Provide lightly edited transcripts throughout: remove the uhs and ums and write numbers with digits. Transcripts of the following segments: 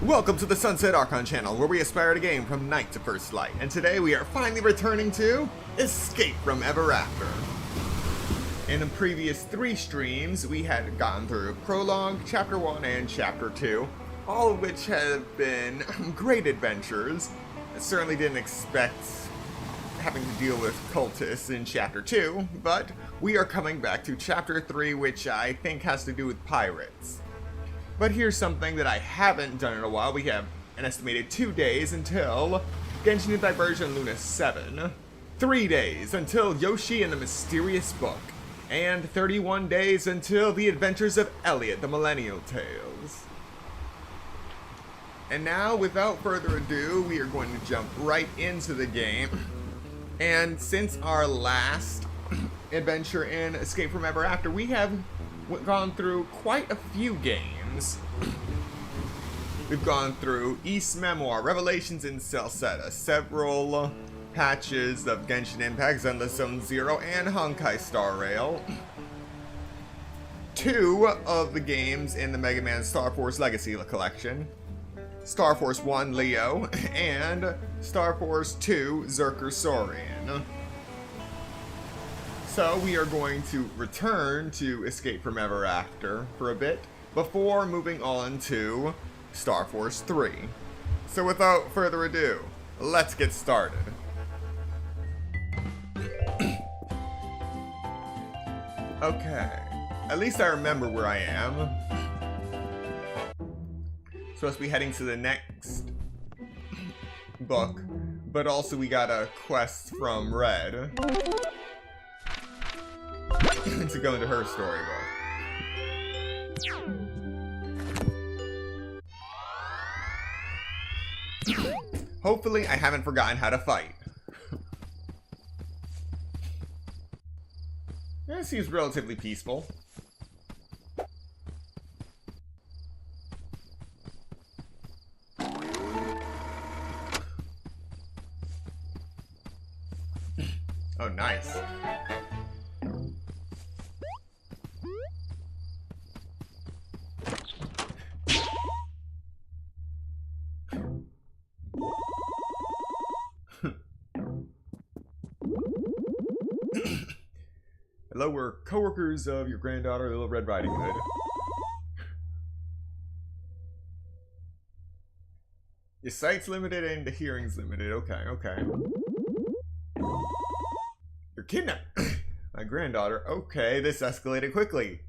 Welcome to the Sunset Archon channel, where we aspire to game from night to first light, and today we are finally returning to Escape from Ever After. In the previous 3 streams, we had gotten through Prologue, Chapter 1, and Chapter 2, all of which have been great adventures. I certainly didn't expect having to deal with cultists in Chapter 2, but we are coming back to Chapter 3, which I think has to do with pirates. But here's something that I haven't done in a while. We have an estimated 2 days until Genshin Impact version Luna 7, 3 days until Yoshi and the Mysterious Book, and 31 days until The Adventures of Elliot, the Millennial Tales. And now, without further ado, we are going to jump right into the game. And since our last adventure in Escape from Ever After, we have gone through quite a few games. We've gone through East Memoir, Revelations in Celceta, several patches of Genshin Impact, Zenless Zone Zero, and Honkai Star Rail. 2 of the games in the Mega Man Star Force Legacy collection. Star Force 1 Leo, and Star Force 2 Zerker Saurian. So we are going to return to Escape from Ever After for a bit before moving on to Star Force 3. So without further ado, let's get started. Okay, at least I remember where I am. Supposed to be heading to the next book, but also we got a quest from Red to go into her storybook. Hopefully I haven't forgotten how to fight. Yeah, it seems relatively peaceful. Oh, nice. Hello, we're co-workers of your granddaughter, Little Red Riding Hood. Your sight's limited and the hearing's limited. Okay, okay. You're kidnapped. My granddaughter. Okay, this escalated quickly.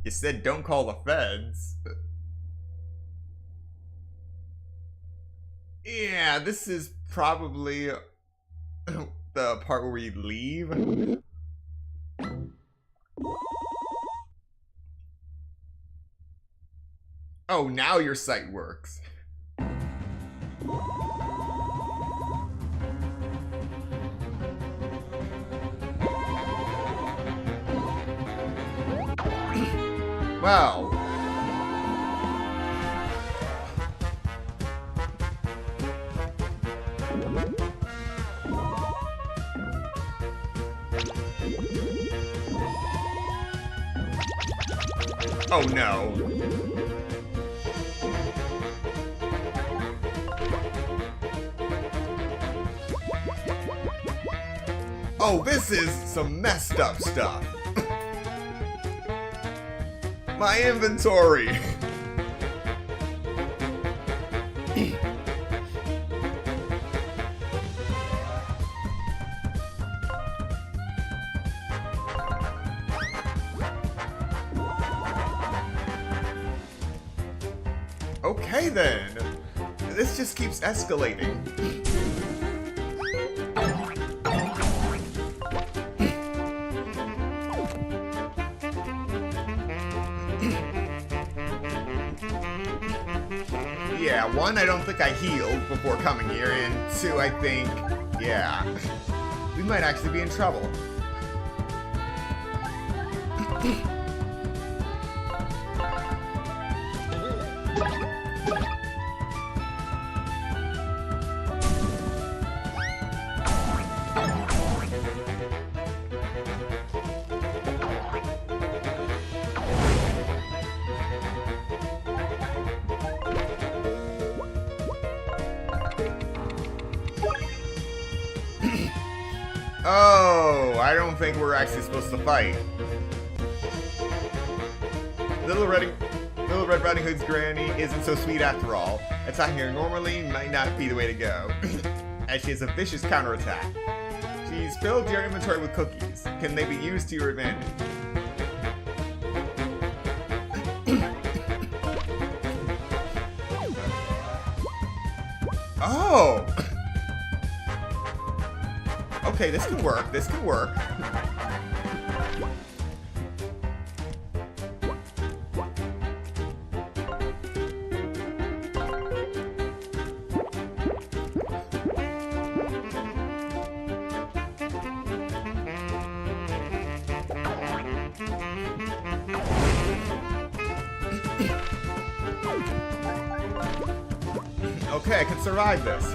You said don't call the feds. Yeah, this is probably the part where we leave. Oh, now your sight works. Wow. Oh no. Oh, this is some messed up stuff. My inventory. Okay then. This just keeps escalating. Yeah, 1, I don't think I healed before coming here, and 2, I think, yeah, we might actually be in trouble. Oh, I don't think we're actually supposed to fight. Little Red Riding Hood's granny isn't so sweet after all. Attacking her normally might not be the way to go, as she has a vicious counterattack. She's filled your inventory with cookies. Can they be used to your advantage? Oh! Okay, this can work. This can work. Okay, I can survive this.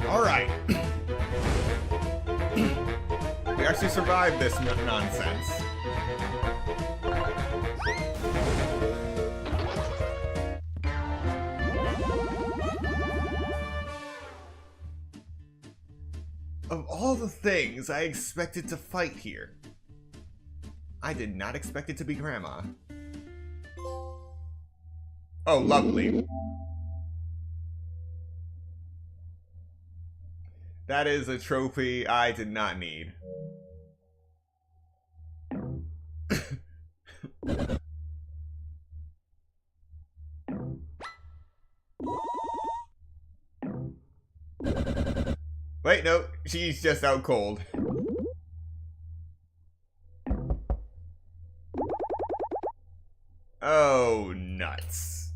Alright. We actually survived this nonsense. Of all the things I expected to fight here, I did not expect it to be Grandma. Oh, lovely. That is a trophy I did not need. Wait, no, she's just out cold. Oh, nuts.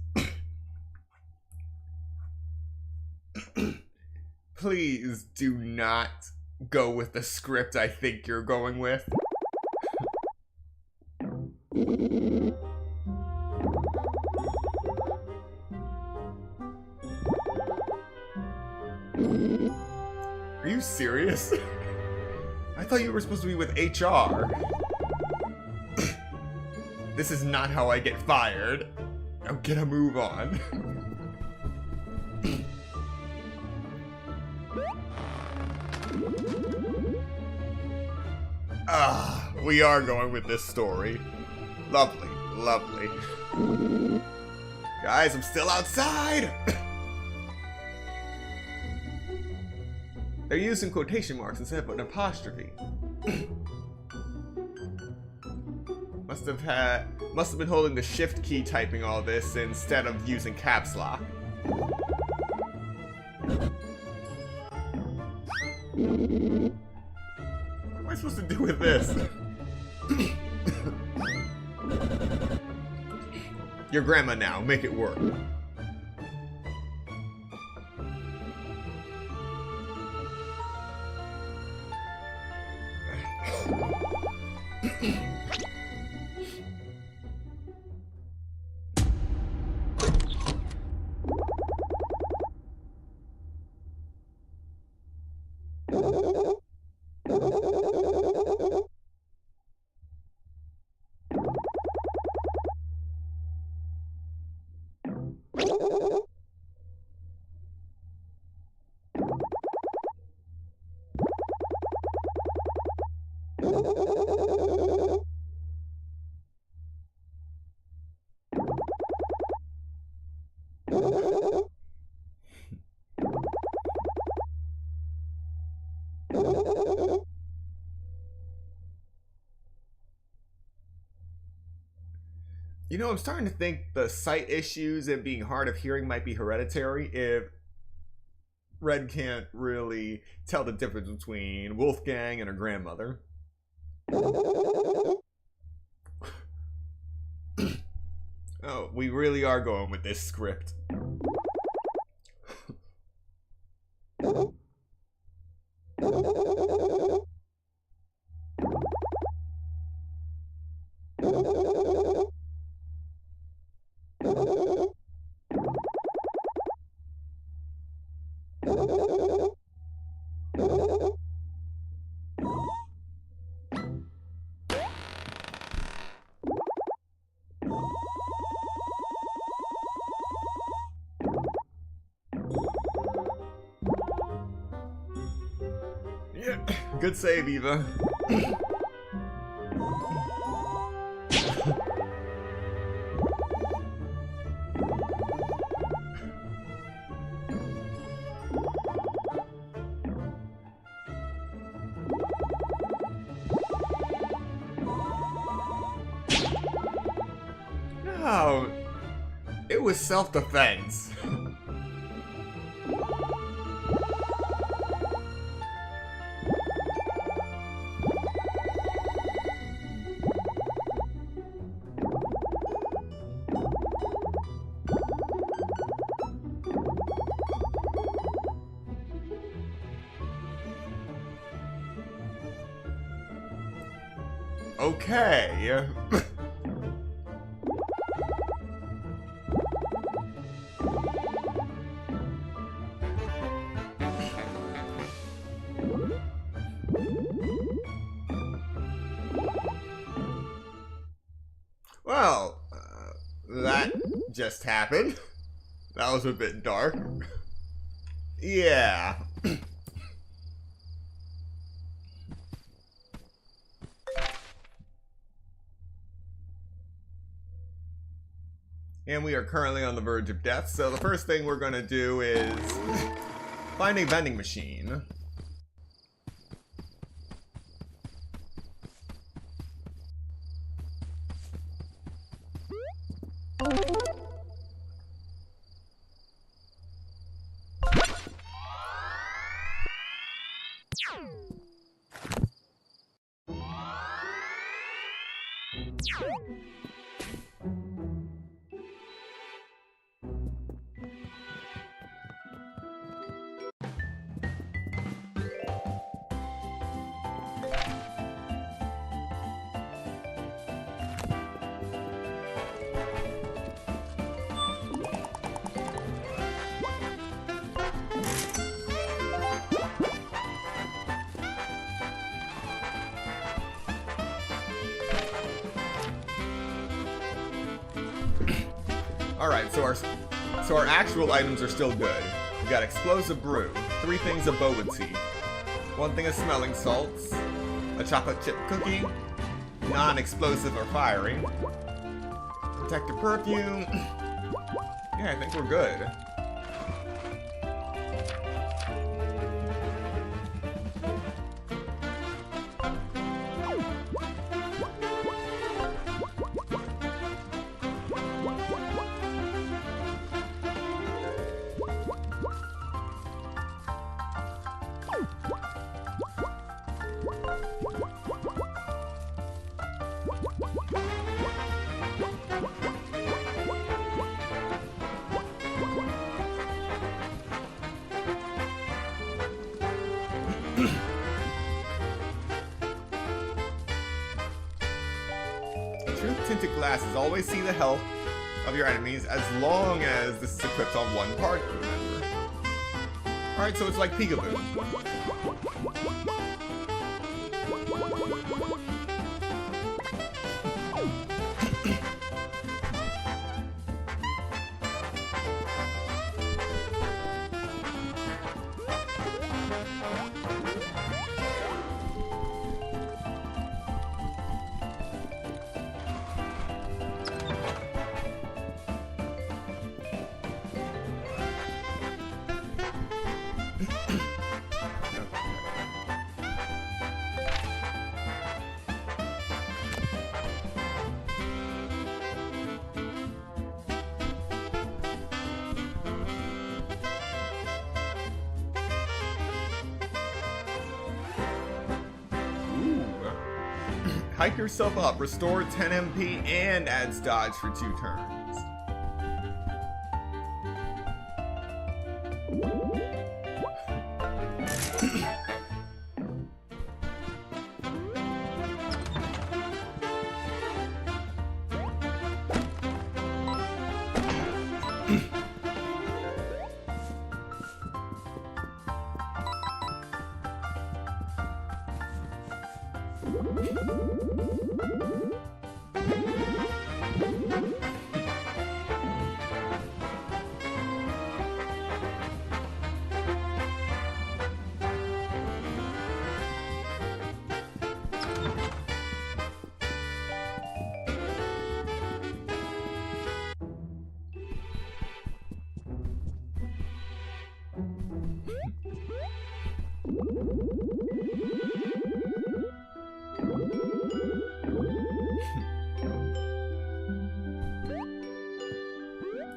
Please do not go with the script I think you're going with. Are you serious? I thought you were supposed to be with HR. This is not how I get fired. Now get a move on. Ah, we are going with this story. Lovely, lovely. Guys, I'm still outside! They're using quotation marks instead of an apostrophe. Must have been holding the shift key typing all this instead of using caps lock. What am I supposed to do with this? Your grandma now, make it work. You know, I'm starting to think the sight issues and being hard of hearing might be hereditary if Red can't really tell the difference between Wolfgang and her grandmother. Oh, we really are going with this script. Yeah, good save, Eva. No, it was self-defense. Okay. Well, that just happened. That was a bit dark. Yeah. And we are currently on the verge of death, so the first thing we're gonna do is find a vending machine. Alright, so our actual items are still good. We got explosive brew, 3 things of boba tea, 1 thing of smelling salts, a chocolate chip cookie, non-explosive or fiery, protective perfume. Yeah, I think we're good. Tinted glasses. Always see the health of your enemies as long as this is equipped on one part, remember. Alright, so it's like peekaboo. Hike yourself up, restore 10 MP, and adds dodge for 2 turns.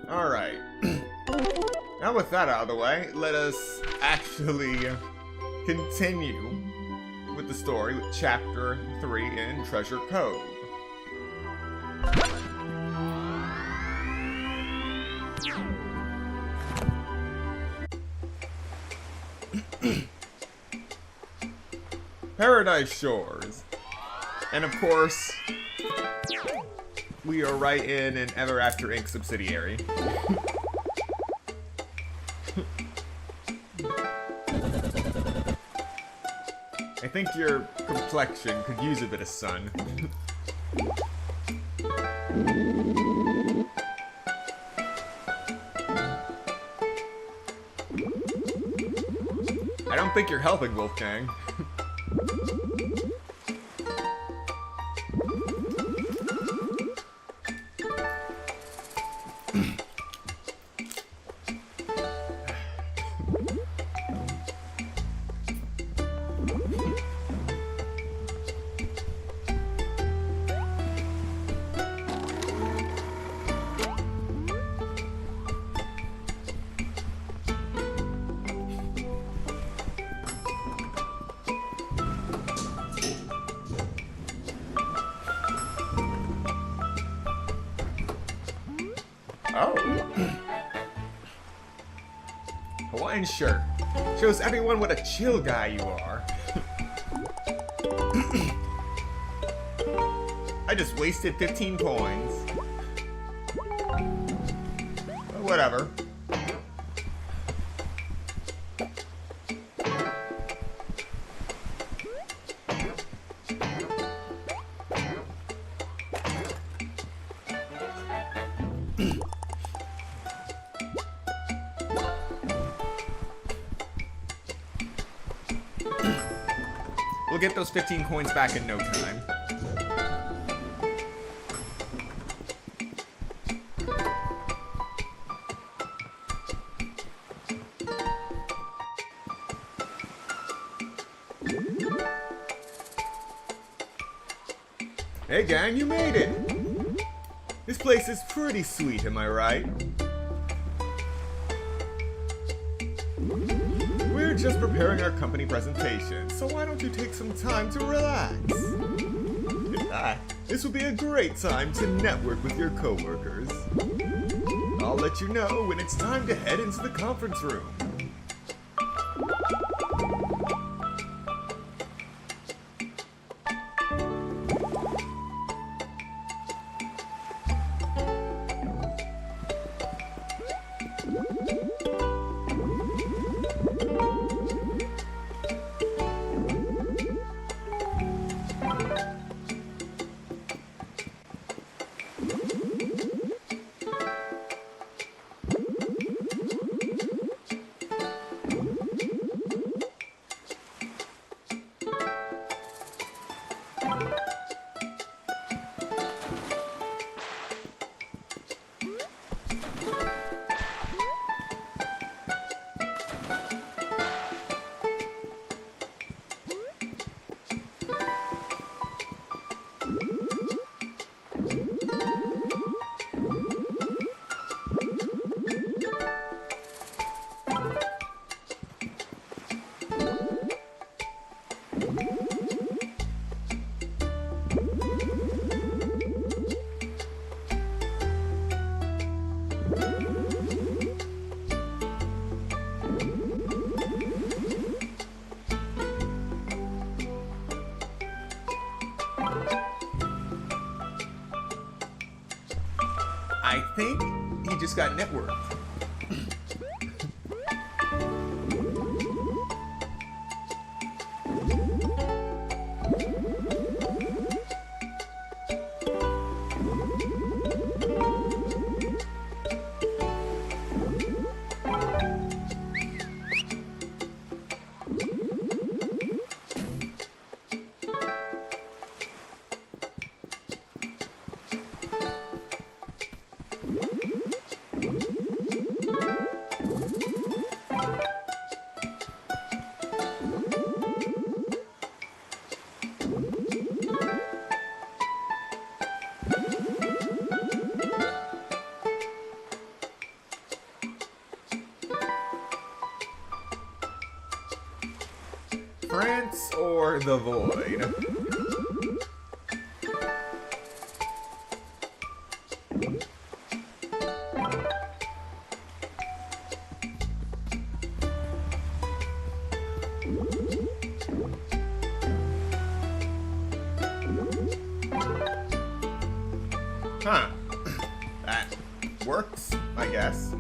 Alright. Now with that out of the way, let us actually continue with the story with Chapter 3 in Treasure Cove. Paradise Shores. And of course, we are right in an Ever After Inc. subsidiary. I think your complexion could use a bit of sun. I don't think you're helping, Wolfgang. Oh. Hawaiian shirt. Shows everyone what a chill guy you are. I just wasted 15 coins. Whatever. We'll get those 15 coins back in no time. Hey gang, you made it! This place is pretty sweet, am I right? We're just preparing our company presentation, so why don't you take some time to relax? In fact, this would be a great time to network with your coworkers. I'll let you know when it's time to head into the conference room. think he just got networked. France or the Void? Huh. That works, I guess.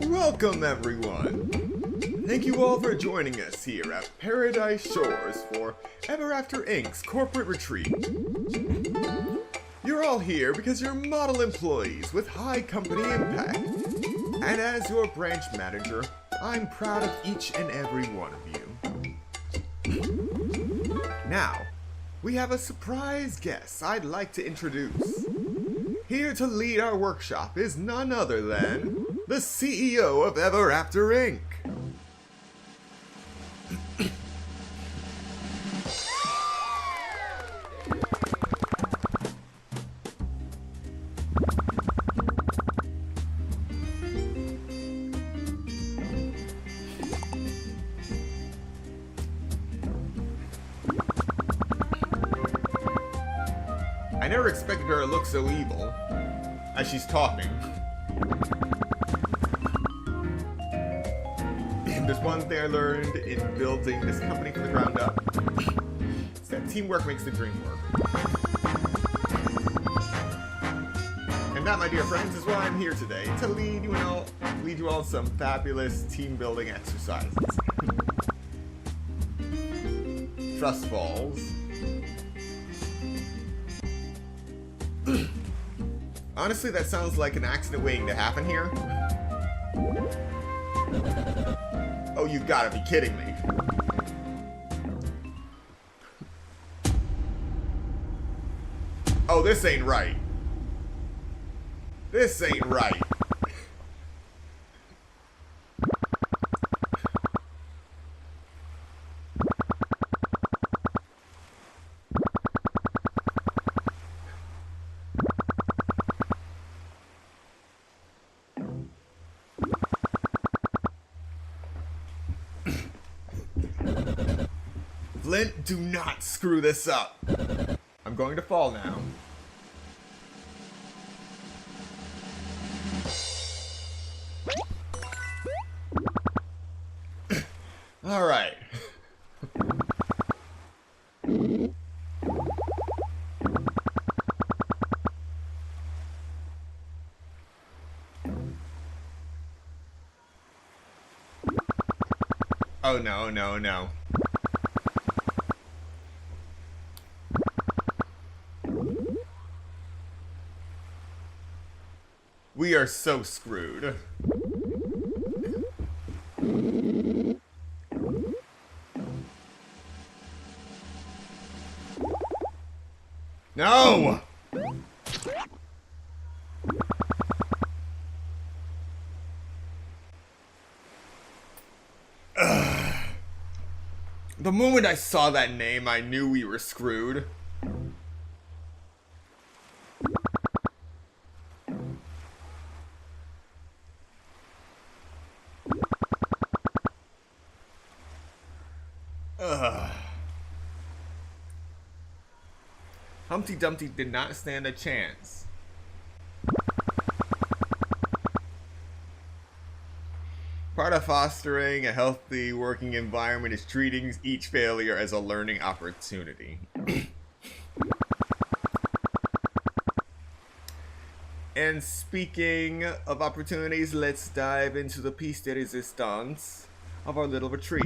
Welcome, everyone! Thank you all for joining us here at Paradise Shores for Ever After Inc.'s corporate retreat. You're all here because you're model employees with high company impact. And as your branch manager, I'm proud of each and every one of you. Now, we have a surprise guest I'd like to introduce. Here to lead our workshop is none other than the CEO of Ever After Inc. I never expected her to look so evil as she's talking. And there's one thing I learned in building this company from the ground up. It's that teamwork makes the dream work. And that, my dear friends, is why I'm here today, to lead you all in some fabulous team building exercises. Trust falls. Honestly, that sounds like an accident waiting to happen here. Oh, you gotta be kidding me. Oh, this ain't right. This ain't right. Flint, do not screw this up. I'm going to fall now. All right. Oh no, no, no. We are so screwed. No! The moment I saw that name, I knew we were screwed. Humpty Dumpty did not stand a chance. Part of fostering a healthy working environment is treating each failure as a learning opportunity. And speaking of opportunities, let's dive into the piece de resistance of our little retreat.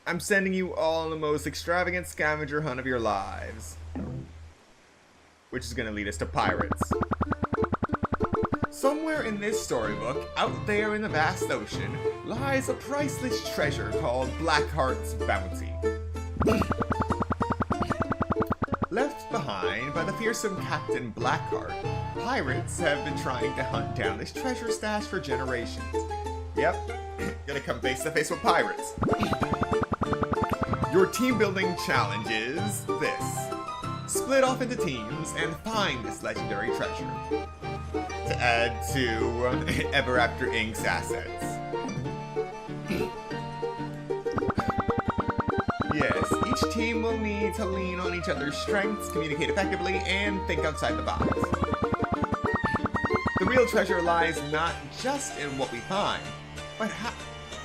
I'm sending you all on the most extravagant scavenger hunt of your lives, which is going to lead us to pirates. Somewhere in this storybook, out there in the vast ocean, lies a priceless treasure called Blackheart's Bounty. Left behind by the fearsome Captain Blackheart, pirates have been trying to hunt down this treasure stash for generations. Yep, gonna come face to face with pirates. Your team building challenge is this. Split off into teams and find this legendary treasure to add to Ever After Inc.'s assets. Yes, each team will need to lean on each other's strengths, communicate effectively, and think outside the box. The real treasure lies not just in what we find, but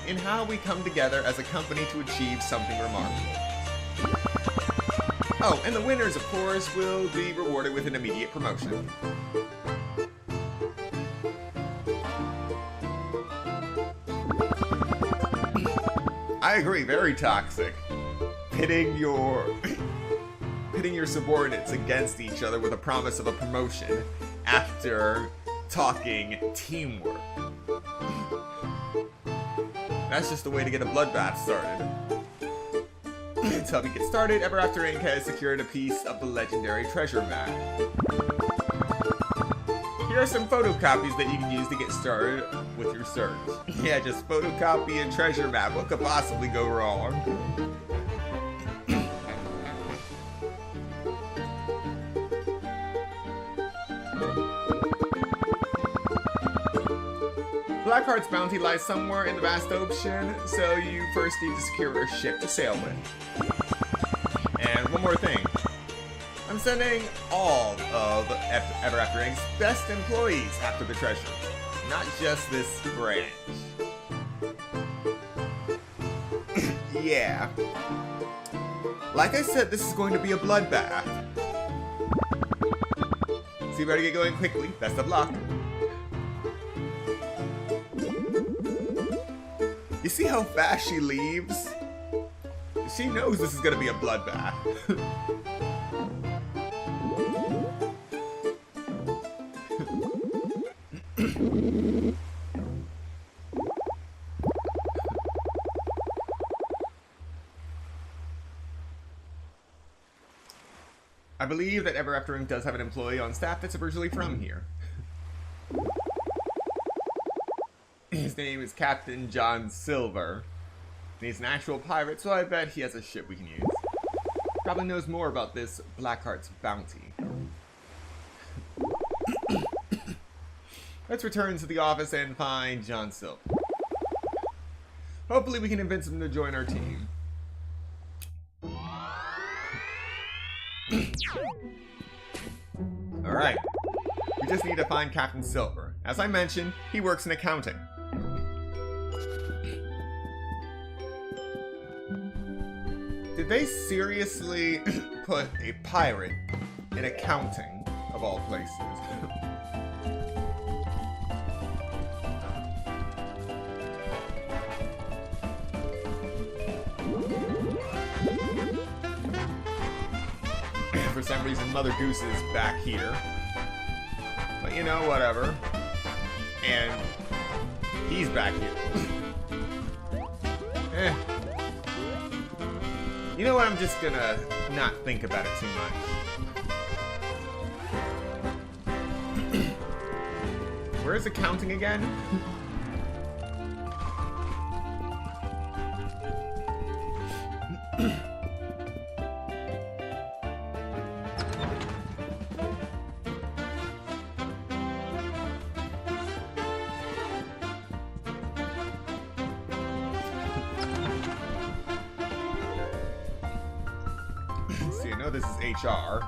in how we come together as a company to achieve something remarkable. Oh, and the winners, of course, will be rewarded with an immediate promotion. I agree, very toxic. Pitting your subordinates against each other with a promise of a promotion after talking teamwork. That's just the way to get a bloodbath started. To help you get started, Ever After Inc. has secured a piece of the legendary treasure map. Here are some photocopies that you can use to get started with your search. Yeah, just photocopy a treasure map. What could possibly go wrong? Blackheart's bounty lies somewhere in the vast ocean, so you first need to secure a ship to sail with. And one more thing. I'm sending all of Ever After Inc.'s best employees after the treasure, not just this branch. Yeah. Like I said, this is going to be a bloodbath. So you better get going quickly. Best of luck. You see how fast she leaves? She knows this is gonna be a bloodbath. I believe that Ever After Inc. does have an employee on staff that's originally from here. His name is Captain John Silver. And he's an actual pirate, so I bet he has a ship we can use. Probably knows more about this Blackheart's bounty. Let's return to the office and find John Silver. Hopefully we can convince him to join our team. Alright. We just need to find Captain Silver. As I mentioned, he works in accounting. Did they seriously put a pirate in accounting, of all places? For some reason, Mother Goose is back here. But you know, whatever. And he's back here. Eh. You know what, I'm just gonna not think about it too much. Where's accounting again? know this is HR.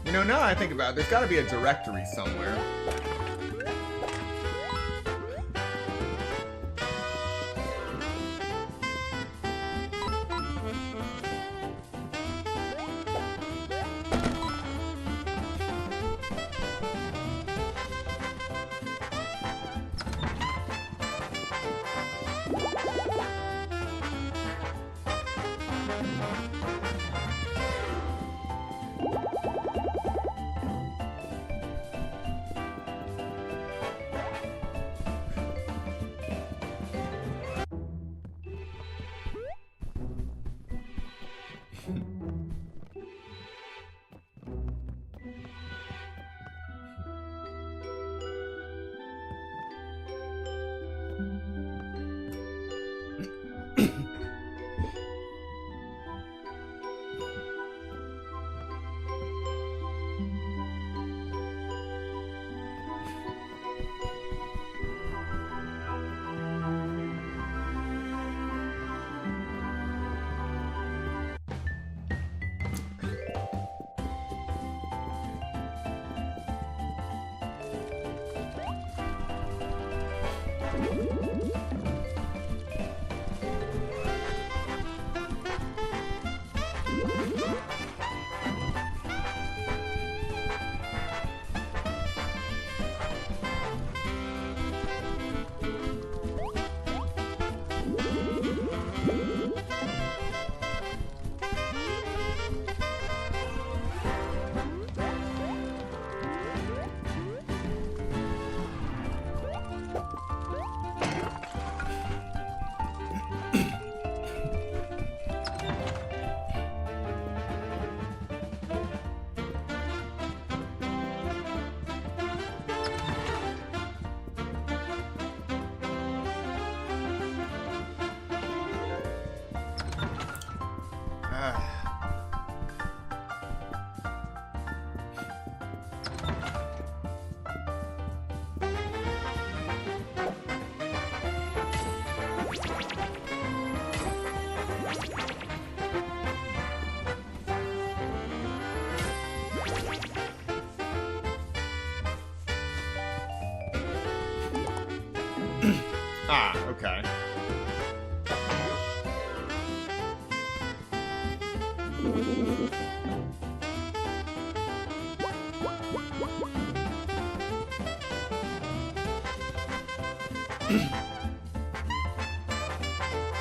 You know, now that I think about it, there's gotta be a directory somewhere. Ah, okay.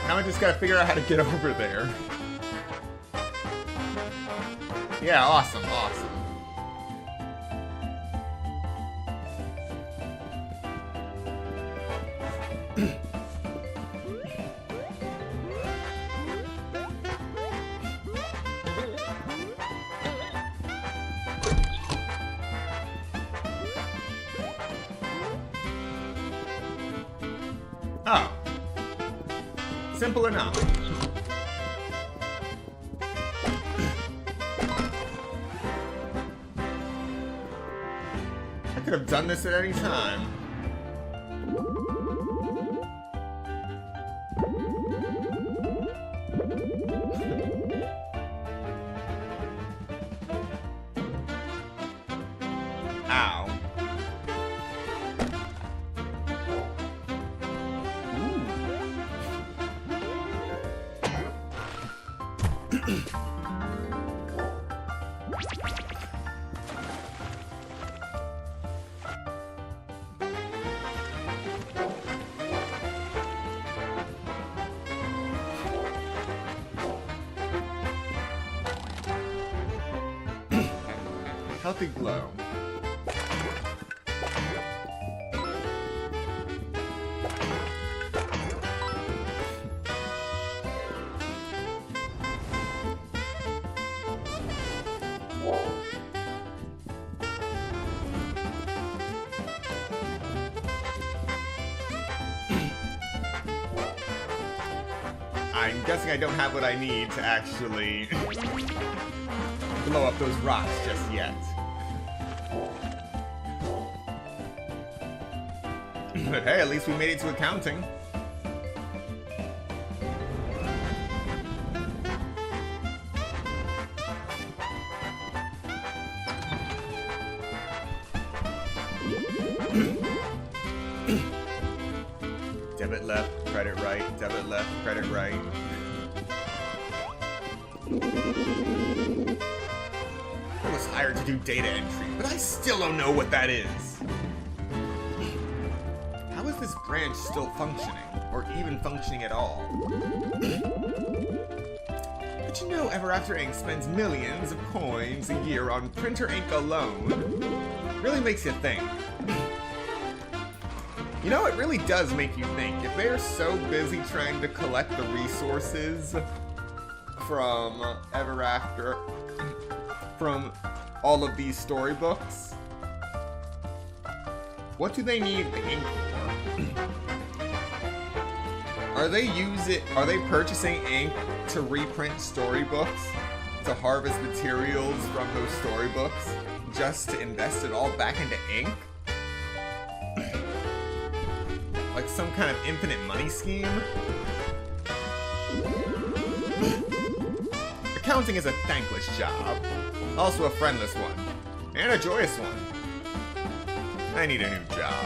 Now I just gotta figure out how to get over there. Yeah, awesome, awesome. Oh. Simple enough. I could have done this at any time. Ow. Healthy glow. I'm guessing I don't have what I need to actually blow up those rocks just yet. But hey, at least we made it to accounting. Debit left, credit right, debit left, credit right. I was hired to do data entry, but I still don't know what that is. How is this branch still functioning, or even functioning at all? But you know, Ever After Ink spends millions of coins a year on printer ink alone. Really makes you think. You know, it really does make you think. If they're so busy trying to collect the resources from Ever After, from all of these storybooks, what do they need the ink for? Are they purchasing ink to reprint storybooks, to harvest materials from those storybooks, just to invest it all back into ink? Like some kind of infinite money scheme? Accounting is a thankless job. Also a friendless one. And a joyous one. I need a new job.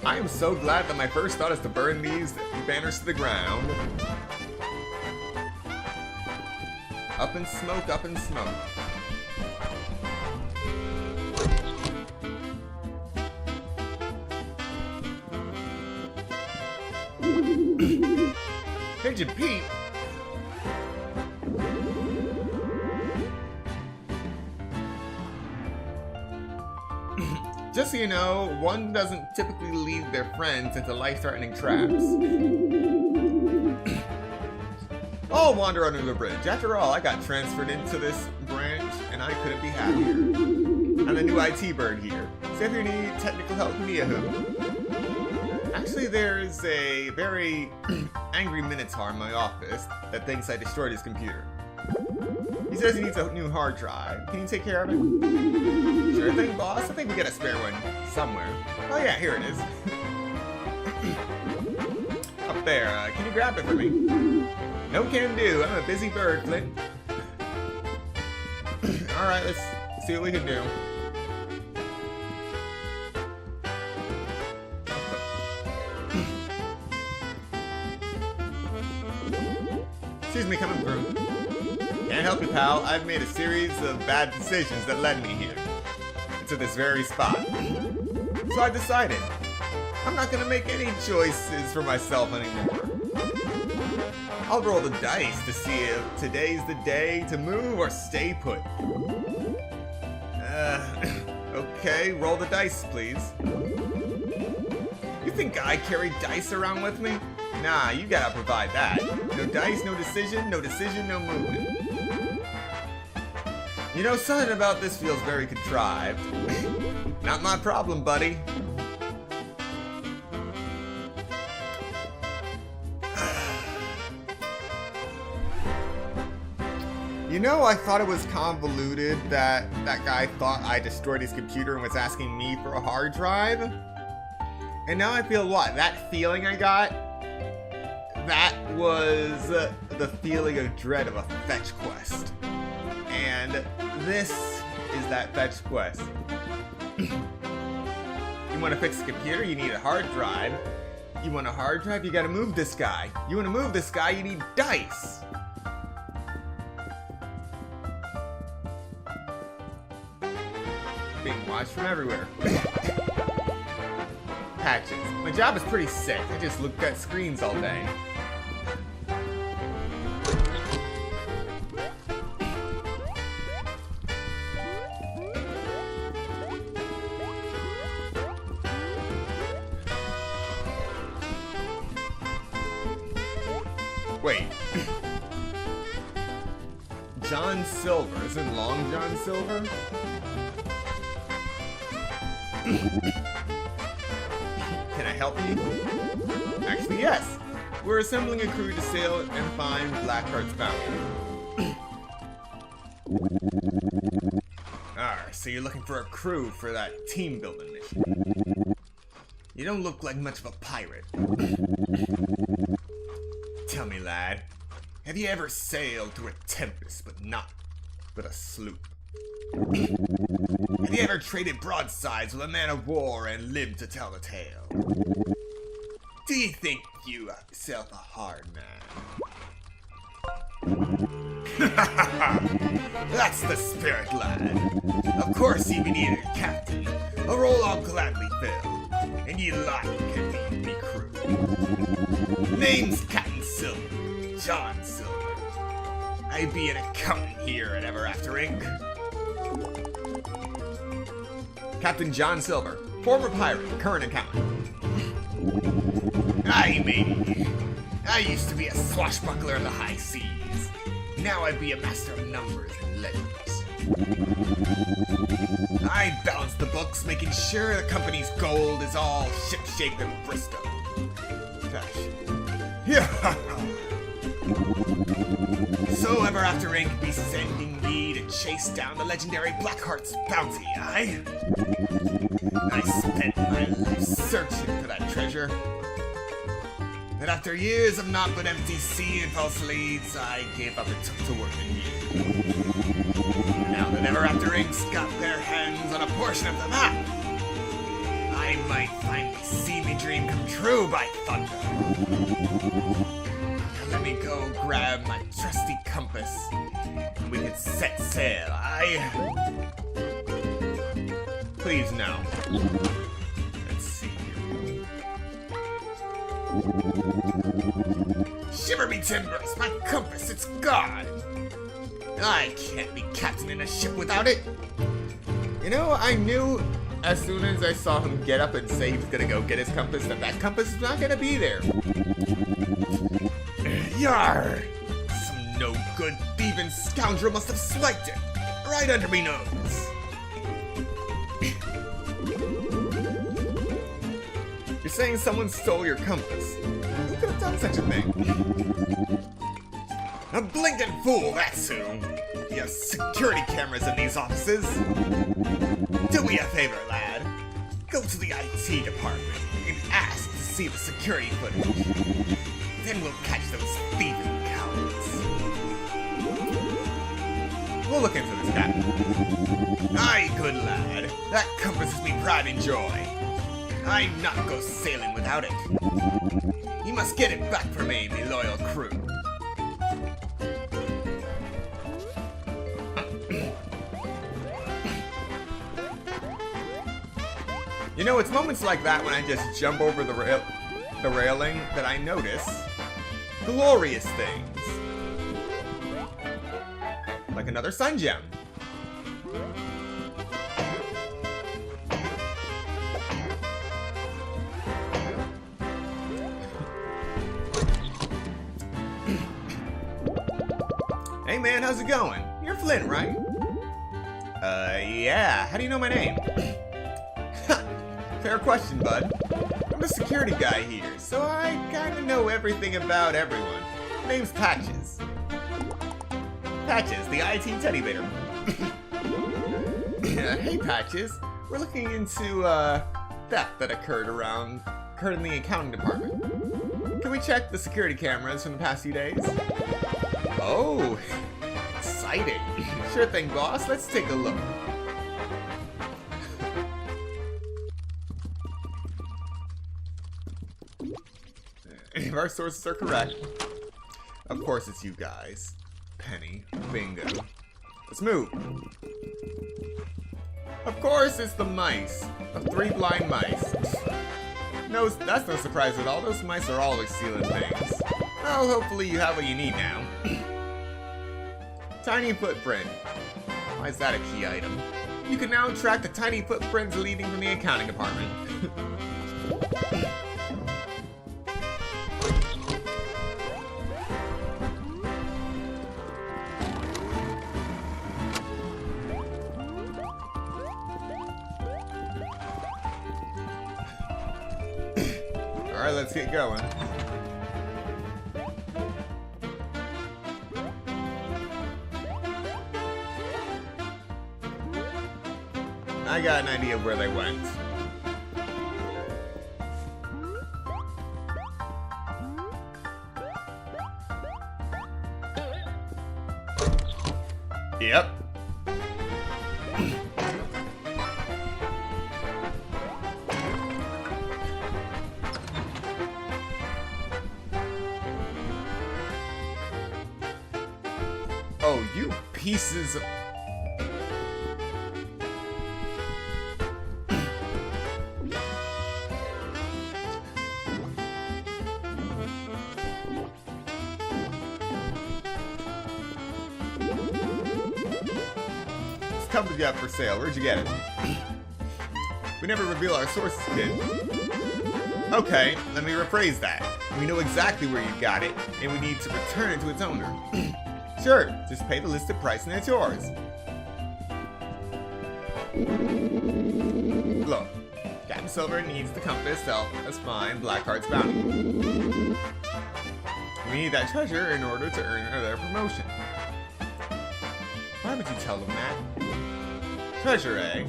I am so glad that my first thought is to burn these banners to the ground. Up in smoke, up in smoke. Pigeon Pete? Just so you know, one doesn't typically lead their friends into life-threatening traps. I'll wander under the bridge. After all, I got transferred into this branch, and I couldn't be happier. I'm the new IT bird here. So if you need technical help, give me a hoot. Actually, there's a very angry Minotaur in my office that thinks I destroyed his computer. He says he needs a new hard drive. Can you take care of it? Sure thing, boss. I think we got a spare one somewhere. Oh yeah, here it is. Up there. Can you grab it for me? No can do. I'm a busy bird, Flint. Alright, let's see what we can do. Excuse me, coming through. Can't help you, pal. I've made a series of bad decisions that led me here. To this very spot. So I decided, I'm not gonna make any choices for myself anymore. I'll roll the dice to see if today's the day to move or stay put. Okay, roll the dice, please. You think I carry dice around with me? Nah, you gotta provide that. No dice, no decision, no movement. You know, something about this feels very contrived. Not my problem, buddy. You know, I thought it was convoluted that that guy thought I destroyed his computer and was asking me for a hard drive. And now I feel what? That feeling I got? That was the feeling of dread of a fetch quest. And this is that fetch quest. You want to fix the computer? You need a hard drive. You want a hard drive? You gotta move this guy. You want to move this guy? You need dice. Being watched from everywhere. Patches. My job is pretty sick. I just look at screens all day. Wait. John Silver. Isn't Long John Silver? Can I help you? Actually, yes. We're assembling a crew to sail and find Blackheart's bounty. So you're looking for a crew for that team building mission. You don't look like much of a pirate. Tell me, lad, have you ever sailed through a tempest but a sloop? Have you ever traded broadsides with a man of war and lived to tell the tale? Do you think you yourself a hard man? That's the spirit, lad. Of course you need a captain, a role I'll gladly fill, and you like can be me crew. Name's Captain Silver, John Silver. I be an accountant here at Ever After Inc. Captain John Silver, former pirate, current accountant. Aye, matey. I used to be a swashbuckler in the high seas. Now I be a master of numbers and ledgers. I balance the books, making sure the company's gold is all ship-shape and Bristol. Yeah. So Ever After Inc. be sending me to chase down the legendary Blackheart's bounty, aye? I spent my life searching for that treasure. And after years of naught but empty sea and false leads, I gave up and took to work in you. Now that Ever After Inc.'s got their hands on a portion of the map, I might finally see me dream come true, by thunder. Now let me go grab my trusty compass, and we can set sail, aye? Please, no. Let's see here. Shiver me timbers, my compass, it's gone! I can't be captaining a ship without it! You know, I knew as soon as I saw him get up and say he was gonna go get his compass that compass is not gonna be there. Yarr! Some no-good thieving scoundrel must have swiped it, right under me nose. You're saying someone stole your compass? Who could have done such a thing? A blinking fool, that's who! You have security cameras in these offices! Do me a favor, lad. Go to the IT department and ask to see the security footage. Then we'll catch those thieving cowards. We'll look into this, Captain. Aye, good lad. That compass is me pride and joy. I not go sailing without it. You must get it back for me, me loyal crew. You know, it's moments like that when I just jump over the railing that I notice glorious things. Like another sun gem. Hey man, how's it going? You're Flint, right? Yeah. How do you know my name? Fair question, bud. I'm a security guy here, so I kinda know everything about everyone. My name's Patches. Patches, the IT teddy bear. Hey Patches, we're looking into theft that occurred in the accounting department. Can we check the security cameras from the past few days? Oh, exciting. Sure thing, boss. Let's take a look. If our sources are correct, of course it's you guys. Penny. Bingo. Let's move. Of course it's the mice. The 3 blind mice. No, that's no surprise at all. Those mice are always stealing things. Well, hopefully you have what you need now. Tiny footprint. Why is that a key item? You can now track the tiny footprints leading from the accounting department. Alright, let's get going. I got an idea of where they went. Yep. Oh, you pieces of... Company you have for sale. Where'd you get it? We never reveal our sources, kid. Okay, let me rephrase that. We know exactly where you got it, and we need to return it to its owner. Sure, just pay the listed price and it's yours. Look, Captain Silver needs the compass to help us find Blackheart's bounty. We need that treasure in order to earn their promotion. Why would you tell them that? Treasure, eh?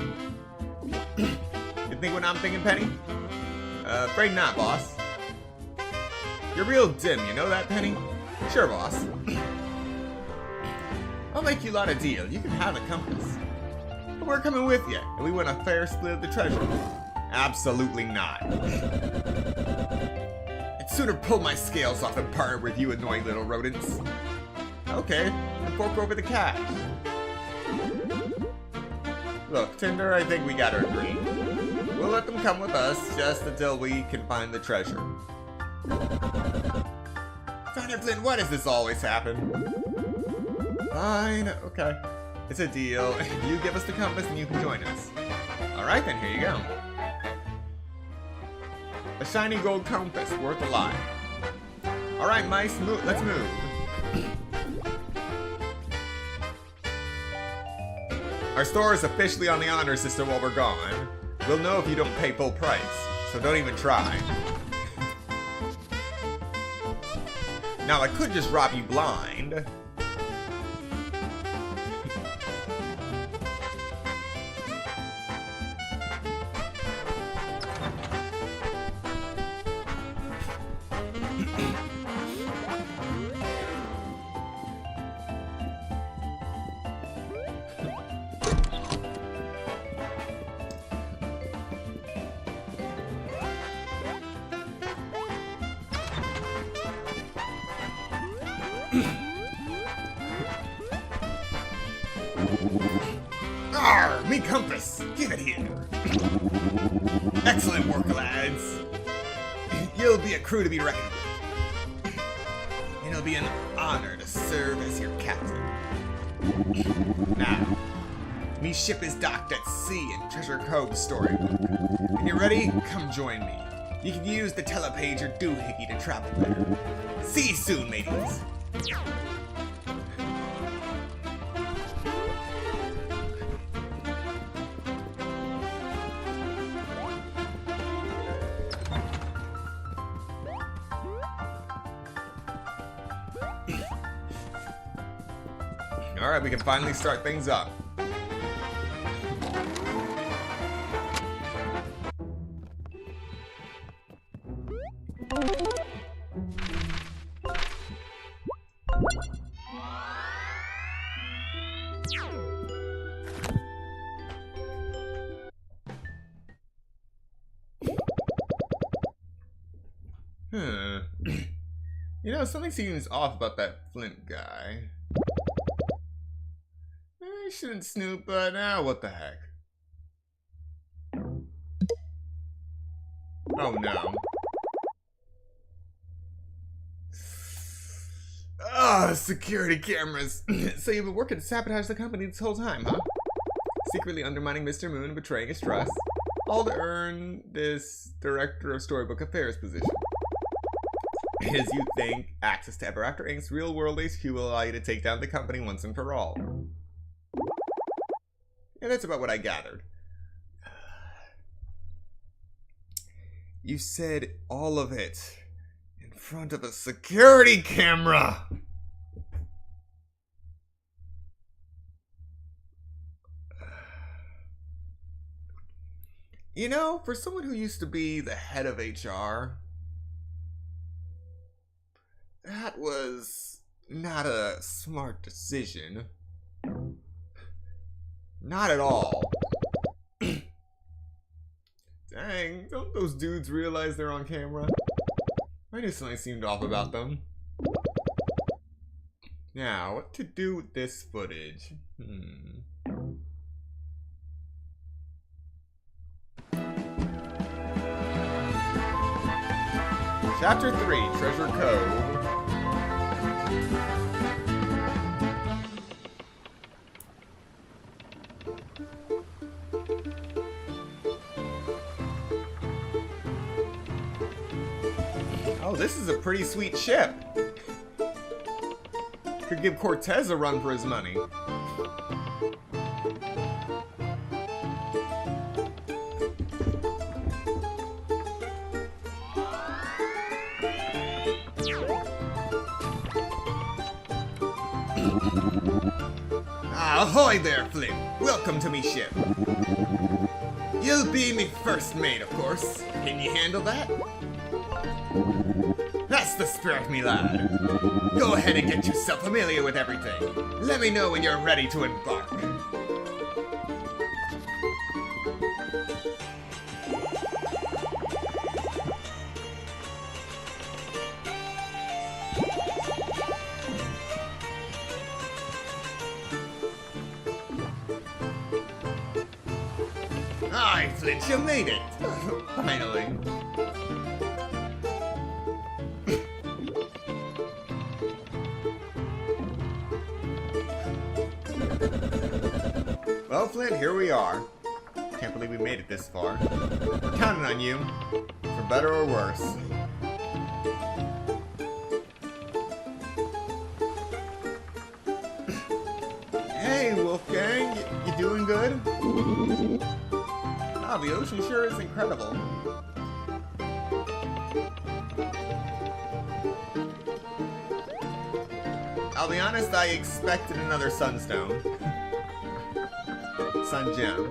You think what I'm thinking, Penny? Afraid not, boss. You're real dim, you know that, Penny? Sure, boss. I'll make you a lot of deal. You can have a compass. But we're coming with you, and we want a fair split of the treasure. Absolutely not. I'd sooner pull my scales off than partner with you annoying little rodents. Okay, then fork over the cash. Look, Tinder, I think we gotta agree. We'll let them come with us just until we can find the treasure. Dr. Flynn, why does this always happen? Fine, okay. It's a deal. You give us the compass and you can join us. Alright then, here you go. A shiny gold compass, worth a lot. Alright, mice, let's move. Our store is officially on the honor system while we're gone. We'll know if you don't pay full price, so don't even try. Now, I could just rob you blind. Arr, me compass! Give it here! Excellent work, lads! You'll be a crew to be reckoned with. And it'll be an honor to serve as your captain. Now, me ship is docked at sea in Treasure Cove Storybook. When you're ready, come join me. You can use the telepager doohickey to travel there. See you soon, mateys! Alright, we can finally start things up. You know, something seems off about that Flint guy. I shouldn't snoop, but now what the heck? Oh no. Ah, security cameras. So you've been working to sabotage the company this whole time, huh? Secretly undermining Mr. Moon and betraying his trust. All to earn this Director of Storybook Affairs position. As you think, access to Ever After Inc.'s real-world HQ will allow you to take down the company once and for all. Yeah, that's about what I gathered. You said all of it in front of a security camera. You know, for someone who used to be the head of HR, that was not a smart decision. Not at all. Dang, don't those dudes realize they're on camera? I knew something seemed off about them. Now, what to do with this footage? Chapter 3, Treasure Cove. Oh, this is a pretty sweet ship. Could give Cortez a run for his money. Ahoy there, Flynn. Welcome to me ship. You'll be me first mate, of course. Can you handle that? That's the spirit, me lad. Go ahead and get yourself familiar with everything. Let me know when you're ready to embark. Aye, Flint, you made it. Finally. Well, Flint, here we are. Can't believe we made it this far. Counting on you, for better or worse. Hey, Wolfgang, you doing good? Wow, the ocean sure is incredible. I'll be honest, I expected another sunstone. Sun gem.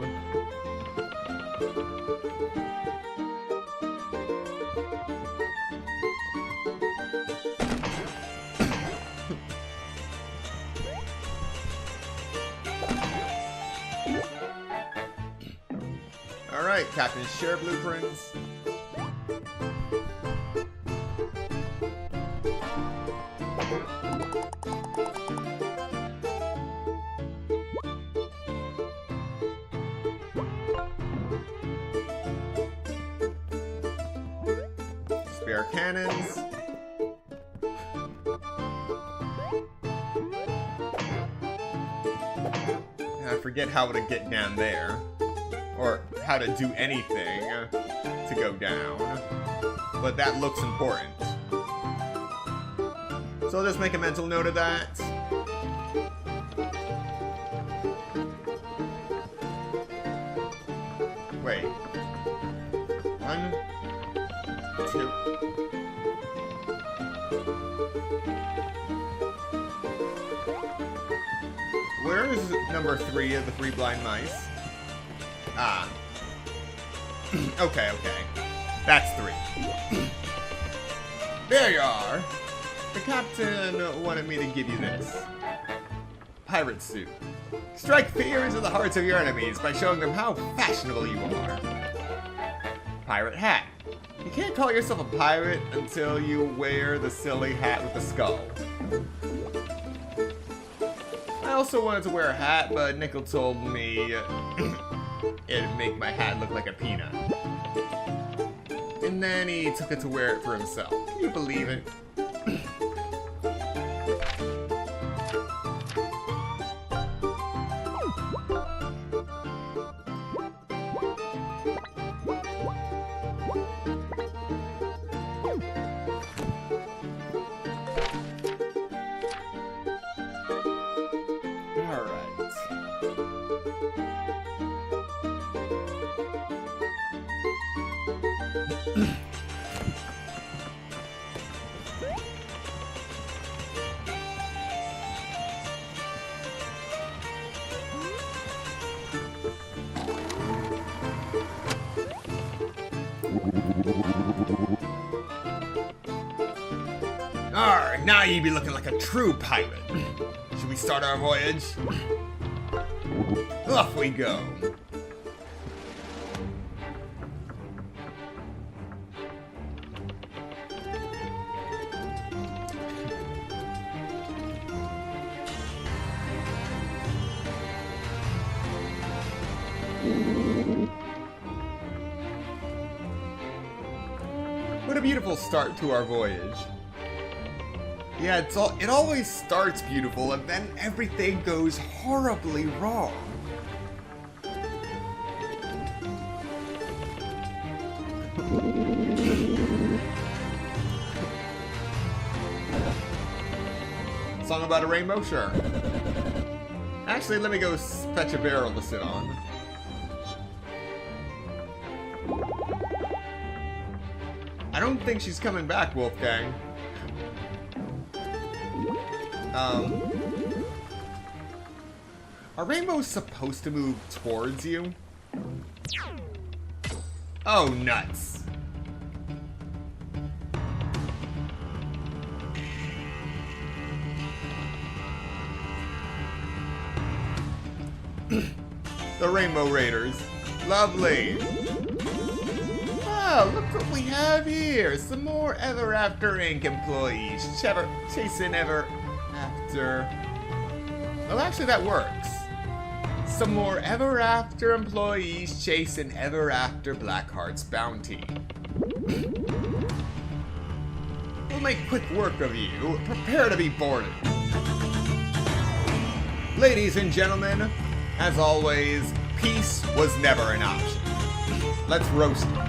Alright, Captain, share blueprints. Spare cannons. I forget how to get down there. Or how to do anything to go down. But that looks important. So I'll just make a mental note of that. Wait. 1, 2. Where is number 3 of the 3 blind mice? Ah. Okay. That's 3. There you are. The captain wanted me to give you this. Pirate suit. Strike fear into the hearts of your enemies by showing them how fashionable you are. Pirate hat. You can't call yourself a pirate until you wear the silly hat with the skull. I also wanted to wear a hat, but Nickel told me it'd make my hat look like a peanut. And then he took it to wear it for himself. Can you believe it? Alright. now you be looking like a true pirate. Should we start our voyage? Off we go. What a beautiful start to our voyage. Yeah, it always starts beautiful and then everything goes horribly wrong. Song about a rainbow? Sure. Actually, let me go fetch a barrel to sit on. I don't think she's coming back, Wolfgang. Are rainbows supposed to move towards you? Oh, nuts. The Rainbow Raiders. Lovely. Oh, look what we have here. Some more Ever After Inc. employees. Chasing Ever After. Well, actually, that works. Some more Ever After employees chasing Ever After Blackheart's bounty. We'll make quick work of you. Prepare to be boarded. Ladies and gentlemen, as always, peace was never an option. Let's roast it.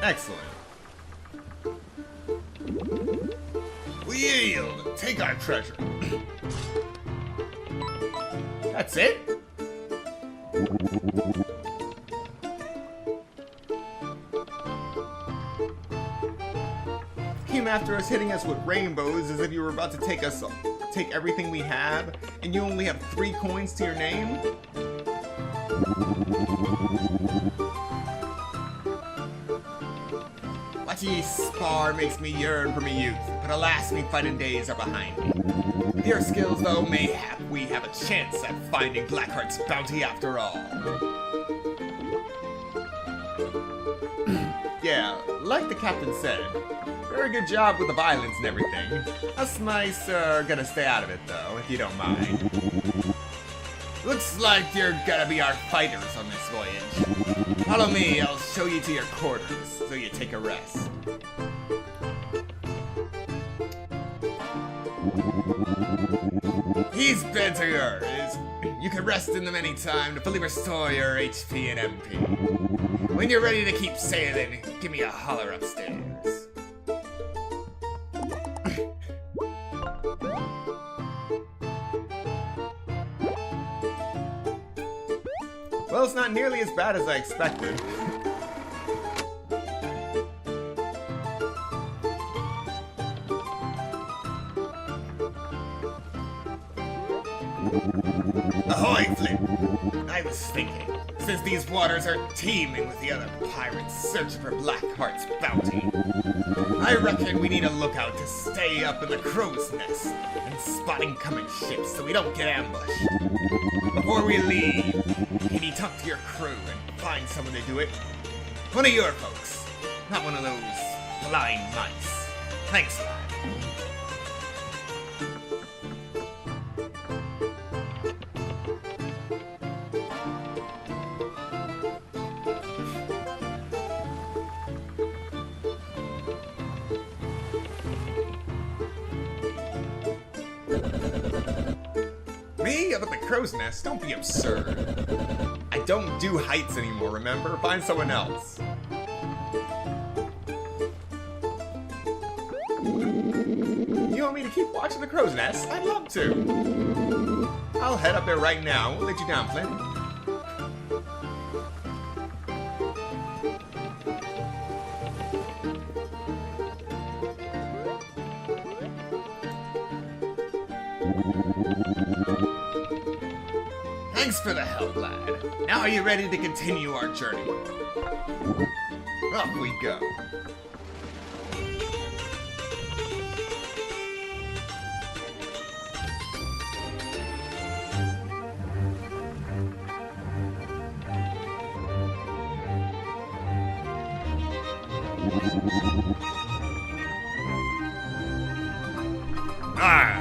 Excellent. We yield. Take our treasure. That's it? Came after us, hitting us with rainbows as if you were about to take everything we have, and you only have 3 coins to your name? Watching ye spar makes me yearn for me youth, but alas, me fighting days are behind me. With your skills, though, mayhap we have a chance at finding Blackheart's bounty after all. Yeah, like the captain said, very good job with the violence and everything. Us mice are gonna stay out of it, though, if you don't mind. Looks like you're gonna be our fighters on this voyage. Follow me, I'll show you to your quarters, so you take a rest. These beds are yours. You can rest in them anytime to fully restore your HP and MP. When you're ready to keep sailing, give me a holler upstairs. Well, it's not nearly as bad as I expected. Ahoy, Flint! I was thinking, since these waters are teeming with the other pirates searching for Blackheart's bounty, I reckon we need a lookout to stay up in the crow's nest and spot incoming ships so we don't get ambushed. Before we leave, can you talk to your crew and find someone to do it? One of your folks, not one of those blind mice. Thanks, lad. Me? Up at the crow's nest? Don't be absurd. I don't do heights anymore, remember? Find someone else. You want me to keep watching the crow's nest? I'd love to. I'll head up there right now. We'll let you down, Flint. Thanks for the help, lad. Now are you ready to continue our journey? Off we go.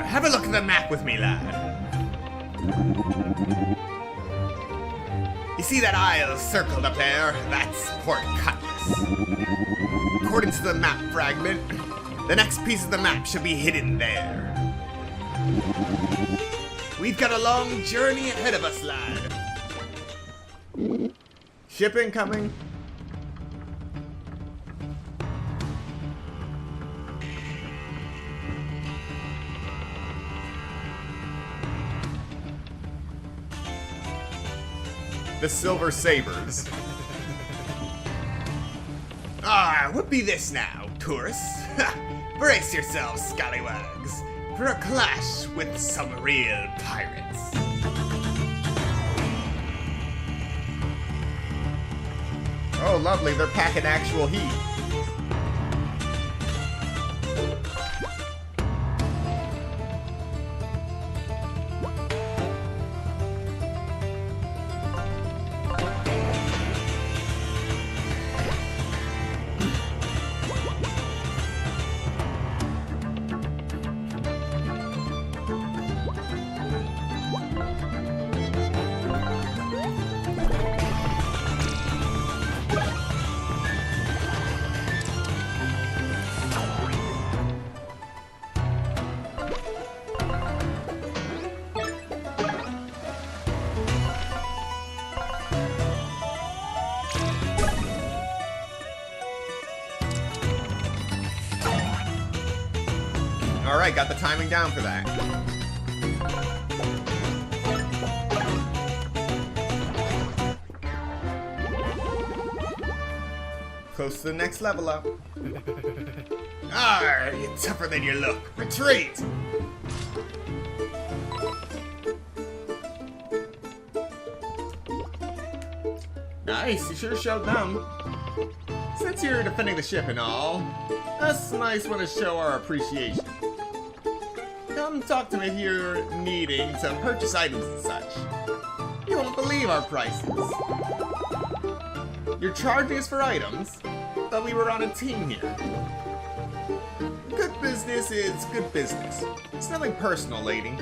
Have a look at the map with me, lad. You see that isle circled up there? That's Port Cutlass. According to the map fragment, the next piece of the map should be hidden there. We've got a long journey ahead of us, lad. Ship incoming. The Silver Sabers. What be this now, tourists? Brace yourselves, scallywags, for a clash with some real pirates. Oh, lovely, they're packing actual heat. Alright, got the timing down for that. Close to the next level up. Arr, you're tougher than you look. Retreat! Nice, you sure showed them. Since you're defending the ship and all, that's a nice one to show our appreciation. Come talk to me if you're needing to purchase items and such. You won't believe our prices. You're charging us for items? Thought we were on a team here. Good business is good business. It's nothing personal, lady.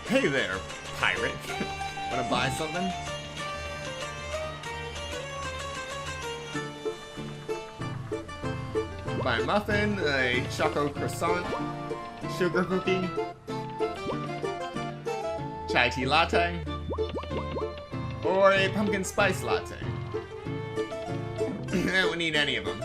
Hey there, pirate. Wanna buy something? buy a muffin, a choco croissant, sugar cookie, chai tea latte, or a pumpkin spice latte. I don't need any of them.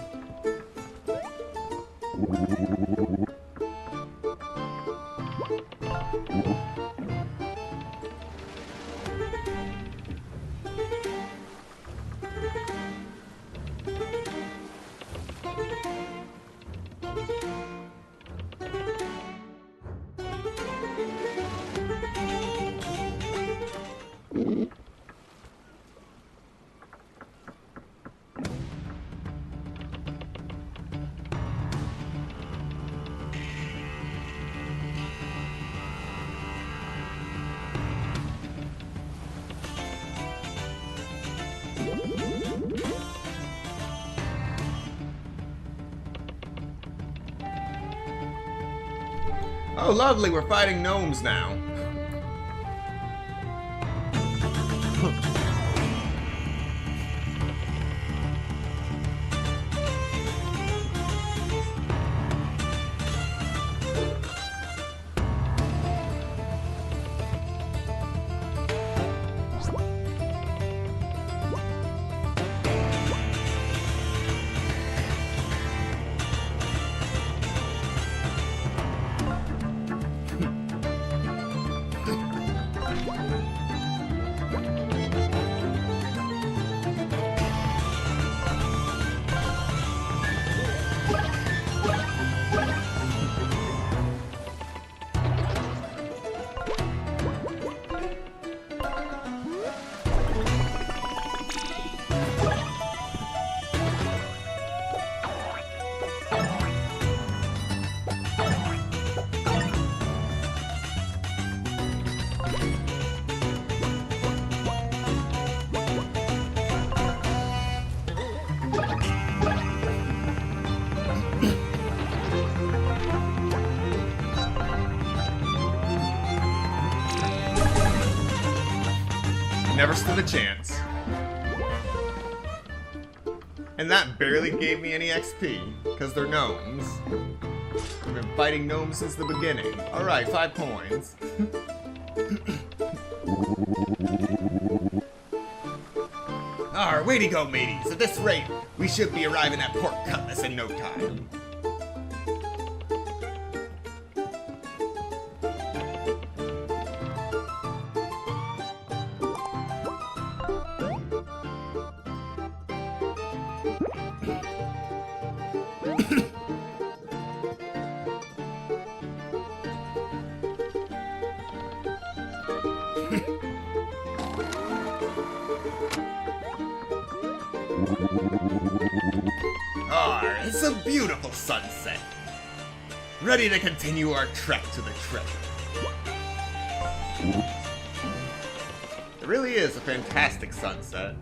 Oh, lovely, we're fighting gnomes now. Never stood a chance. And that barely gave me any XP, because they're gnomes. I've been fighting gnomes since the beginning. Alright, 5 coins. Alright, way to go, mateys. At this rate, we should be arriving at Port Cutlass in no time. It's a beautiful sunset. Ready to continue our trek to the treasure. It really is a fantastic sunset.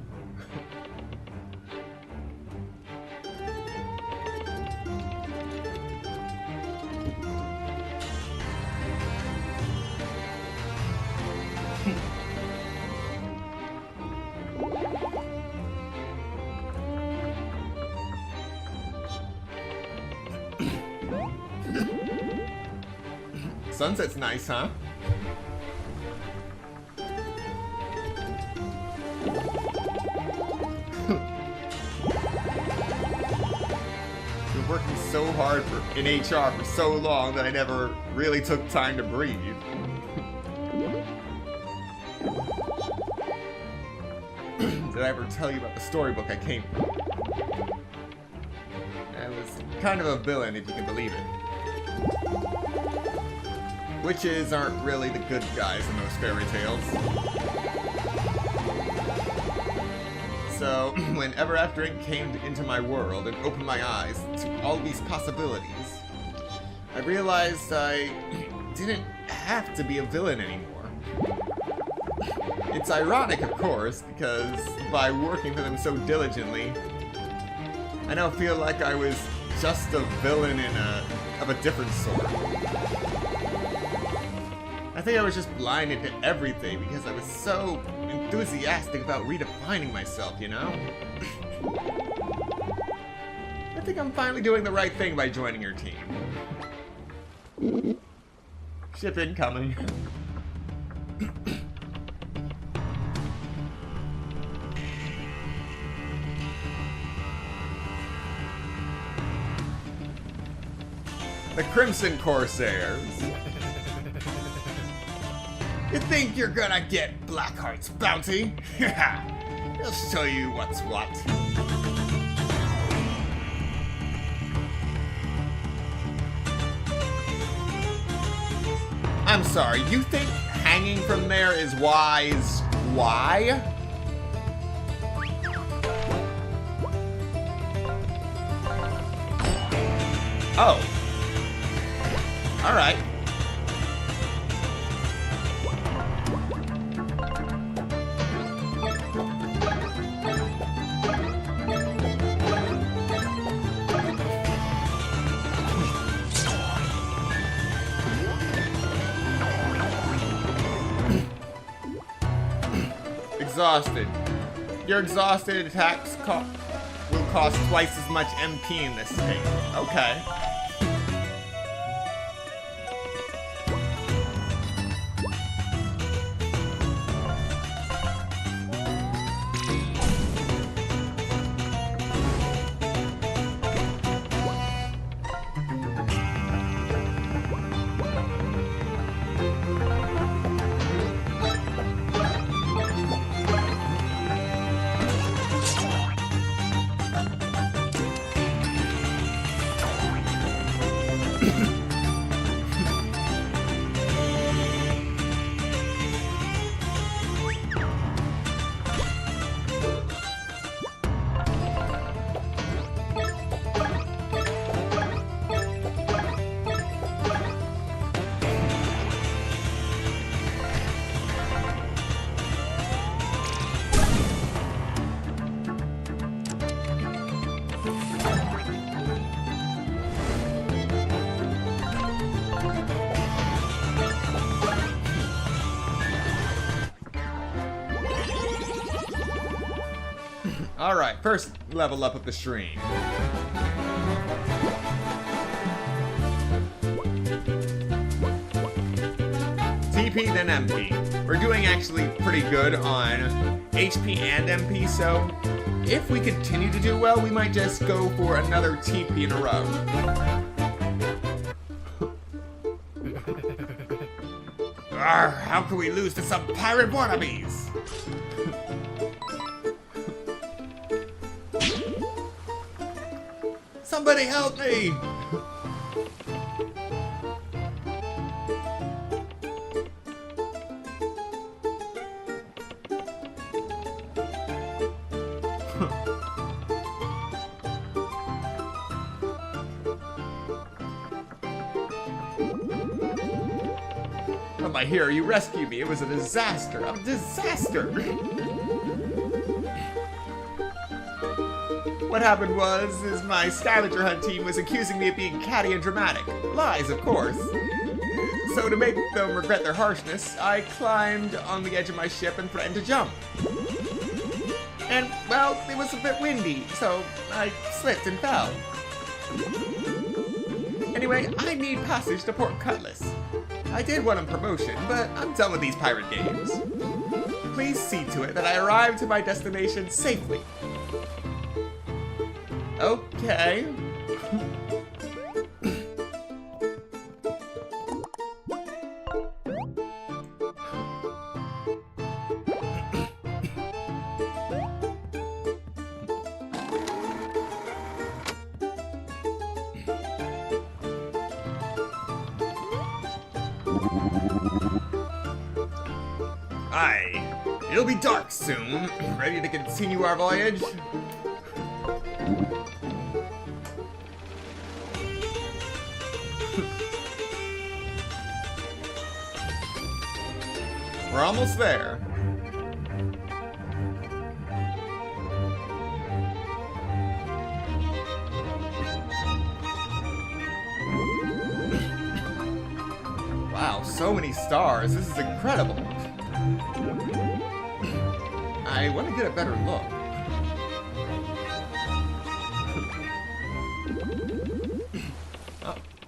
Sunset's nice, huh? Been working so hard in HR for so long that I never really took time to breathe. Did I ever tell you about the storybook I came from? I was kind of a villain, if you can believe it. Witches aren't really the good guys in those fairy tales. So, when Ever After Inc. came into my world and opened my eyes to all these possibilities, I realized I didn't have to be a villain anymore. It's ironic, of course, because by working for them so diligently, I now feel like I was just a villain of a different sort. I think I was just blinded to everything because I was so enthusiastic about redefining myself, you know? think I'm finally doing the right thing by joining your team. Ship incoming. The Crimson Corsairs. You think you're gonna get Blackheart's bounty? I'll show you what's what. I'm sorry, you think hanging from there is wise? Why? Oh. Alright. Exhausted. Your exhausted attacks will cost twice as much MP in this thing. Okay. Alright, first level up of the stream. TP, then MP. We're doing actually pretty good on HP and MP, so if we continue to do well, we might just go for another TP in a row. Arr, how can we lose to some pirate wannabes? Somebody help me! Oh, my hero, you rescued me. It was a disaster. A disaster! What happened was my scavenger hunt team was accusing me of being catty and dramatic. Lies, of course. So to make them regret their harshness, I climbed on the edge of my ship and threatened to jump. And, well, it was a bit windy, so I slipped and fell. Anyway, I need passage to Port Cutlass. I did want a promotion, but I'm done with these pirate games. Please see to it that I arrive to my destination safely. Okay. Aye, it'll be dark soon. Ready to continue our voyage? We're almost there. Wow, so many stars. This is incredible. I want to get a better look.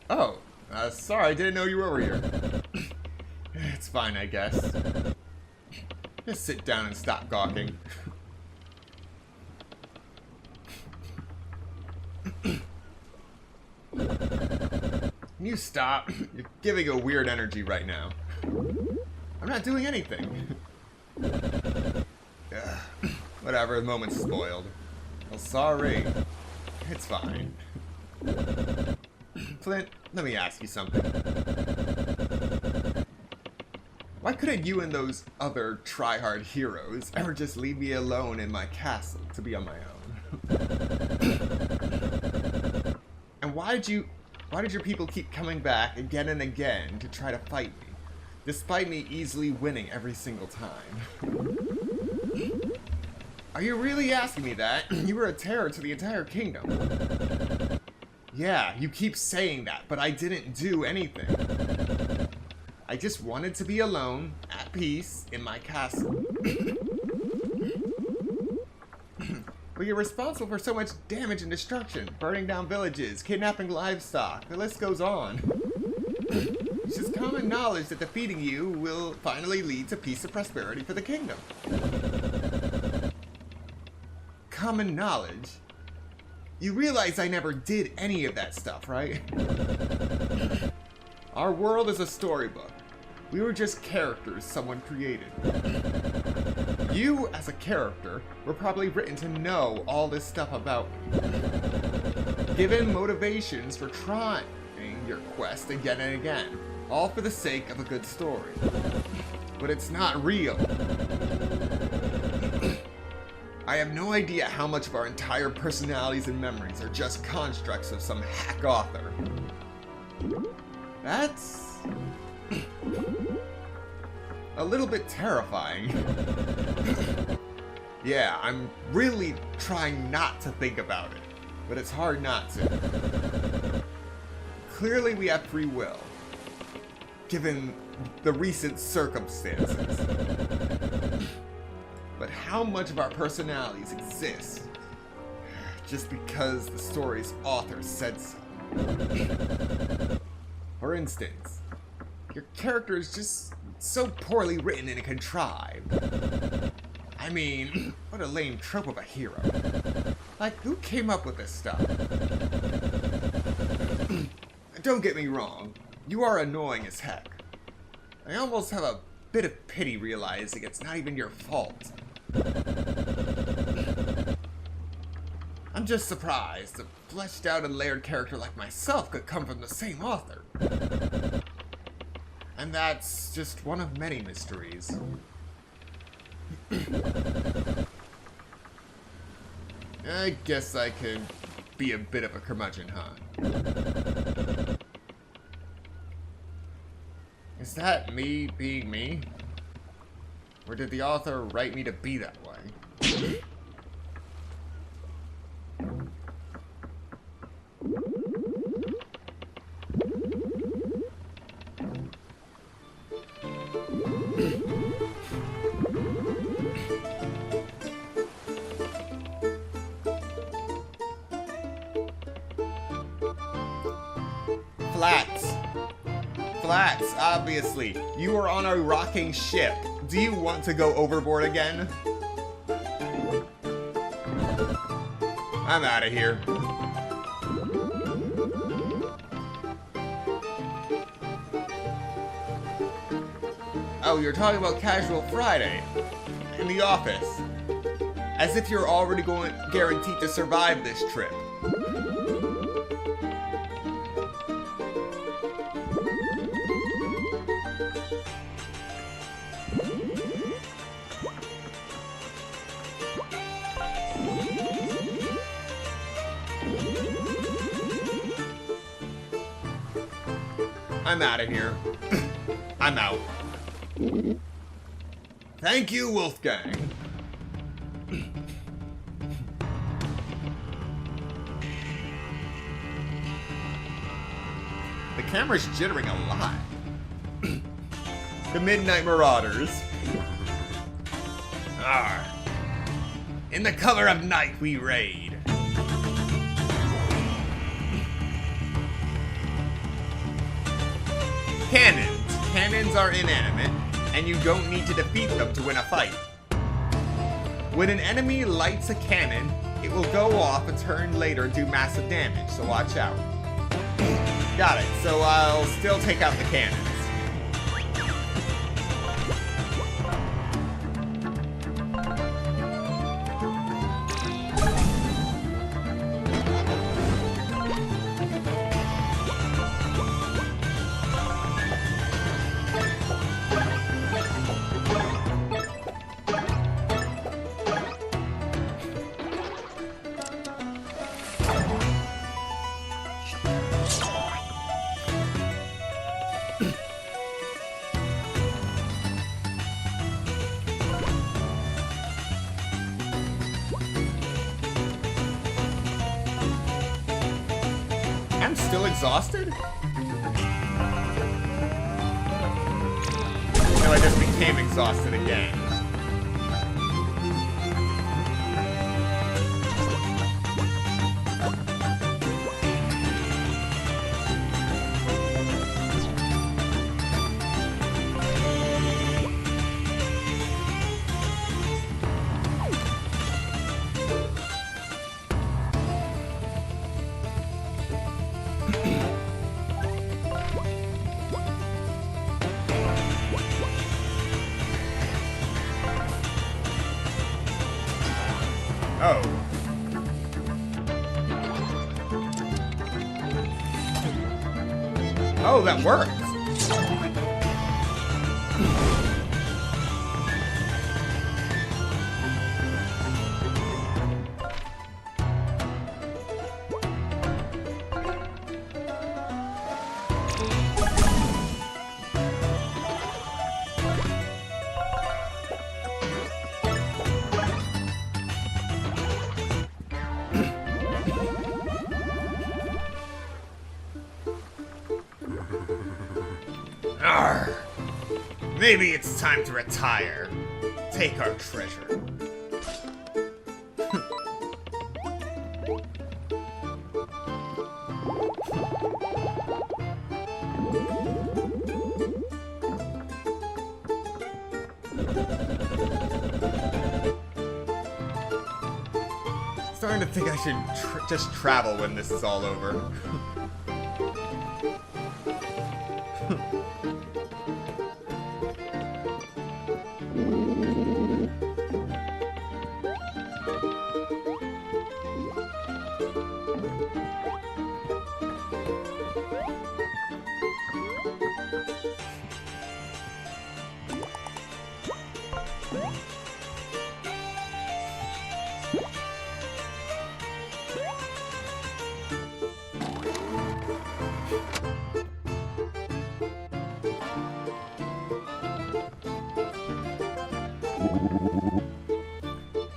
Oh, sorry, I didn't know you were over here. It's fine, I guess. Just sit down and stop gawking. Can you stop? You're giving a weird energy right now. I'm not doing anything. Whatever, the moment's spoiled. Well, sorry. It's fine. Flint, let me ask you something. Why couldn't you and those other try-hard heroes ever just leave me alone in my castle to be on my own? And why did your people keep coming back again and again to try to fight me, despite me easily winning every single time? Are you really asking me that? You were a terror to the entire kingdom. Yeah, you keep saying that, but I didn't do anything. I just wanted to be alone, at peace, in my castle. But you're responsible for so much damage and destruction, burning down villages, kidnapping livestock, the list goes on. It's just common knowledge that defeating you will finally lead to peace and prosperity for the kingdom. Common knowledge? You realize I never did any of that stuff, right? Our world is a storybook. We were just characters someone created. You, as a character, were probably written to know all this stuff about me. Given motivations for trying your quest again and again, all for the sake of a good story. But it's not real. I have no idea how much of our entire personalities and memories are just constructs of some hack author. That's a little bit terrifying. Yeah, I'm really trying not to think about it, but it's hard not to. Clearly we have free will, given the recent circumstances. But how much of our personalities exist just because the story's author said so? For instance, your character is just so poorly written and contrived. I mean, what a lame trope of a hero. Like, who came up with this stuff? Don't get me wrong, you are annoying as heck. I almost have a bit of pity realizing it's not even your fault. I'm just surprised a fleshed out and layered character like myself could come from the same author. And that's just one of many mysteries. I guess I could be a bit of a curmudgeon, huh? Is that me being me? Or did the author write me to be that way? Flats, obviously. You are on a rocking ship. Do you want to go overboard again? I'm out of here. Oh, you're talking about Casual Friday in the office. As if you're already guaranteed to survive this trip. I'm out of here. I'm out. Thank you, Wolfgang. The camera's jittering a lot. The Midnight Marauders. Arr. In the cover of night we raid. Cannons. Cannons are inanimate, and you don't need to defeat them to win a fight. When an enemy lights a cannon, it will go off a turn later and do massive damage, so watch out. Got it, so I'll still take out the cannons. I'm still exhausted? No, I just became exhausted again. Oh. Oh, that works. Arr. Maybe it's time to retire. Take our treasure. Starting to think I should just travel when this is all over.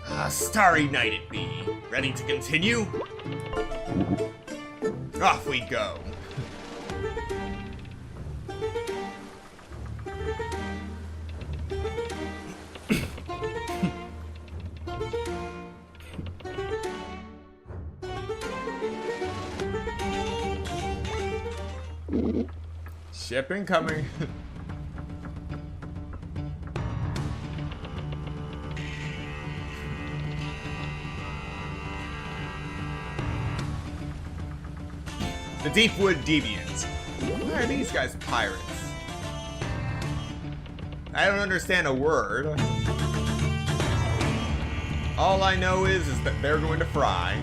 A starry night it be. Ready to continue? Off we go. Ship incoming. The Deepwood Deviants. Why are these guys pirates? I don't understand a word. All I know is that they're going to fry.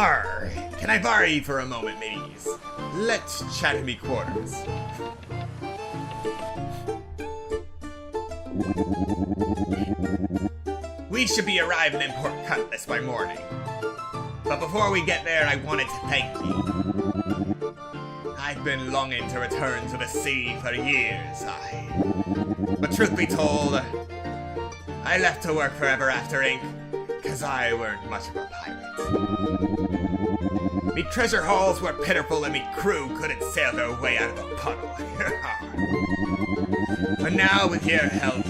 Arr, can I borrow you for a moment, mateys? Let's chat in me quarters. We should be arriving in Port Cutlass by morning. But before we get there, I wanted to thank you. I've been longing to return to the sea for years, But truth be told, I left to work for Ever After Inc. cause I weren't much of a pirate. Me treasure hauls were pitiful and me crew couldn't sail their way out of a puddle. But now with your help,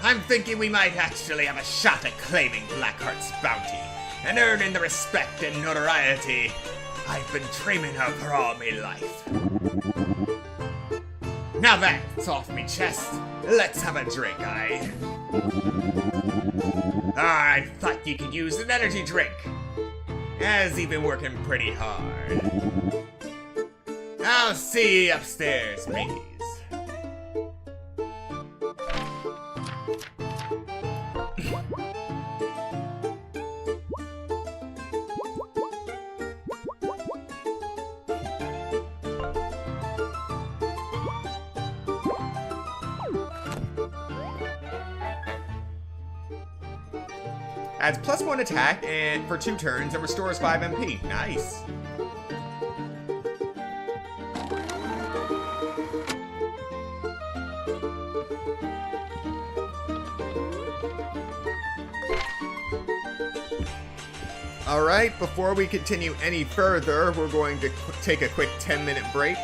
I'm thinking we might actually have a shot at claiming Blackheart's bounty and earning the respect and notoriety I've been dreaming of for all me life. Now that's off me chest, let's have a drink, I thought you could use an energy drink, as you've been working pretty hard. I'll see you upstairs, mateys. Adds +1 attack and for 2 turns and restores 5 MP. Nice. Alright, before we continue any further, we're going to take a quick 10-minute break.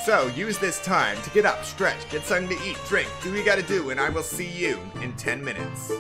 So, use this time to get up, stretch, get something to eat, drink, do what you gotta do, and I will see you in 10 minutes.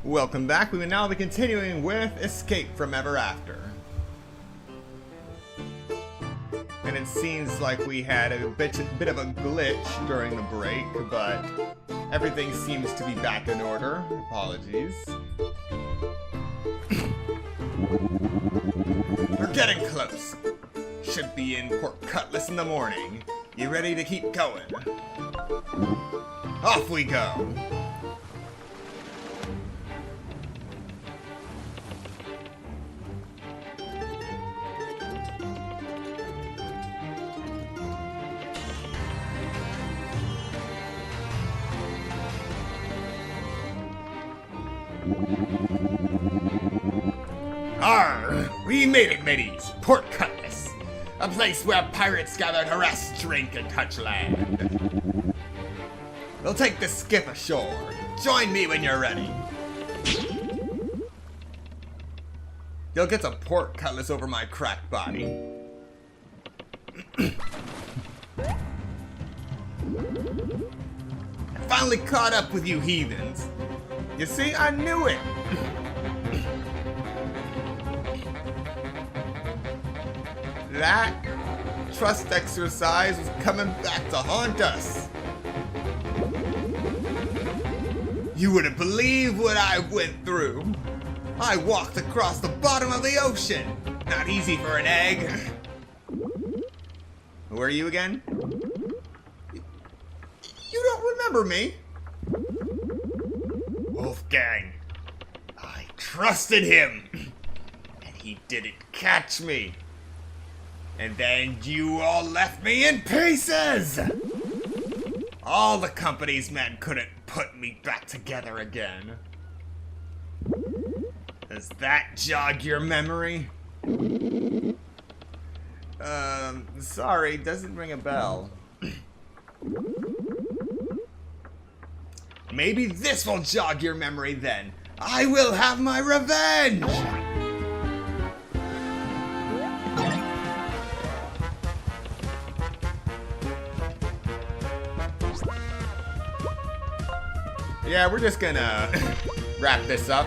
Welcome back. We will now be continuing with Escape from Ever After. And it seems like we had a bit of a glitch during the break, but everything seems to be back in order. Apologies. We're getting close. Should be in Port Cutlass in the morning. You ready to keep going? Off we go. Arr! We made it, middies! Port Cutlass! A place where pirates gather to rest, drink, and touch land. We'll take the skiff ashore. Join me when you're ready. You'll get some Port Cutlass over my cracked body. I finally caught up with you heathens. You see, I knew it! That trust exercise was coming back to haunt us. You wouldn't believe what I went through. I walked across the bottom of the ocean. Not easy for an egg. Who are you again? You don't remember me? Wolfgang. I trusted him. And he didn't catch me. And then you all left me in pieces! All the company's men couldn't put me back together again. Does that jog your memory? Sorry, doesn't ring a bell. Maybe this will jog your memory then. I will have my revenge! Yeah, we're just gonna wrap this up.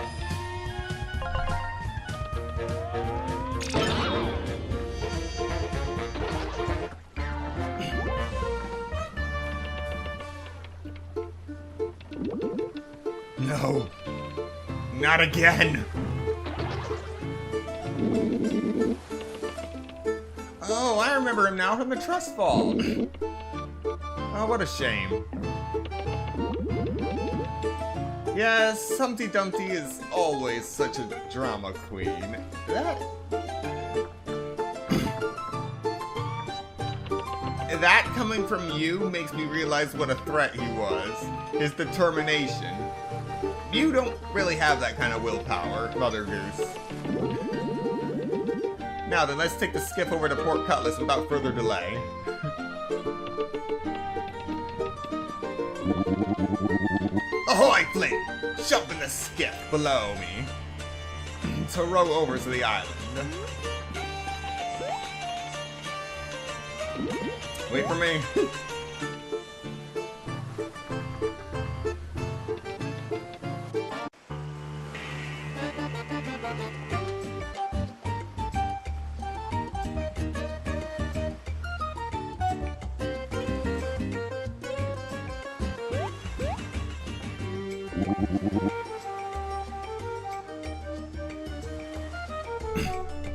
No, not again. Oh, I remember him now from the trust fall. Oh, what a shame. Yes, Humpty Dumpty is always such a drama queen. That coming from you makes me realize what a threat he was. His determination. You don't really have that kind of willpower, Mother Goose. Now then, let's take the skiff over to Port Cutlass without further delay. Ahoy, Flint! Jump in the skiff below me to row over to the island. Wait for me.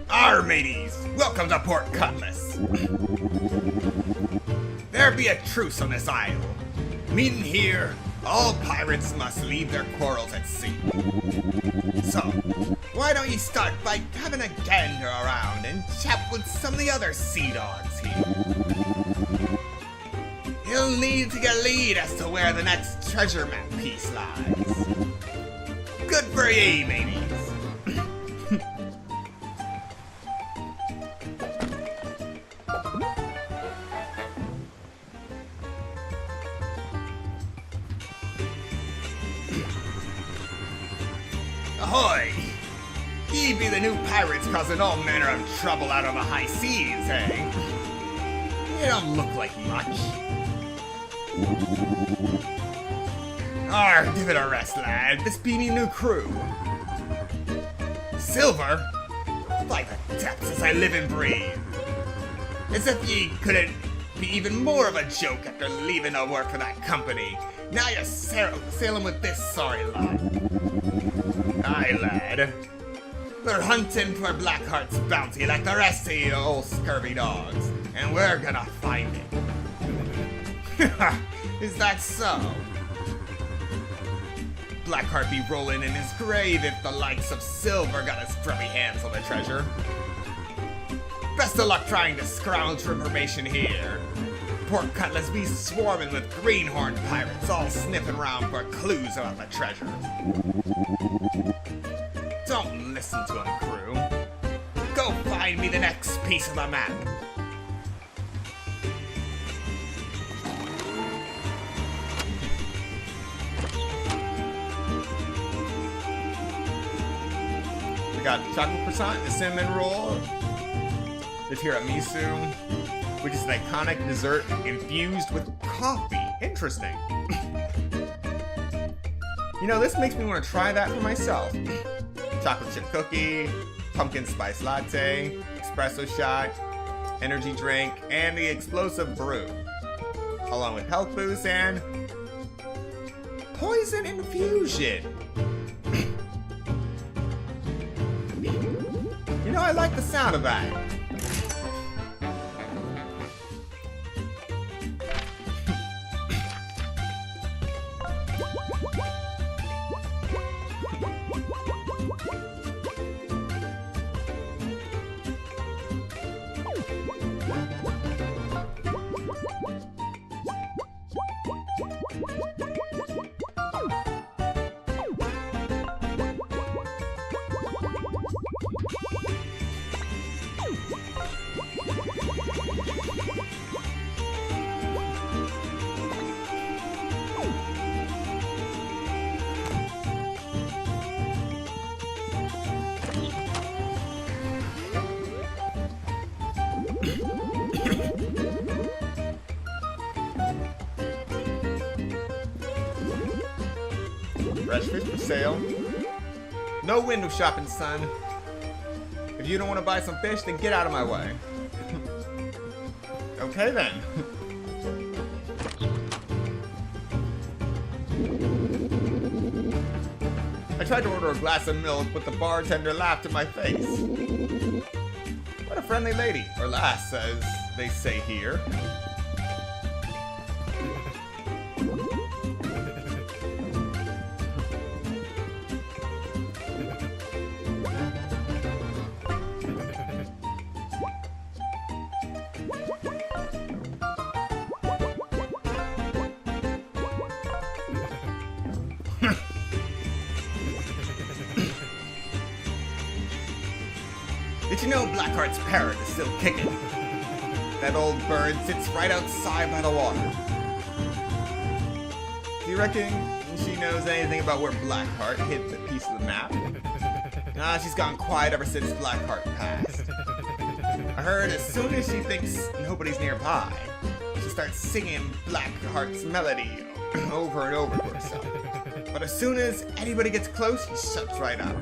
Arr, mateys! Welcome to Port Cutlass! There be a truce on this isle. Meaning here, all pirates must leave their quarrels at sea. So, why don't you start by having a gander around and chat with some of the other sea dogs here? You'll need to get a lead as to where the next treasure map piece lies. Good for ye, mateys! Ahoy! Ye be the new pirates causing all manner of trouble out on the high seas, eh? You don't look like much. Arr, give it a rest, lad. This be me new crew. Silver? By the depths as I live and breathe. As if ye couldn't be even more of a joke after leaving to work for that company. Now you're sailing with this sorry lot. Aye, lad. We're hunting for Blackheart's bounty like the rest of you old scurvy dogs, and we're gonna find it. Is that so? Blackheart be rolling in his grave if the likes of Silver got his grubby hands on the treasure. Best of luck trying to scrounge for information here. Port Cutlass be swarming with greenhorn pirates, all sniffing around for clues about the treasure. Don't listen to him, crew. Go find me the next piece of the map. We got chocolate croissant, the cinnamon roll, the tiramisu, which is an iconic dessert infused with coffee. Interesting. You know, this makes me want to try that for myself. Chocolate chip cookie, pumpkin spice latte, espresso shot, energy drink, and the explosive brew, along with health boost and poison infusion. You know, I like the sound of that. Fresh fish for sale. No window shopping, son. If you don't want to buy some fish, then get out of my way. Okay then. I tried to order a glass of milk, but the bartender laughed in my face. What a friendly lady, or lass, as they say here. Did you know Blackheart's parrot is still kicking? That old bird sits right outside by the water. Do you reckon she knows anything about where Blackheart hid the piece of the map? Nah, she's gone quiet ever since Blackheart passed. I heard as soon as she thinks nobody's nearby, she starts singing Blackheart's melody over and over to herself. But as soon as anybody gets close, she shuts right up.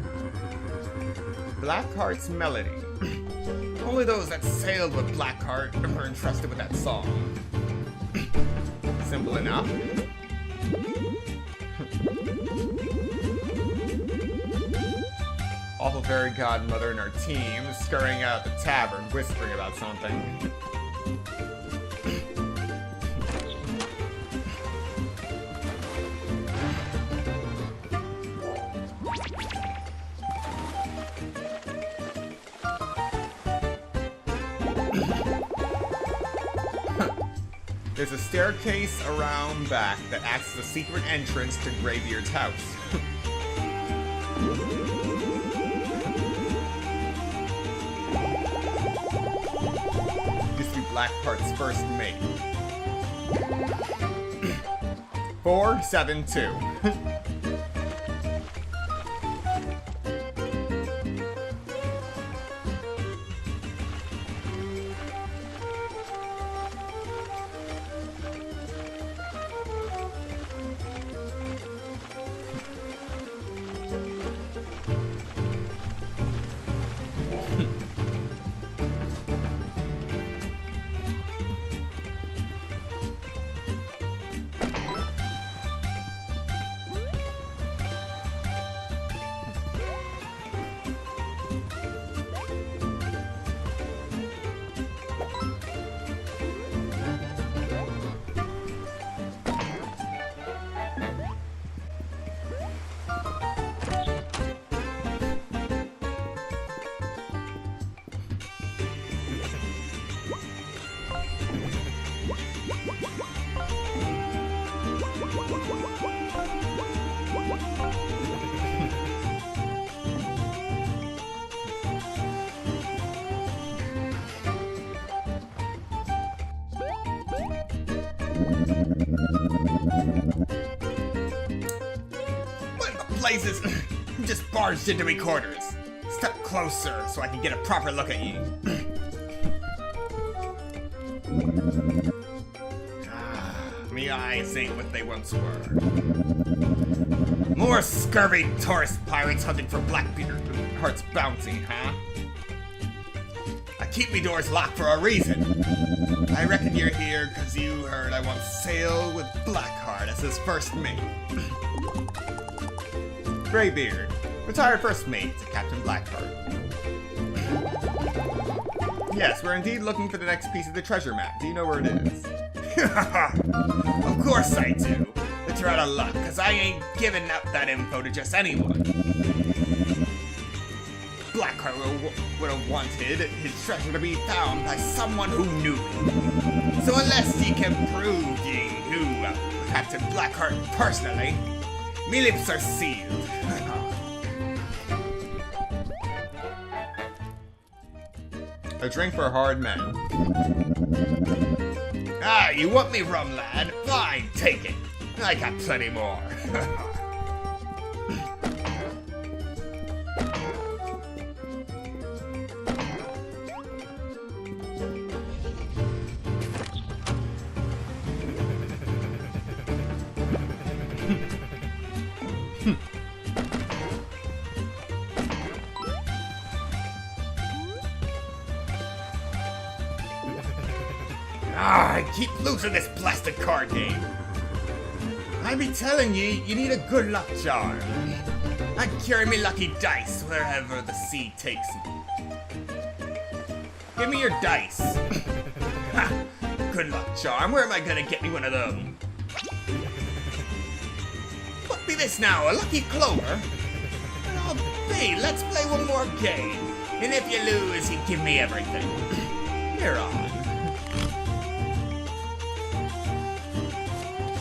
Blackheart's melody. Only those that sailed with Blackheart are entrusted with that song. Simple enough. Awful fairy godmother and her team scurrying out the tavern, whispering about something. There's a staircase around back that acts as a secret entrance to Greybeard's house. Used to be Blackheart's first mate. 472. blazes! You just barged into me quarters. Step closer so I can get a proper look at you. Me eyes ain't what they once were. More scurvy tourist pirates hunting for Blackbeard Heart's bounty, huh? I keep me doors locked for a reason. I reckon you're here because you heard I once sailed with Blackheart as his first mate. Greybeard, retired first mate to Captain Blackheart. Yes, we're indeed looking for the next piece of the treasure map. Do you know where it is? Of course I do. But you're out of luck, because I ain't giving up that info to just anyone. Blackheart would have wanted his treasure to be found by someone who knew him. So unless ye can prove ye knew Captain Blackheart personally, me lips are sealed. A drink for hard men. Ah, you want me rum, lad? Fine, take it. I got plenty more. I keep losing this blasted card game. I be telling ye, you need a good luck charm. I carry me lucky dice wherever the sea takes me. Give me your dice. Ha! Good luck charm, where am I gonna get me one of them? What be this now, a lucky clover? Oh, be, let's play one more game. And if you lose, you give me everything. You're on.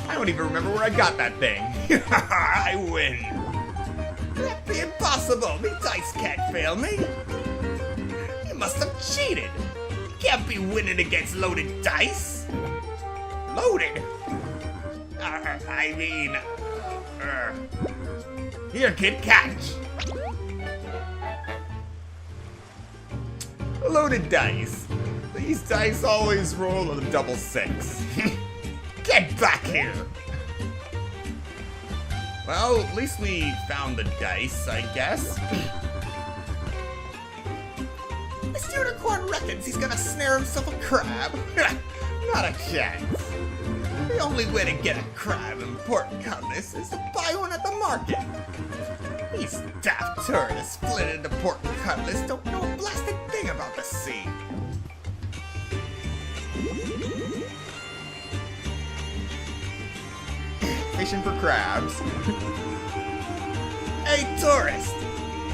I don't even remember where I got that thing. I win. That'd be impossible. Me dice can't fail me. You must have cheated. You can't be winning against loaded dice. Loaded? Here, kid, catch. Loaded dice. These dice always roll a double six. Get back here! Well, at least we found the dice, I guess. This unicorn reckons he's gonna snare himself a crab. Not a chance. The only way to get a crab in Port Cutlass is to buy one at the market. These daft tourists split into Port Cutlass don't know a blasted thing about the sea. Fishing for crabs. Hey, tourist!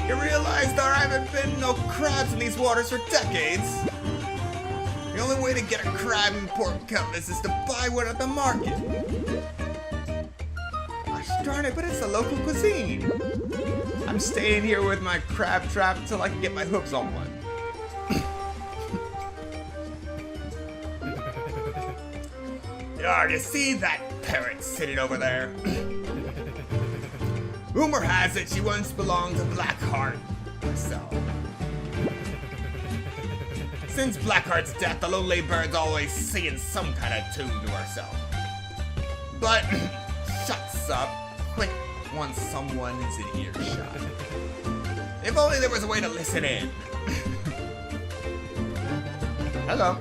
You realize there haven't been no crabs in these waters for decades? The only way to get a crab in Port Cutlass is to buy one at the market. Gosh darn it, but it's a local cuisine. I'm staying here with my crab trap till I can get my hooves on one. You see that parrot sitting over there? Rumor has it she once belonged to Blackheart herself. Since Blackheart's death, the lonely bird's always singing some kind of tune to herself. But shuts up quick once someone is in earshot. If only there was a way to listen in. Hello.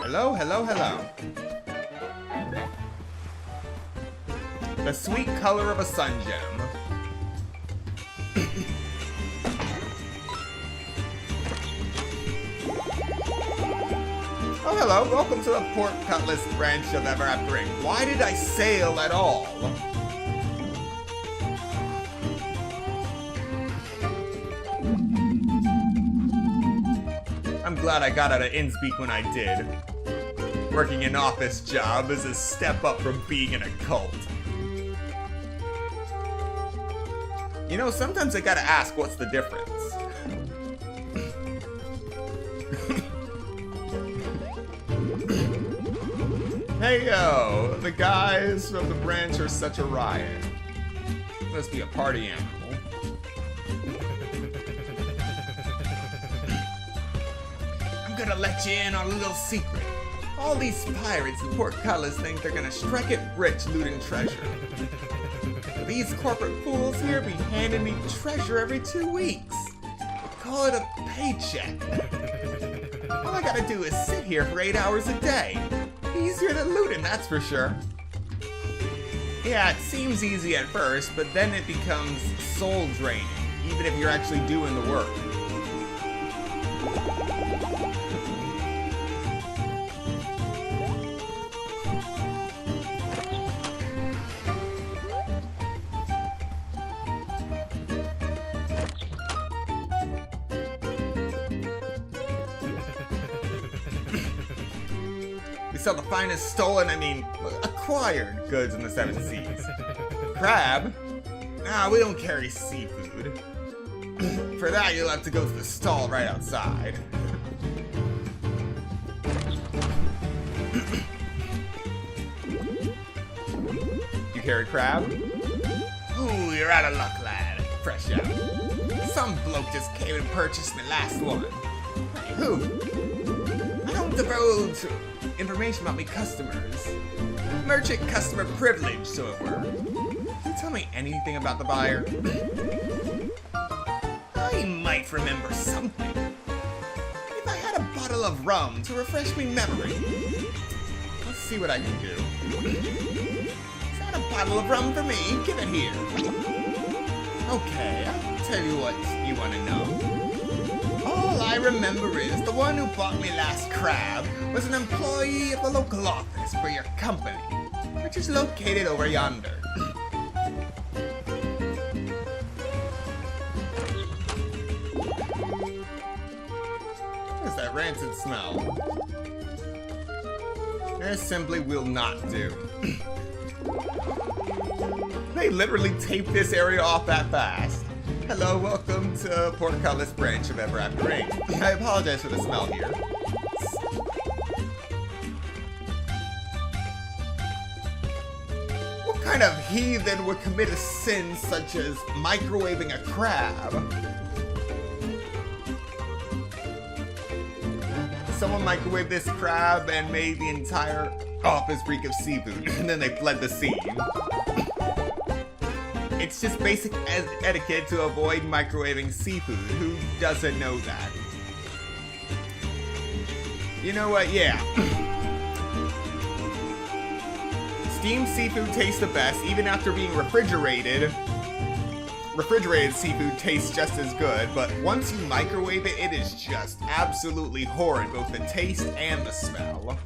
Hello, hello, hello. The sweet color of a sun gem. Oh, hello. Welcome to the Port Cutlass branch of Ever After Ring. Why did I sail at all? I'm glad I got out of Innsbeek when I did. Working an office job is a step up from being in a cult. You know, sometimes I gotta ask, what's the difference? Hey yo, the guys from the branch are such a riot. Must be a party animal. I'm gonna let you in on a little secret. All these pirates in Port Cullis think they're gonna strike it rich looting treasure. These corporate fools here be handing me treasure every 2 weeks. Call it a paycheck. All I gotta do is sit here for 8 hours a day. Easier than looting, that's for sure. Yeah, it seems easy at first, but then it becomes soul draining, even if you're actually doing the work. We sell the finest stolen, acquired goods in the 7 seas. Crab? Nah, we don't carry seafood. For that, you'll have to go to the stall right outside. You carry crab? Ooh, you're out of luck, lad. Fresh out. Some bloke just came and purchased my last one. Hey, who? I don't divulge information about me customers. Merchant customer privilege, so it were. Can you tell me anything about the buyer? I might remember something. If I had a bottle of rum to refresh me memory. Let's see what I can do. Is that a bottle of rum for me? Give it here. Okay, I'll tell you what you want to know. All I remember is the one who bought me last crab was an employee of the local office for your company, which is located over yonder. What's that rancid smell? This simply will not do. They literally taped this area off that fast. Hello, welcome to Port Cullis branch of Ever After Rain. I apologize for the smell here. What kind of heathen would commit a sin such as microwaving a crab? Someone microwaved this crab and made the entire office reek of seafood, and then they fled the scene. It's just basic etiquette to avoid microwaving seafood. Who doesn't know that? You know what? Yeah. Steamed seafood tastes the best, even after being refrigerated. Refrigerated seafood tastes just as good, but once you microwave it, it is just absolutely horrid, both the taste and the smell.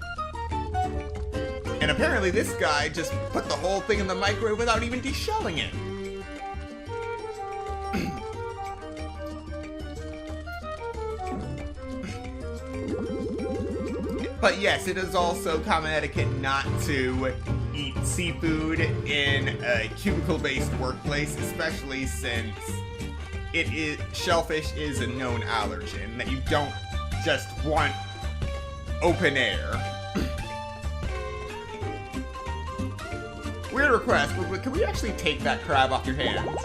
And apparently this guy just put the whole thing in the microwave without even deshelling it. But yes, it is also common etiquette not to eat seafood in a cubicle-based workplace, especially since shellfish is a known allergen that you don't just want open air. Weird request, but can we actually take that crab off your hands?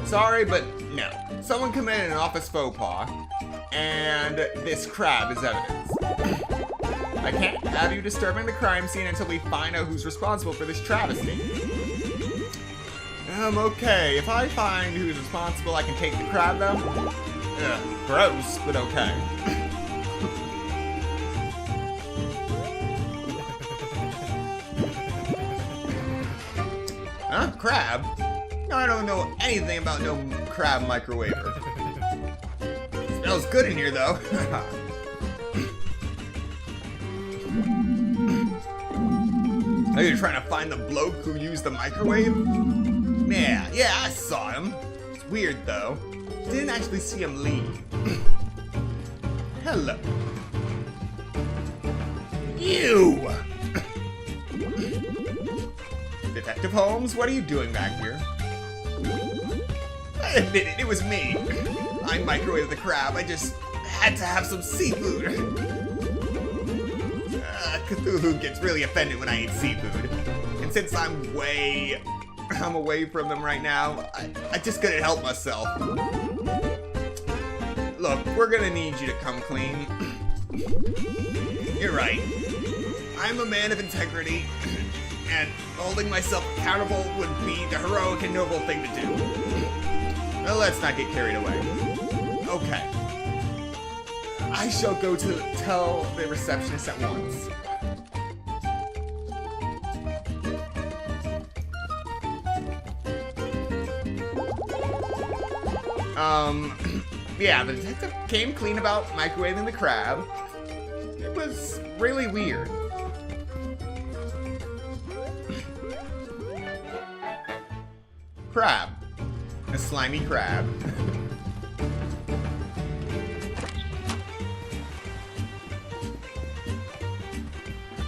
Sorry, but no. Someone committed an office faux pas, and this crab is evidence. I can't have you disturbing the crime scene until we find out who's responsible for this travesty. Okay. If I find who's responsible, I can take the crab, though? Ugh, gross, but okay. Huh? Crab? No, I don't know anything about no crab microwaver. Smells good in here, though. Are you trying to find the bloke who used the microwave? Yeah, I saw him. It's weird, though. Didn't actually see him leave. Hello. You! Detective Holmes, what are you doing back here? I admit it, it was me. I microwaved the crab, I just had to have some seafood. Cthulhu gets really offended when I eat seafood. And since I'm way I'm away from them right now. I just couldn't help myself. Look, we're gonna need you to come clean. You're right. I'm a man of integrity, and holding myself accountable would be the heroic and noble thing to do. Well, let's not get carried away. Okay. I shall go to tell the receptionist at once. Yeah, the detective came clean about microwaving the crab. It was really weird. Crab. A slimy crab.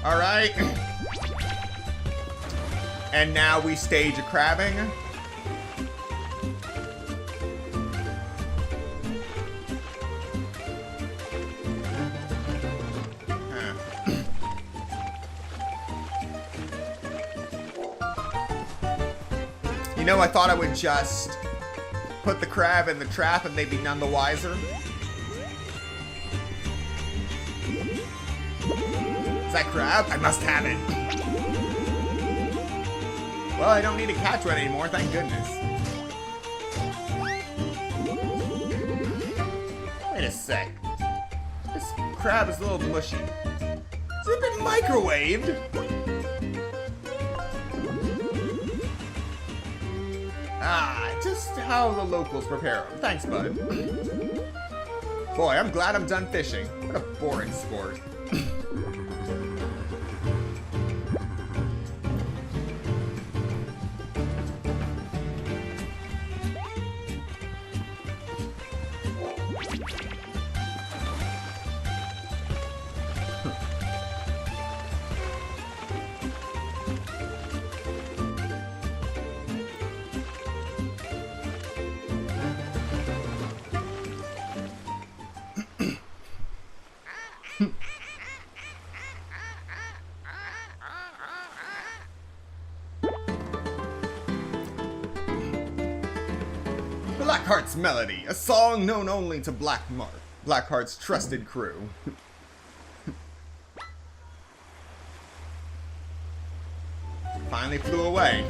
Alright. And now we stage a crabbing. You know, I thought I would just put the crab in the trap and they'd be none the wiser. Is that crab? I must have it. Well, I don't need to catch one anymore, thank goodness. Wait a sec. This crab is a little mushy. Has it been microwaved? Ah, just how the locals prepare them. Thanks, bud. Boy, I'm glad I'm done fishing. What a boring sport. Blackheart's Melody, a song known only to Blackheart's trusted crew. Finally flew away.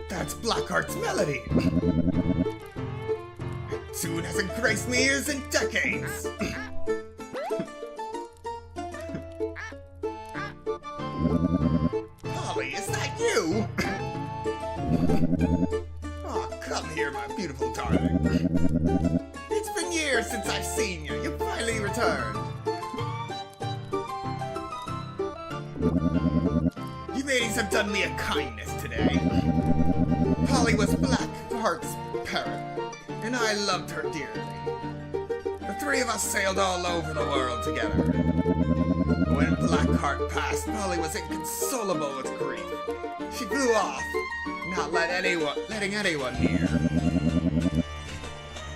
That's Blackheart's Melody. That tune hasn't graced me ears in decades. Polly, is that you? Oh, come here, my beautiful darling. It's been years since I've seen you. You finally returned. You ladies have done me a kindness today. Polly was Blackheart's parrot, and I loved her dearly. The three of us sailed all over the world together. When Blackheart passed, Polly was inconsolable with grief. She flew off, not letting anyone near.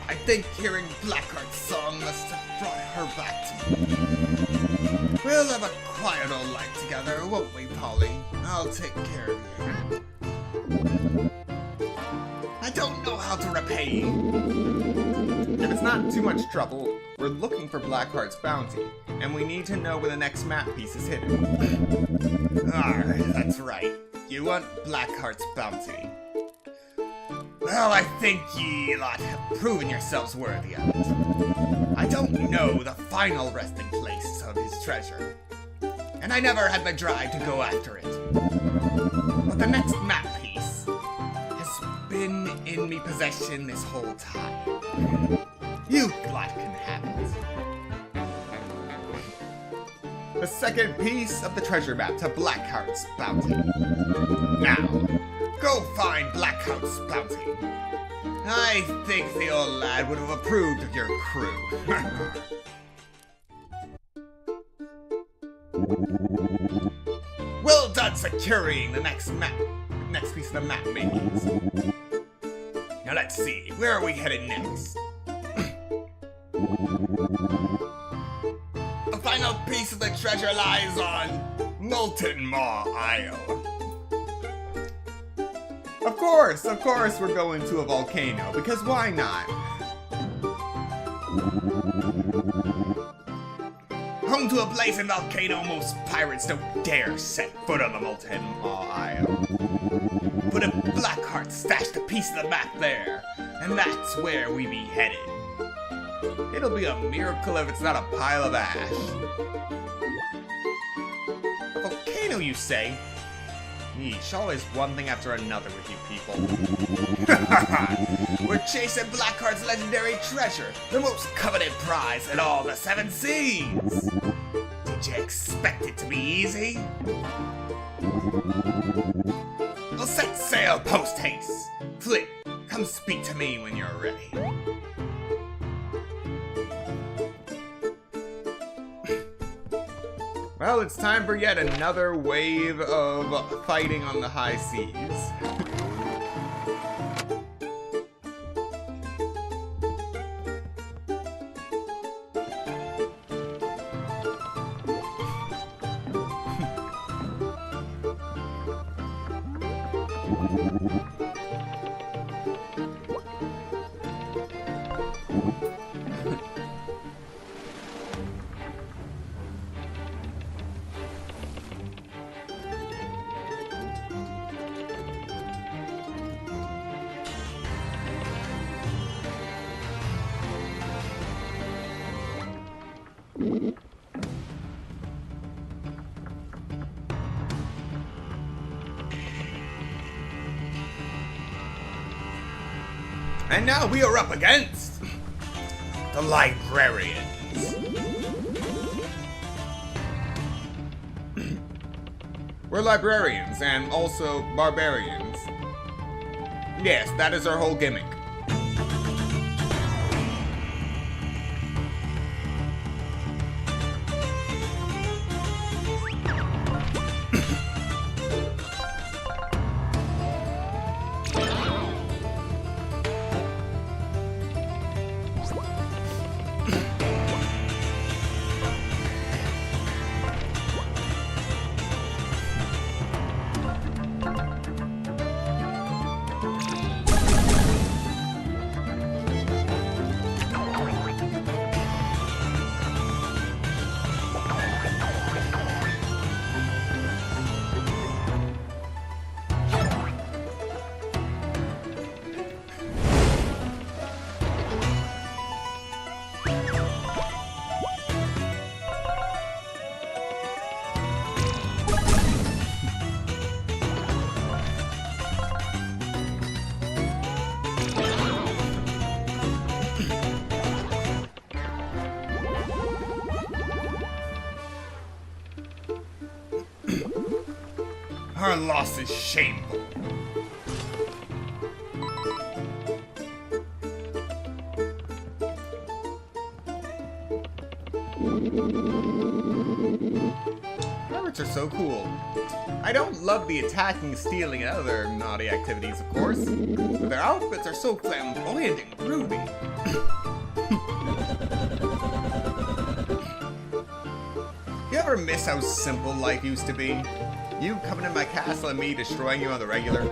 I think hearing Blackheart's song must have brought her back to me. We'll have a quiet old life together, won't we, Polly? I'll take care of you. I don't know how to repay you. If it's not too much trouble, we're looking for Blackheart's bounty, and we need to know where the next map piece is hidden. That's right. You want Blackheart's bounty. Well, I think ye lot have proven yourselves worthy of it. I don't know the final resting place of his treasure, and I never had the drive to go after it. But the next map piece has been in me possession this whole time. You lot can have it. the second piece of the treasure map to Blackheart's bounty. Now, go find Blackheart's bounty. I think the old lad would have approved of your crew. Well done securing the next piece of the map, mates. Now let's see, where are we headed next? The final piece of the treasure lies on Molten Maw Isle. Of course, we're going to a volcano, because why not? Home to a blazing volcano, most pirates don't dare set foot on the Molten Maw Isle. But if Blackheart stashed a piece of the map there, and that's where we be headed. It'll be a miracle if it's not a pile of ash. A volcano, you say? Yeesh, always one thing after another with you people. We're chasing Blackheart's legendary treasure, the most coveted prize in all the 7 seas. Did you expect it to be easy? We'll set sail post-haste. Flip, come speak to me when you're ready. Well, it's time for yet another wave of fighting on the high seas. And now we are up against the librarians. We're librarians and also barbarians. Yes, that is our whole gimmick. Our loss is shameful. Pirates are so cool. I don't love the attacking, stealing, and other naughty activities, of course, but their outfits are so flamboyant and groovy. You ever miss how simple life used to be? You coming in my castle and me destroying you on the regular?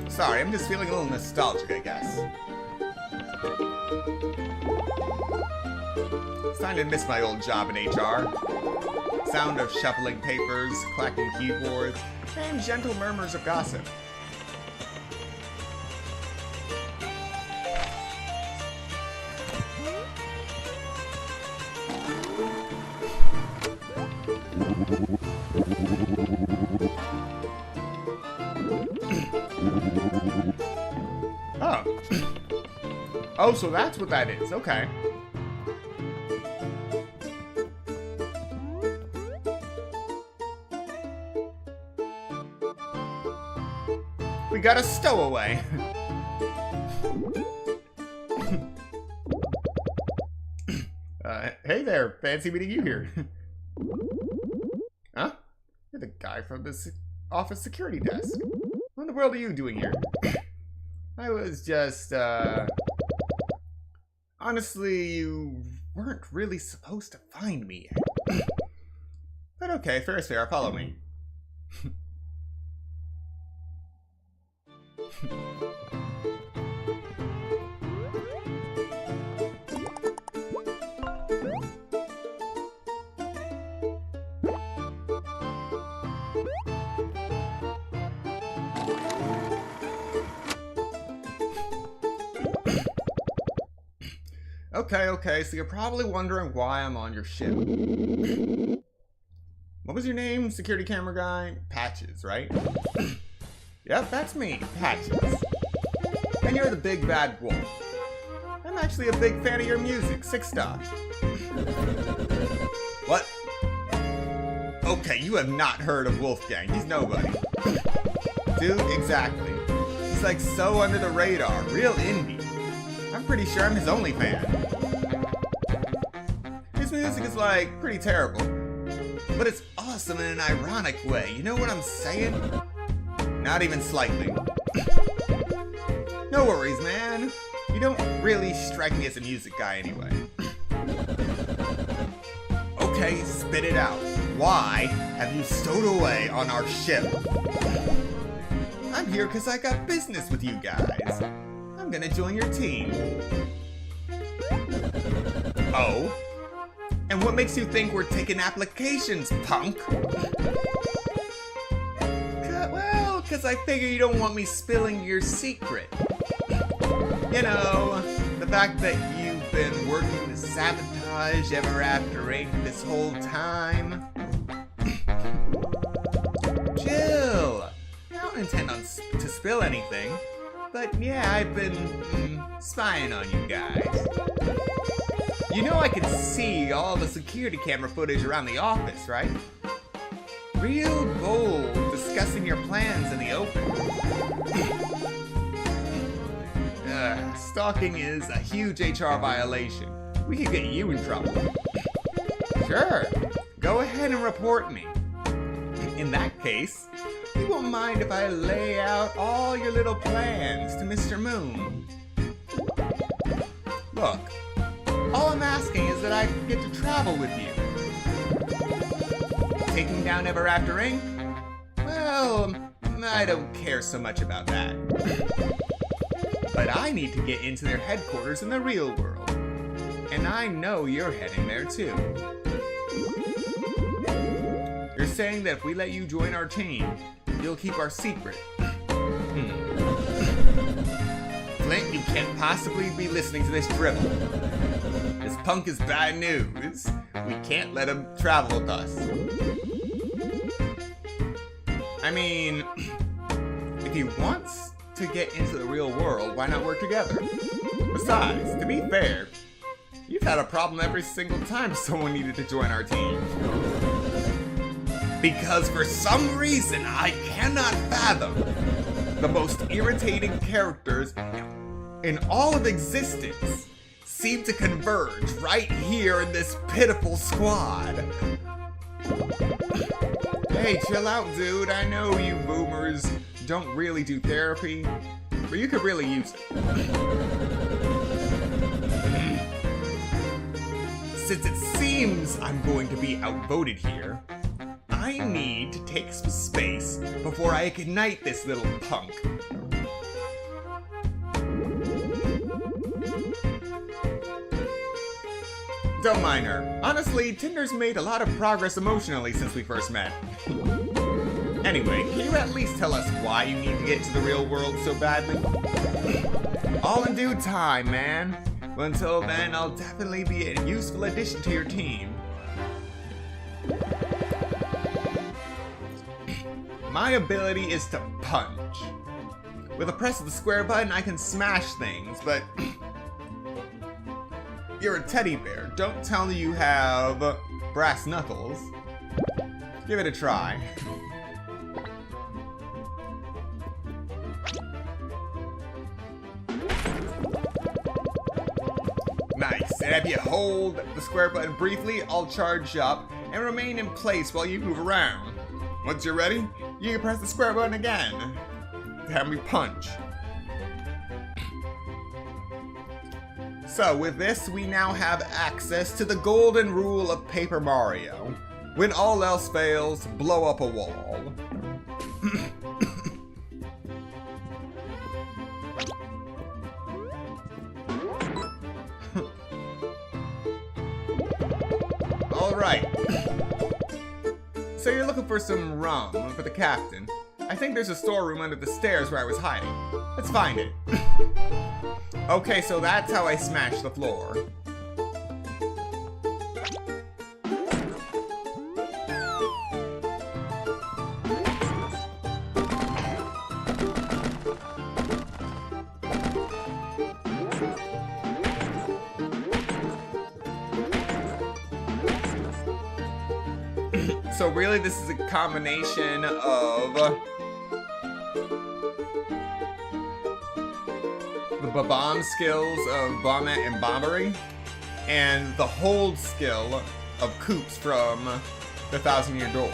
Sorry, I'm just feeling a little nostalgic, I guess. Starting to miss my old job in HR. Sound of shuffling papers, clacking keyboards, and gentle murmurs of gossip. Oh. Oh, so that's what that is. Okay. We got a stowaway. Hey there, fancy meeting you here. Huh? You're the guy from the office security desk. What in the world are you doing here? I was just, honestly, you weren't really supposed to find me yet. But okay, fair is fair, follow me. Okay, so you're probably wondering why I'm on your ship. What was your name, security camera guy? Patches, right? Yep, that's me, Patches. And you're the big bad wolf. I'm actually a big fan of your music, 6-star. What? Okay, you have not heard of Wolfgang, he's nobody. Dude, exactly. He's like so under the radar, real indie. I'm pretty sure I'm his only fan. His music is like pretty terrible, but it's awesome in an ironic way, you know what I'm saying? Not even slightly. No worries, man. You don't really strike me as a music guy anyway. Okay, spit it out. Why have you stowed away on our ship? I'm here because I got business with you guys. I'm gonna join your team. Oh? And what makes you think we're taking applications, punk? Well, because I figure you don't want me spilling your secret. You know, the fact that you've been working to sabotage Ever After Inc. this whole time. Chill. I don't intend to spill anything. But yeah, I've been spying on you guys. You know I can see all the security camera footage around the office, right? Real bold discussing your plans in the open. Stalking is a huge HR violation. We could get you in trouble. Sure, go ahead and report me. In that case, you won't mind if I lay out all your little plans to Mr. Moon. Look, all I'm asking is that I get to travel with you. Taking down Ever After Inc.? Well, I don't care so much about that. But I need to get into their headquarters in the real world. And I know you're heading there too. You're saying that if we let you join our team, you'll keep our secret. Flint, you can't possibly be listening to this drivel. This punk is bad news. We can't let him travel with us. I mean, if he wants to get into the real world, why not work together? Besides, to be fair, you've had a problem every single time someone needed to join our team. Because for some reason, I cannot fathom the most irritating characters in all of existence seem to converge right here in this pitiful squad. Hey, chill out, dude. I know you boomers don't really do therapy, but you could really use it. Since it seems I'm going to be outvoted here, I need to take some space before I ignite this little punk. Don't mind her. Honestly, Tinder's made a lot of progress emotionally since we first met. Anyway, can you at least tell us why you need to get into the real world so badly? All in due time, man. But until then, I'll definitely be a useful addition to your team. My ability is to punch. With a press of the square button, I can smash things, but you're a teddy bear. Don't tell me you have brass knuckles. Give it a try. And if you hold the square button briefly, I'll charge up and remain in place while you move around. Once you're ready, you can press the square button again to have me punch. So with this, we now have access to the golden rule of Paper Mario. When all else fails, blow up a wall. Alright. So you're looking for some rum for the captain. I think there's a storeroom under the stairs where I was hiding. Let's find it. Okay, so that's how I smashed the floor. So really, this is a combination of the bomb skills of Bombette and Bombery, and the hold skill of Koops from the Thousand Year Door.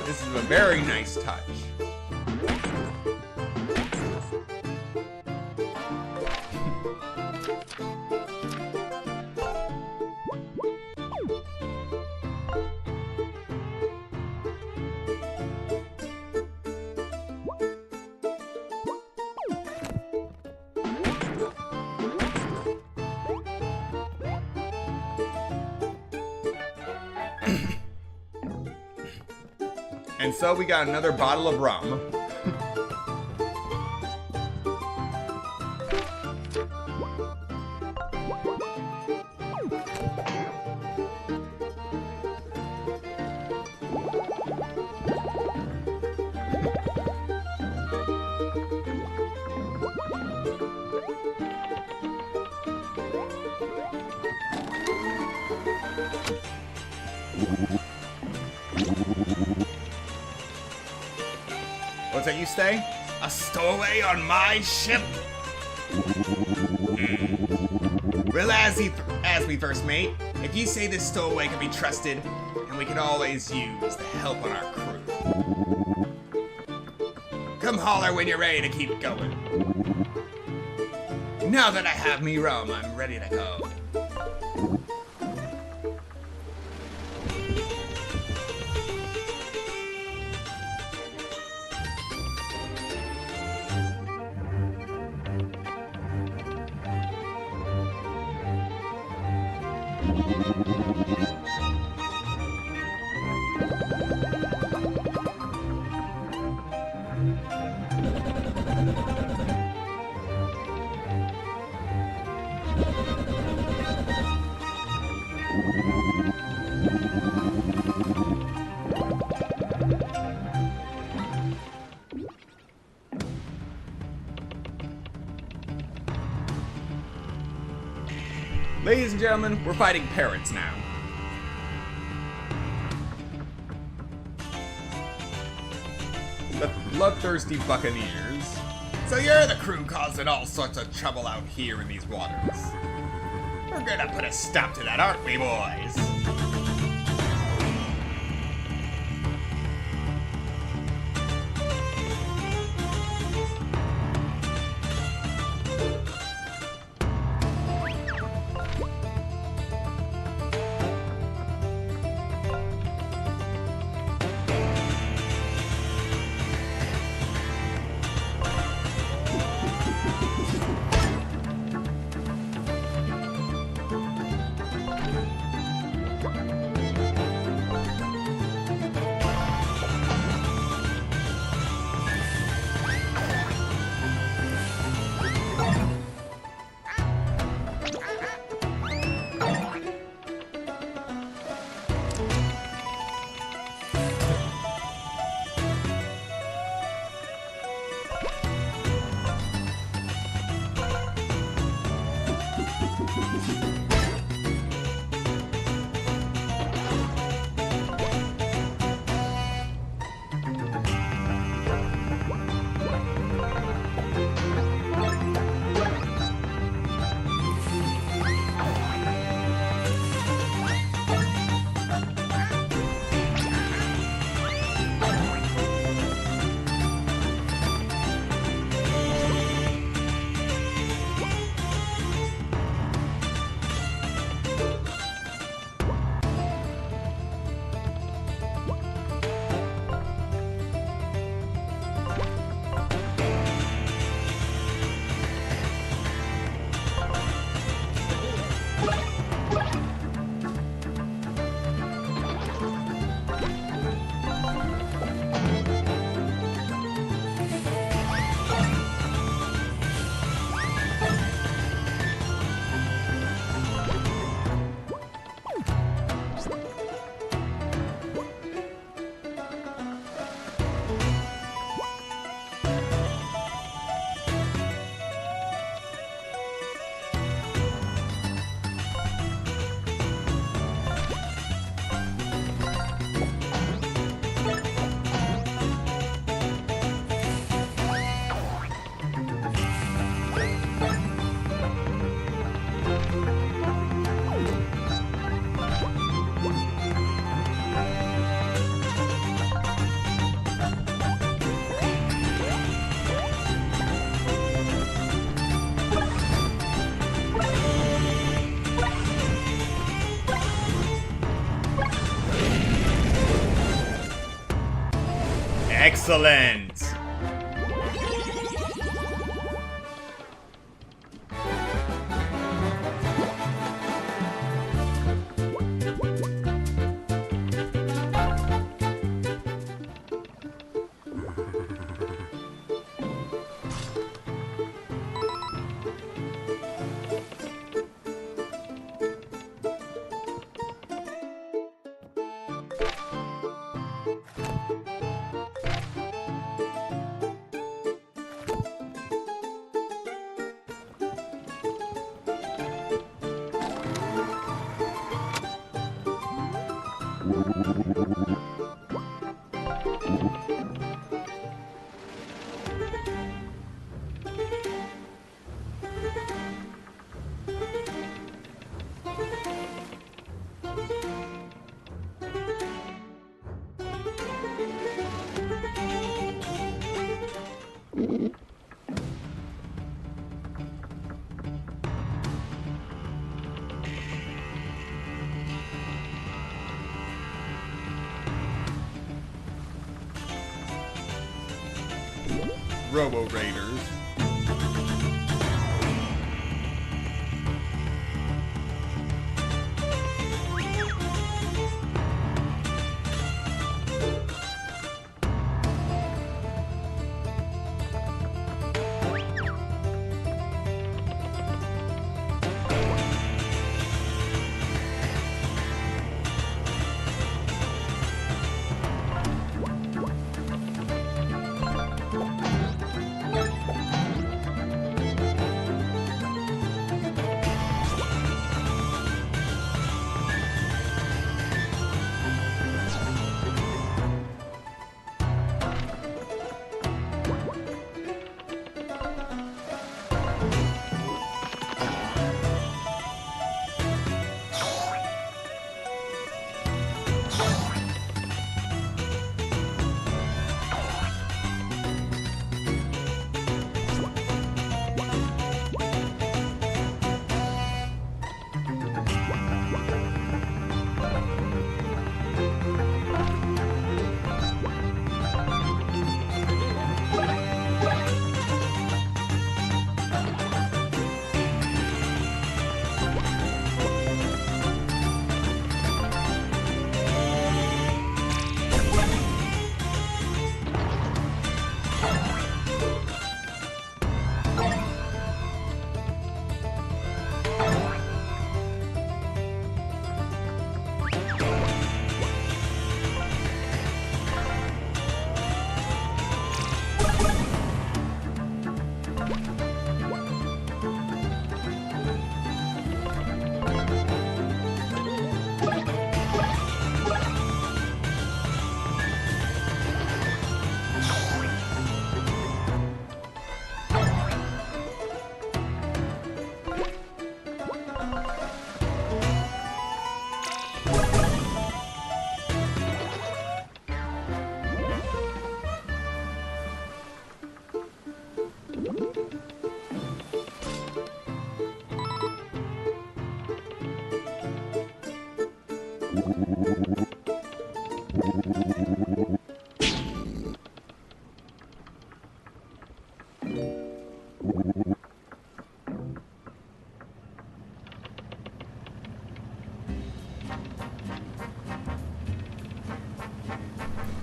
This is a very nice touch. And so we got another bottle of rum. What's that you say? A stowaway on my ship? Well, as we first mate, if you say this stowaway can be trusted, and we can always use the help on our crew. Come holler when you're ready to keep going. Now that I have me rum, I'm ready to go. Ladies and gentlemen, we're fighting parrots now. The bloodthirsty buccaneers. So you're the crew causing all sorts of trouble out here in these waters. We're gonna put a stop to that, aren't we, boys? Excellent! Robo Raiders.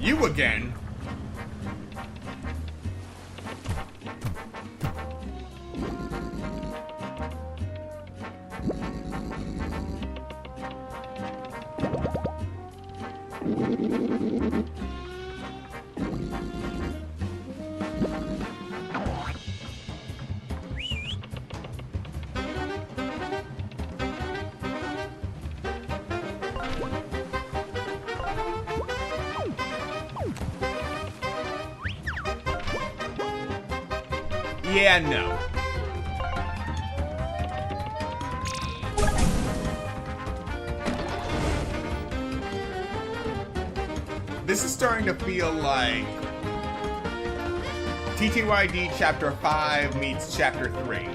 You again? Yeah, no. This is starting to feel like TTYD Chapter 5 meets Chapter 3.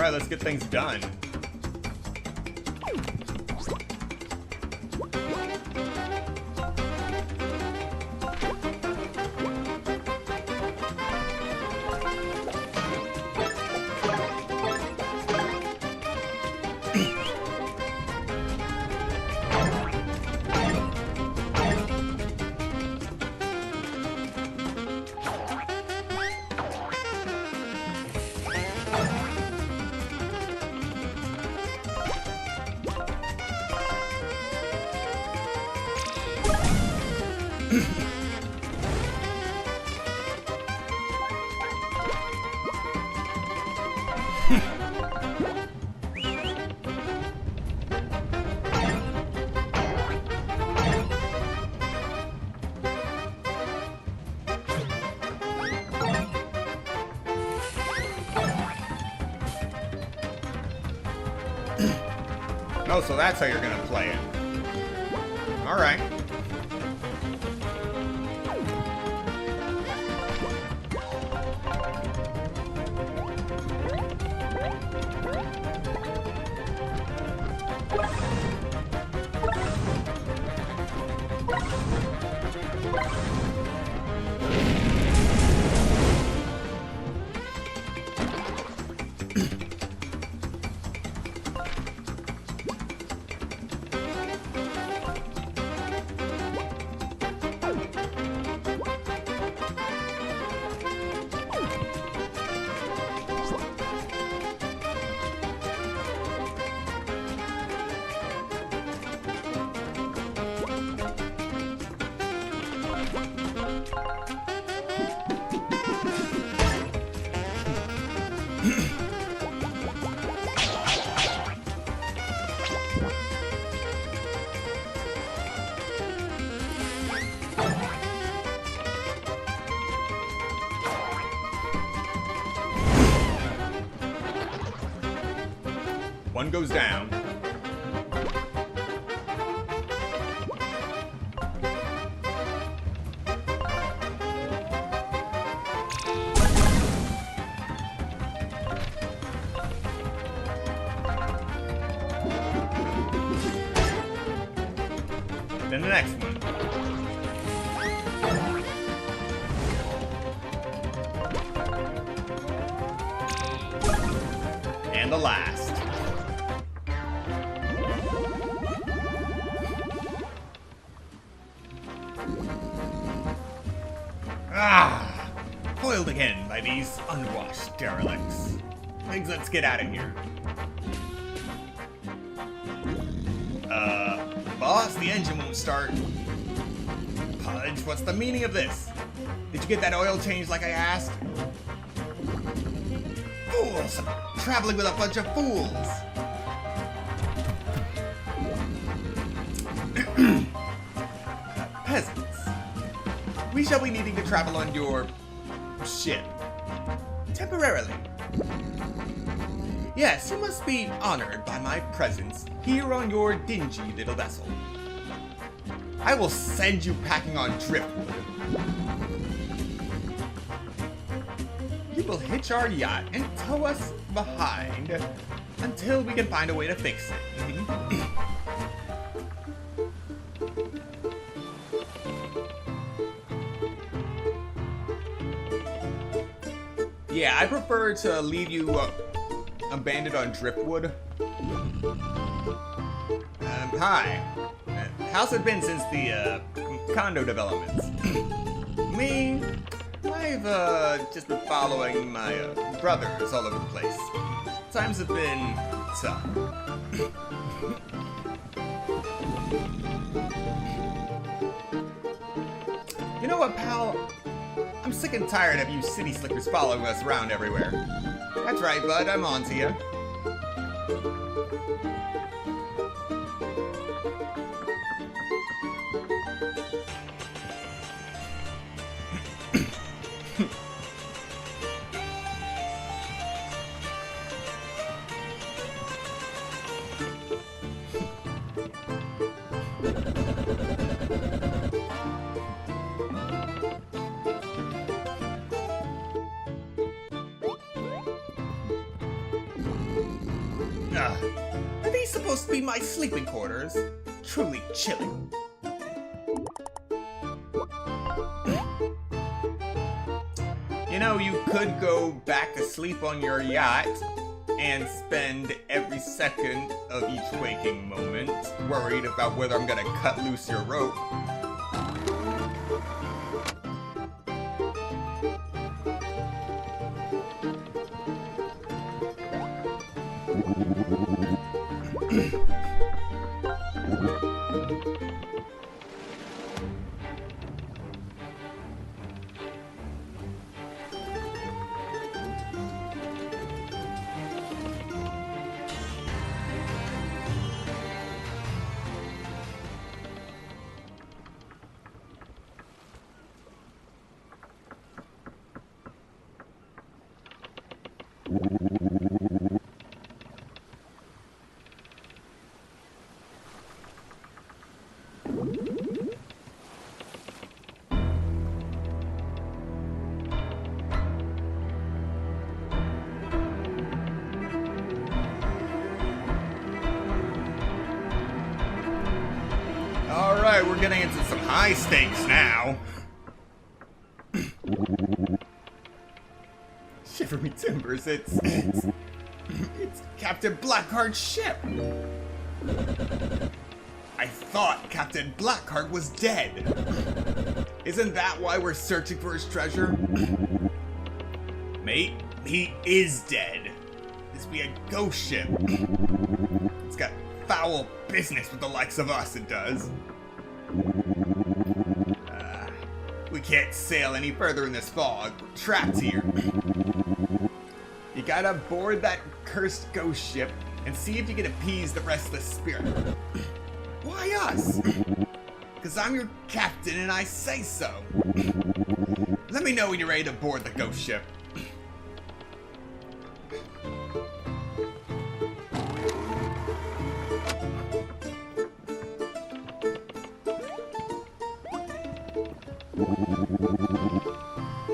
Alright, let's get things done. Oh, so that's how you're gonna play it. Alright. One goes down. Then the next one. And the last. Ah! Foiled again by these unwashed derelicts. Let's get out of here. Boss, the engine won't start. Pudge, what's the meaning of this? Did you get that oil change like I asked? Fools! I'm traveling with a bunch of fools! Peasants. We shall be needing to travel on your ship. Temporarily. Yes, you must be honored by my presence here on your dingy little vessel. I will send you packing on driftwood. You will hitch our yacht and tow us behind until we can find a way to fix it. Yeah, I prefer to leave you abandoned on driftwood. Hi. How's it been since the condo developments? Me? I've just been following my brothers all over the place. Times have been tough. You know what, pal? I'm sick and tired of you city slickers following us around everywhere. That's right, bud, I'm on to you. Are these supposed to be my sleeping quarters? Truly chilling. You know, you could go back to sleep on your yacht and spend every second of each waking moment worried about whether I'm gonna cut loose your rope. Alright, we're getting into some high stakes now. Shiver me timbers, it's Captain Blackheart's ship. I thought Captain Blackheart was dead. Isn't that why we're searching for his treasure? Mate, he is dead. This be a ghost ship. It's got foul business with the likes of us, it does. We can't sail any further in this fog. We're trapped here. You gotta board that cursed ghost ship and see if you can appease the restless spirit. Why us? Because I'm your captain and I say so. Let me know when you're ready to board the ghost ship.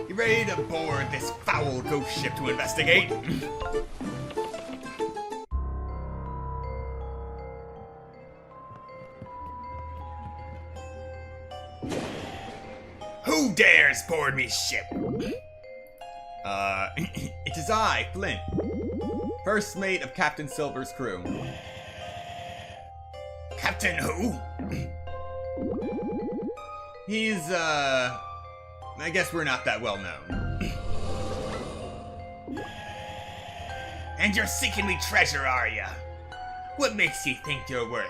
You ready to board this foul ghost ship to investigate? Who dares board me ship? It is I, Flint. First mate of Captain Silver's crew. Captain who? He's, I guess we're not that well known. And you're seeking me treasure, are ya? What makes you think you're worthy?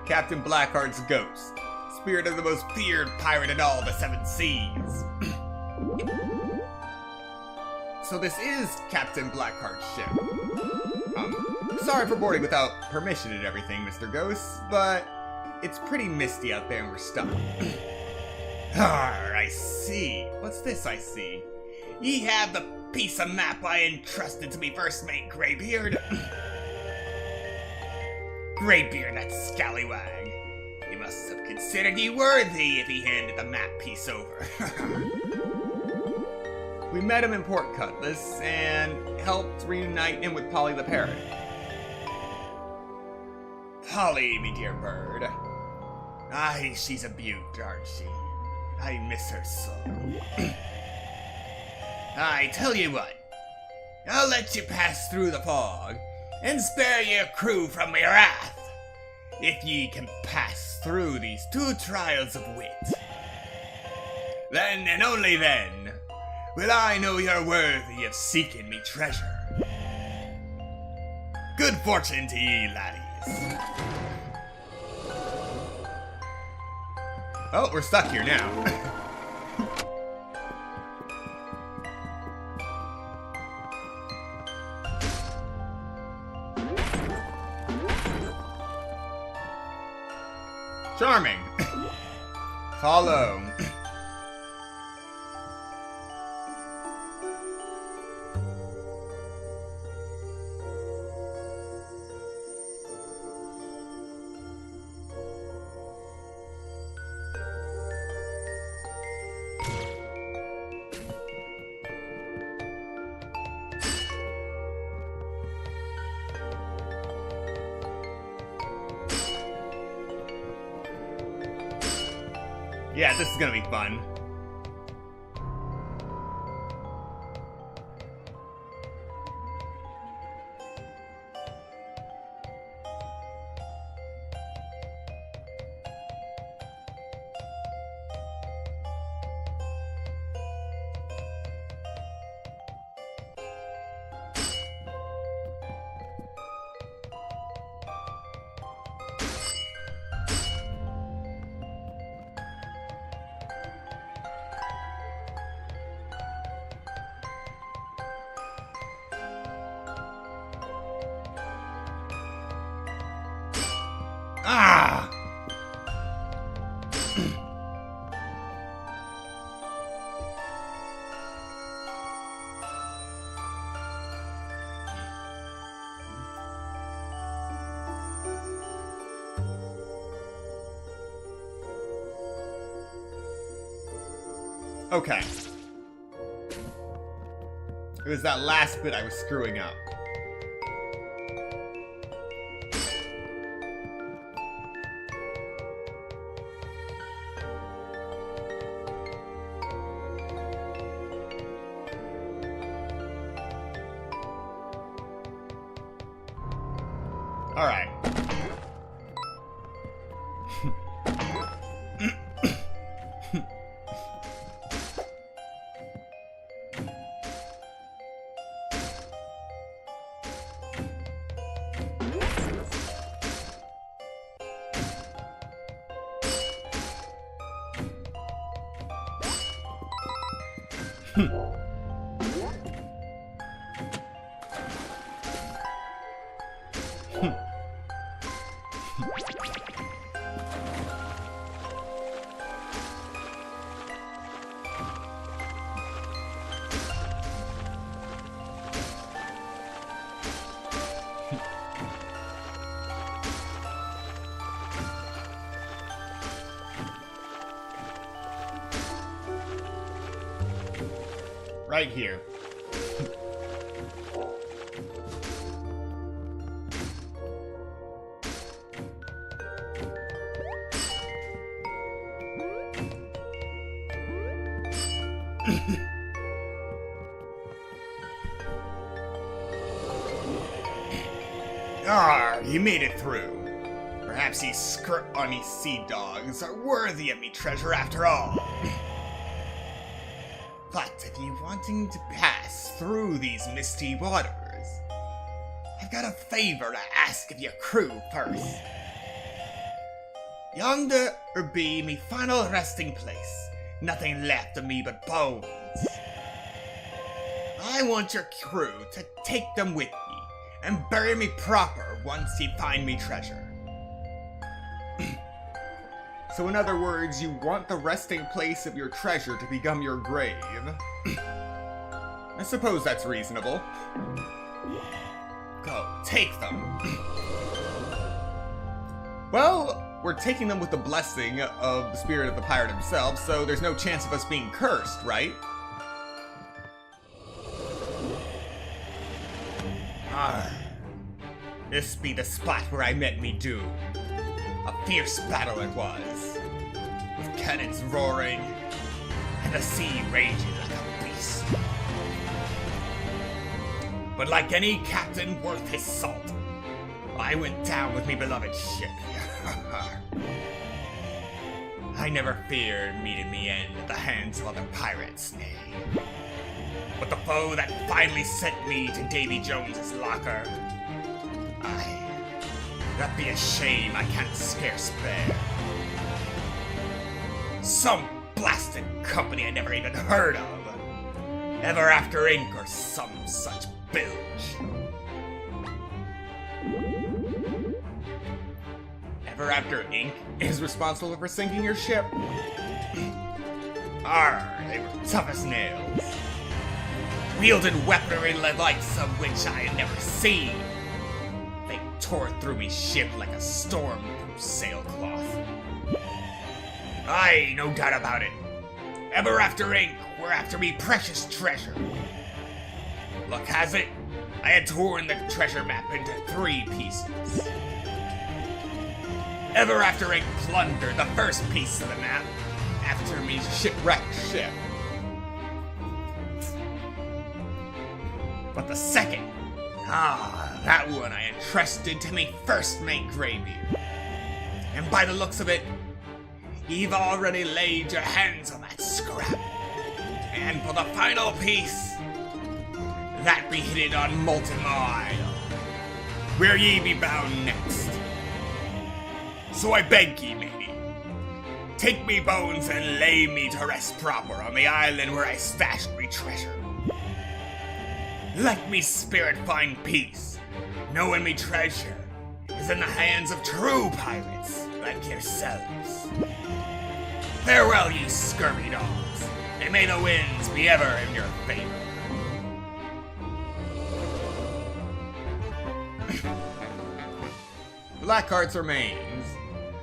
Captain Blackheart's ghost, spirit of the most feared pirate in all the seven seas. So this is Captain Blackheart's ship. Sorry for boarding without permission and everything, Mr. Ghost, but it's pretty misty out there and we're stuck. I see. What's this I see? Ye have the piece of map I entrusted to me first mate Greybeard. Greybeard, that scallywag. He must have considered ye worthy if he handed the map piece over. We met him in Port Cutlass and helped reunite him with Polly the Parrot. Polly, me dear bird. Aye, she's a beaut, aren't she? I miss her so. I tell you what, I'll let you pass through the fog and spare your crew from your wrath, if ye can pass through these 2 trials of wit. Then, and only then, will I know you're worthy of seeking me treasure. Good fortune to ye, laddies. Oh, we're stuck here now. Charming. Follow. Yeah, this is gonna be fun. Ah! Okay. It was that last bit I was screwing up. All right. Right here. Ah, you made it through. Perhaps these skirt-bunny sea dogs are worthy of me treasure after all. But if you wanting to pass through these misty waters, I've got a favor to ask of your crew first. Yonder be me final resting place, nothing left of me but bones. I want your crew to take them with ye, and bury me proper once ye find me treasure. So in other words, you want the resting place of your treasure to become your grave. I suppose that's reasonable. Go, take them. Well, we're taking them with the blessing of the spirit of the pirate himself, so there's no chance of us being cursed, right? Ah, this be the spot where I met me doom. A fierce battle it was, with cannons roaring, and the sea raging like a beast. But like any captain worth his salt, I went down with me beloved ship. I never feared meeting me end at the hands of other pirates, nay. But the foe that finally sent me to Davy Jones's locker, that be a shame I can't scarce bear. Some blasted company I never even heard of. Ever After Inc. or some such bilge. Ever After Inc. is responsible for sinking your ship? Arr, they were tough as nails. Wielded weaponry the likes of which I had never seen. They tore through me ship like a storm through sailcloth. Aye, no doubt about it. Ever After Inc. were after me precious treasure. Luck has it, I had torn the treasure map into 3 pieces. Ever After Inc. plundered the first piece of the map, after me shipwrecked ship. But the second, that one I entrusted to me first mate Greybeard. And by the looks of it, you've already laid your hands on that scrap. And for the final piece, that be hidden on Molten Isle, where ye be bound next. So I beg ye, matey, take me bones and lay me to rest proper on the island where I stashed me treasure. Let me spirit find peace, knowing me treasure is in the hands of true pirates like yourselves. Farewell, ye scurvy dogs, and may the winds be ever in your favor. Blackheart's remains.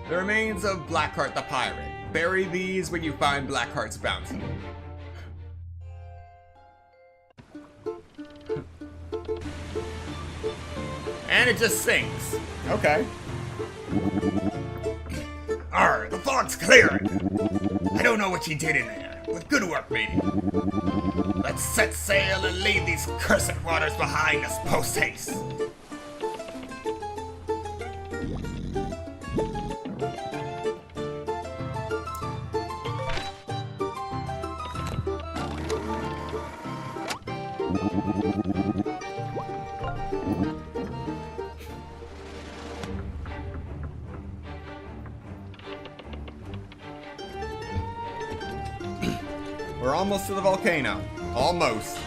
The remains of Blackheart the pirate. Bury these when you find Blackheart's bounty. And it just sinks. Okay. Arr, the fog's clearing. I don't know what you did in there, but good work, matey. Let's set sail and leave these cursed waters behind us post-haste. We're almost to the volcano. Almost.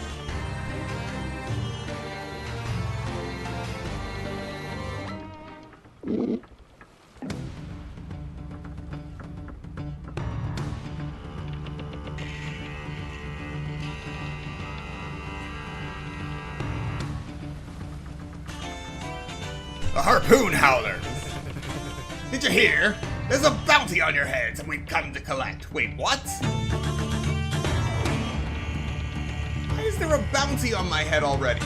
The harpoon howlers! Did you hear? There's a bounty on your heads and we've come to collect. Wait, what? Why is there a bounty on my head already?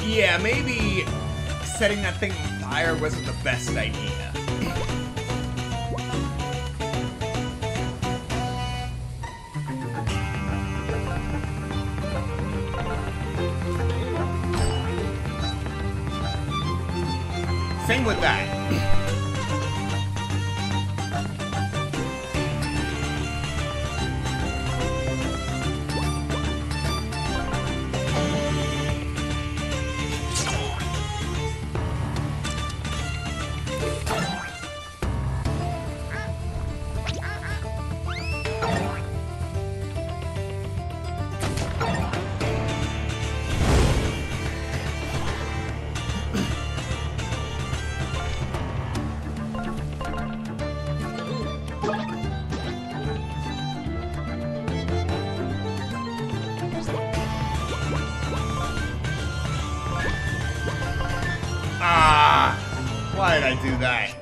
Yeah, maybe setting that thing on fire wasn't the best idea. Same with that. Why did I do that?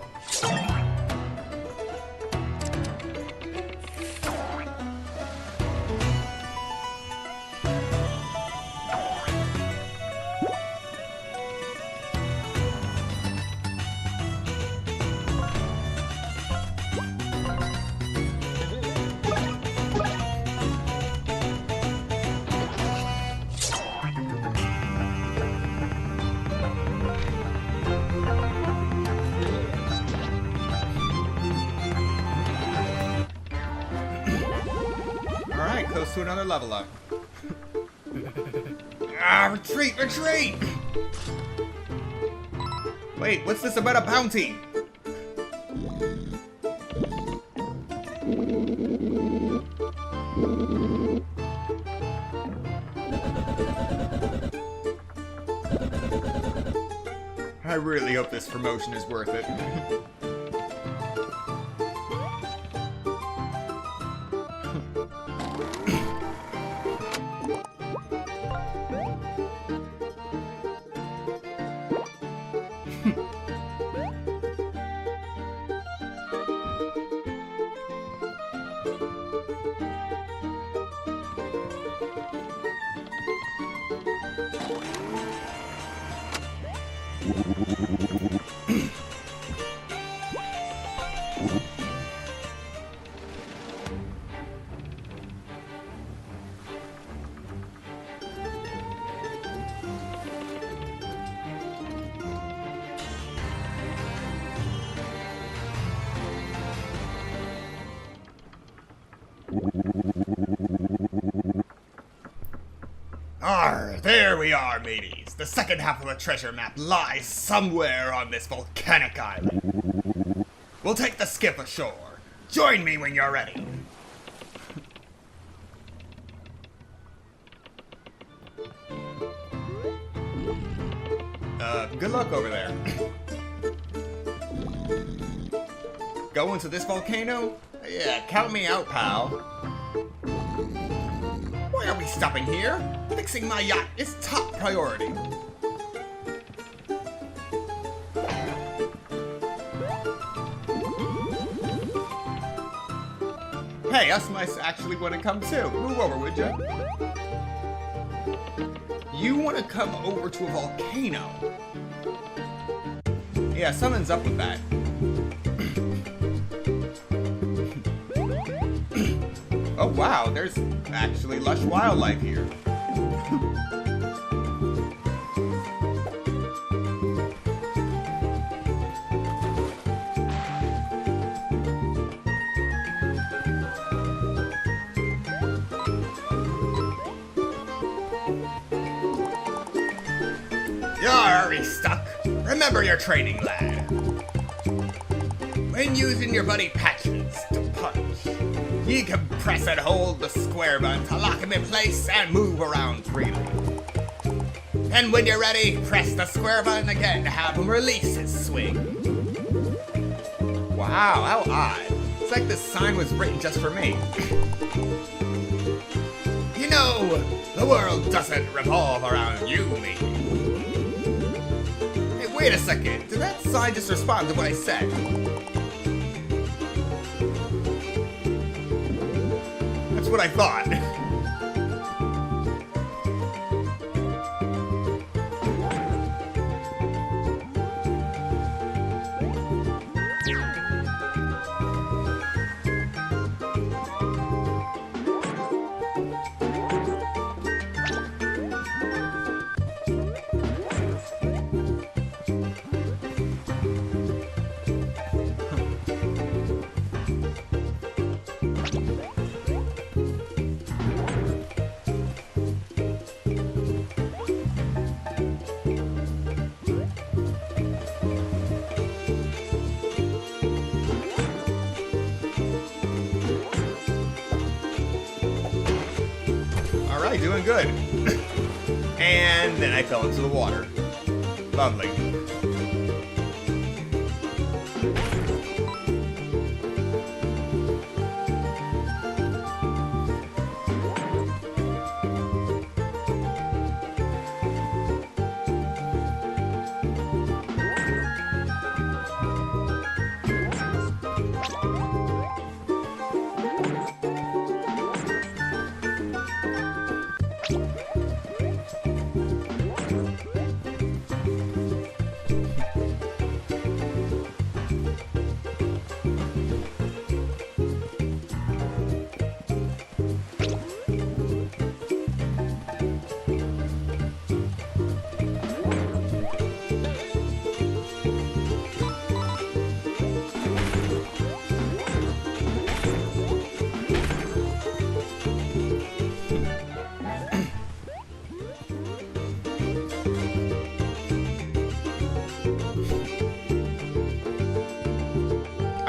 Close to another level up. Retreat! Retreat! Wait, what's this about a bounty? I really hope this promotion is worth it. There we are, mateys. The second half of the treasure map lies somewhere on this volcanic island. We'll take the skip ashore. Join me when you're ready. Good luck over there. Going to this volcano? Yeah, count me out, pal. Why are we stopping here? Fixing my yacht is top priority. Hey, us mice actually want to come too. Move over, would ya? You want to come over to a volcano? Yeah, something's up with that. Oh wow, there's actually lush wildlife here. You're already stuck. Remember your training, lad. When using your buddy patches to punch, you can press and hold the square button to lock him in place and move around freely. And when you're ready, press the square button again to have him release his swing. Wow, how odd. It's like this sign was written just for me. You know, the world doesn't revolve around you, mate. Hey, wait a second. Did that sign just respond to what I said? That's what I thought. Alright, doing good. And then I fell into the water. Lovely.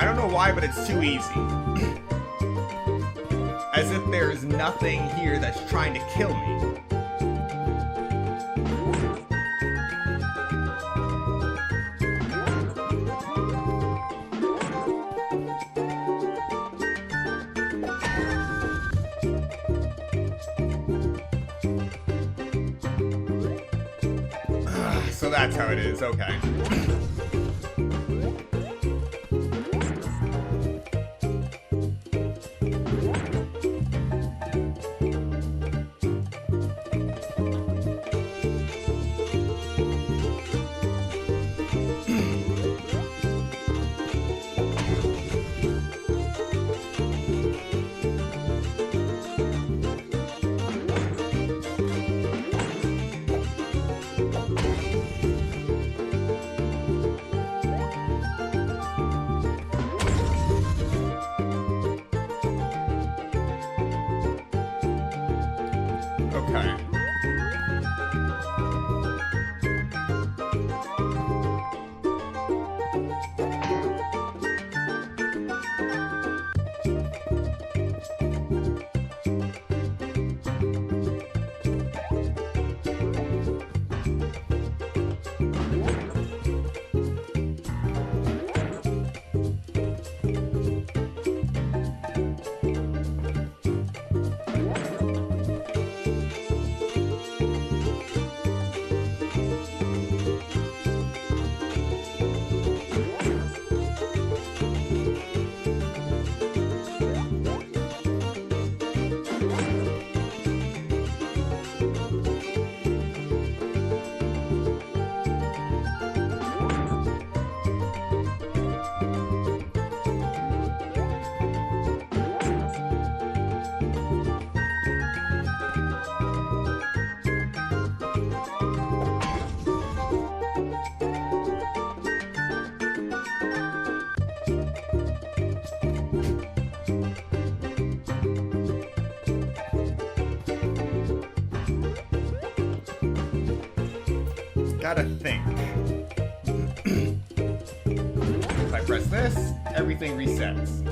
I don't know why, but it's too easy. As if there's nothing here that's trying to kill me. So that's how it is, okay. Okay. Gotta think. If I press this, everything resets.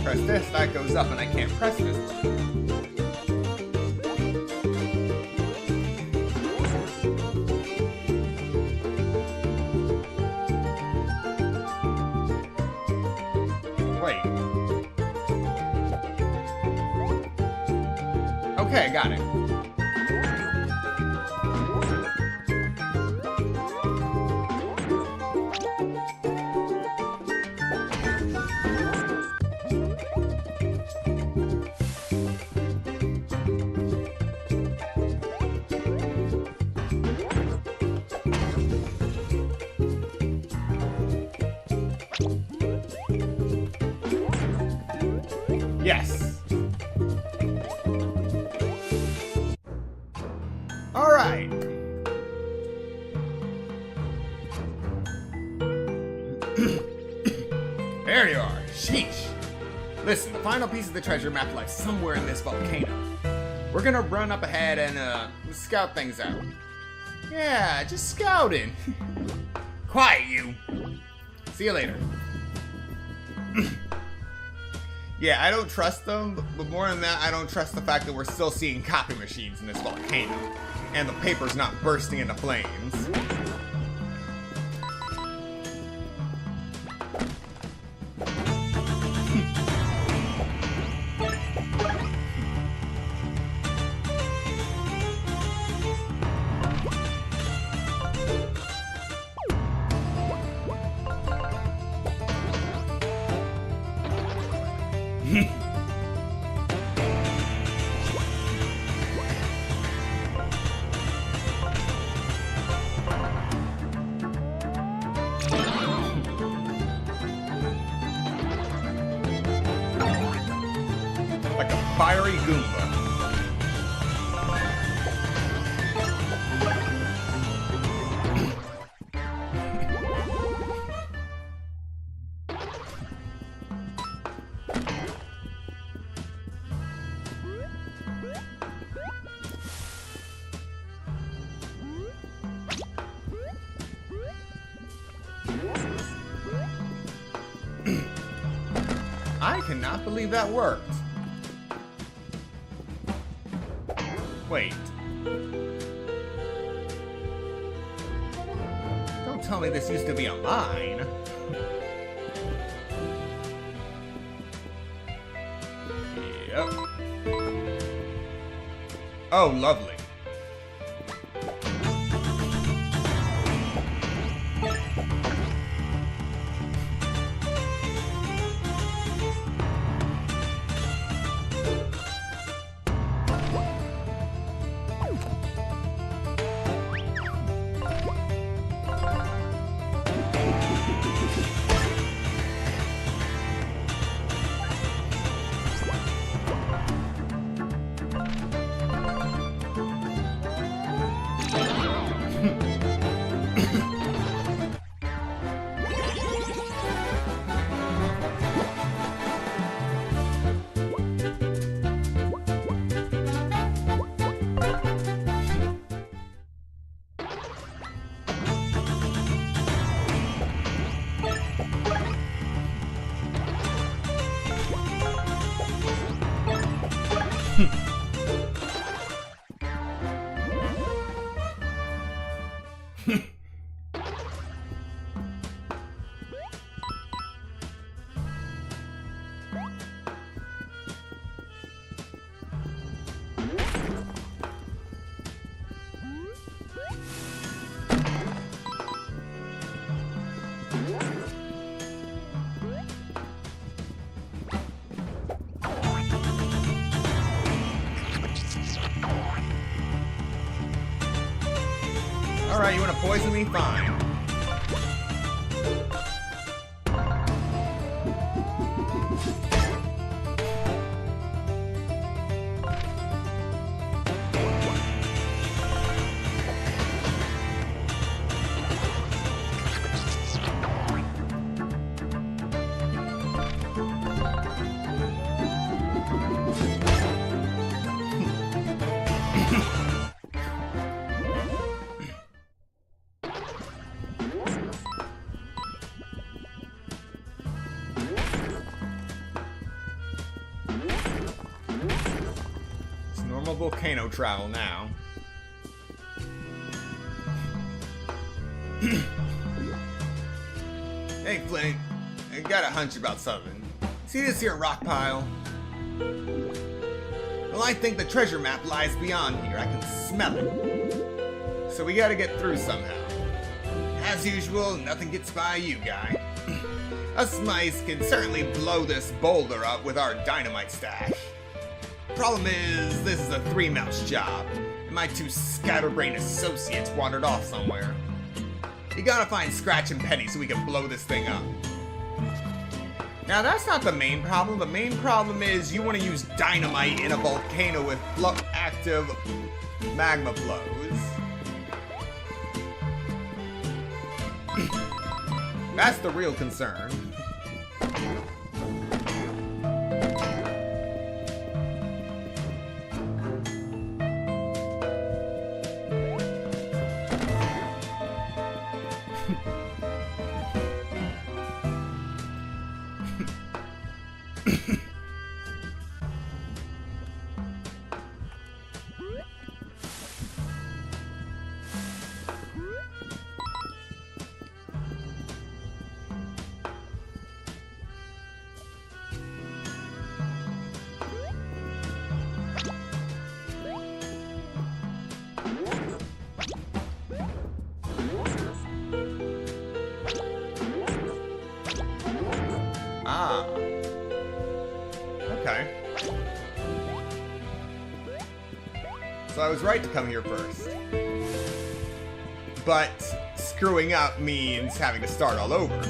Press this, that goes up, and I can't press this button. Okay, got it. Yes. All right. There you are. Sheesh. Listen, the final piece of the treasure map lies somewhere in this volcano. We're gonna run up ahead and scout things out. Yeah, just scouting. Quiet, you. See you later. Yeah, I don't trust them, but more than that, I don't trust the fact that we're still seeing copy machines in this volcano, and the paper's not bursting into flames. cannot believe that worked. Wait. Don't tell me this used to be a mine. Yep. Oh, lovely. Alright, you wanna poison me? Fine. Volcano travel now. Hey Flint, I got a hunch about something. See this here rock pile? Well, I think the treasure map lies beyond here. I can smell it. So we gotta get through somehow. As usual, nothing gets by you, guy. Us mice can certainly blow this boulder up with our dynamite stash. Problem is, this is a three-mouse job, and my two scatterbrained associates wandered off somewhere. You gotta find Scratch and Penny so we can blow this thing up. Now that's not the main problem. The main problem is you want to use dynamite in a volcano with active magma flows. That's the real concern. Ah. Okay. So I was right to come here first. But screwing up means having to start all over.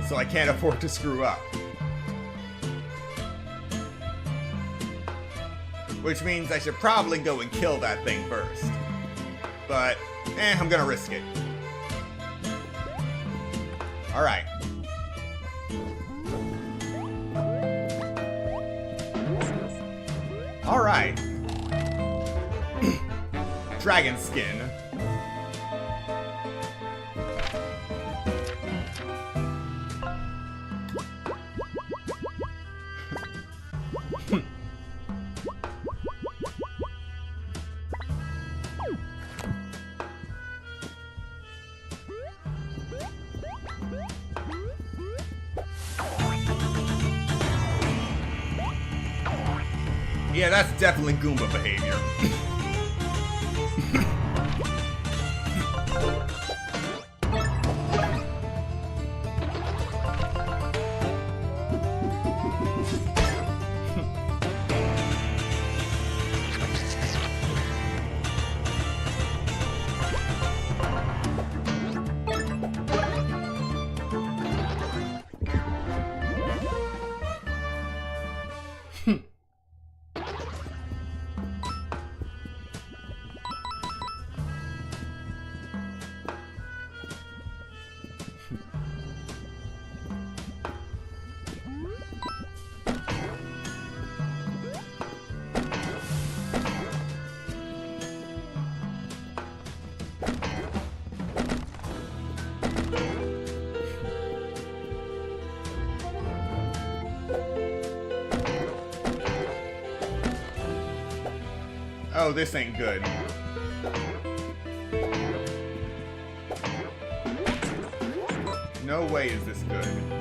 So I can't afford to screw up. Which means I should probably go and kill that thing first. But, I'm gonna risk it. Alright. Alright. dragon skin. Yeah, that's definitely Goomba behavior. Oh, this ain't good. No way is this good.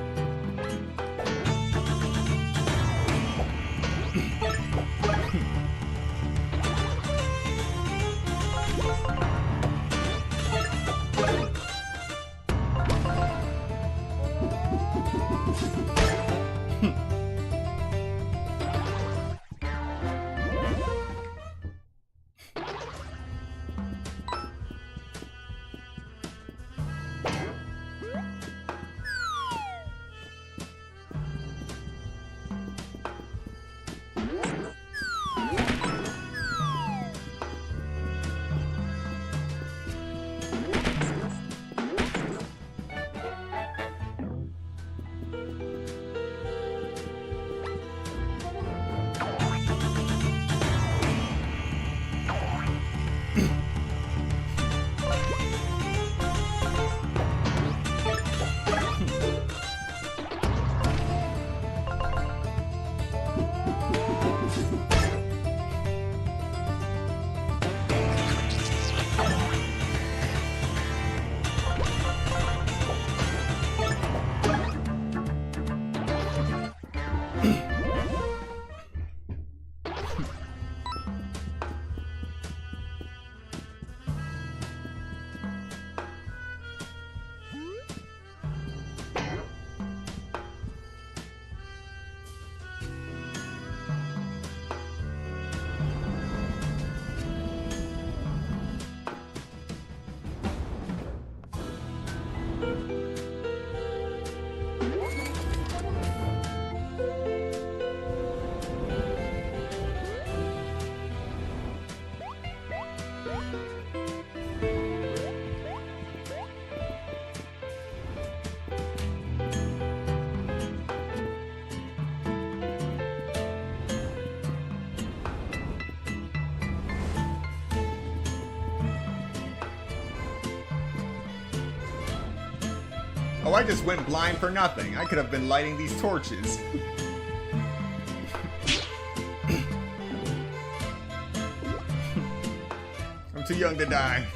Oh, I just went blind for nothing. I could have been lighting these torches. I'm too young to die.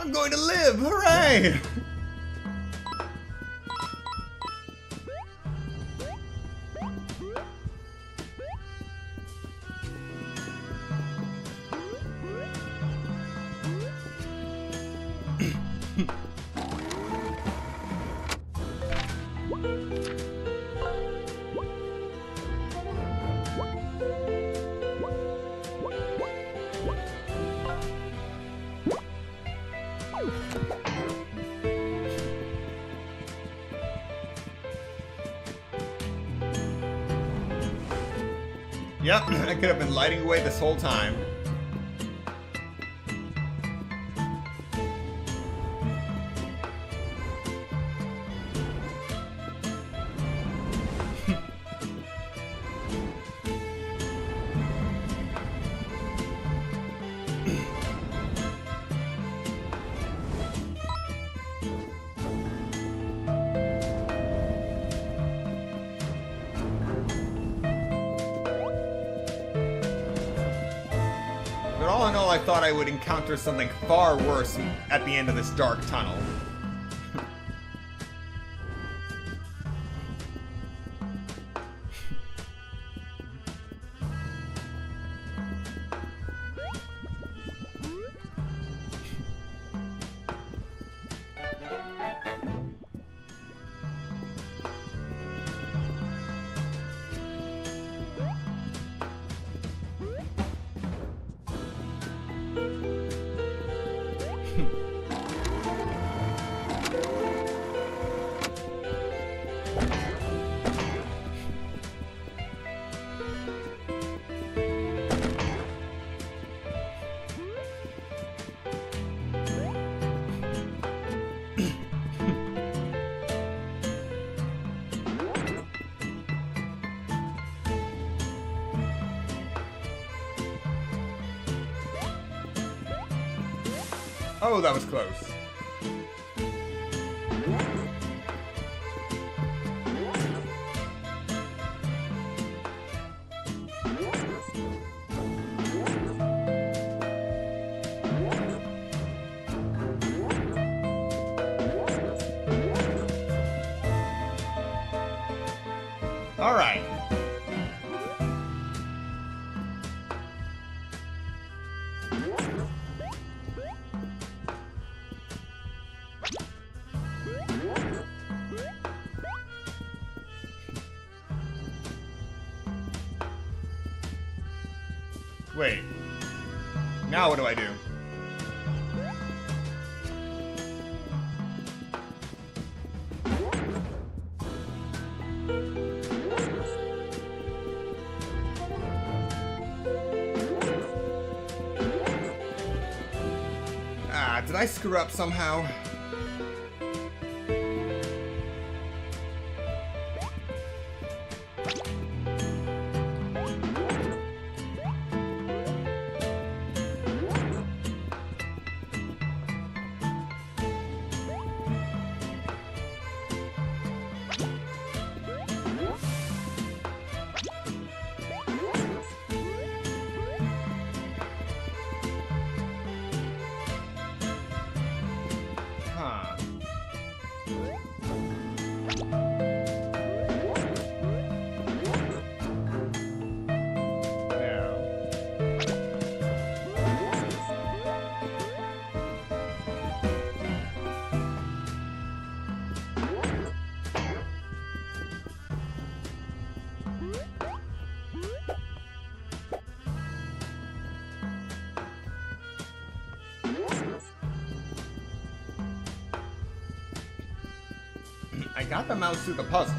I'm going to live! Hooray! Yep, I could have been lighting away this whole time. But all in all, I thought I would encounter something far worse at the end of this dark tunnel. Oh, that was close. All right. Wait. Now what do I do? Ah, did I screw up somehow? Huh. I got the mouse through the puzzle.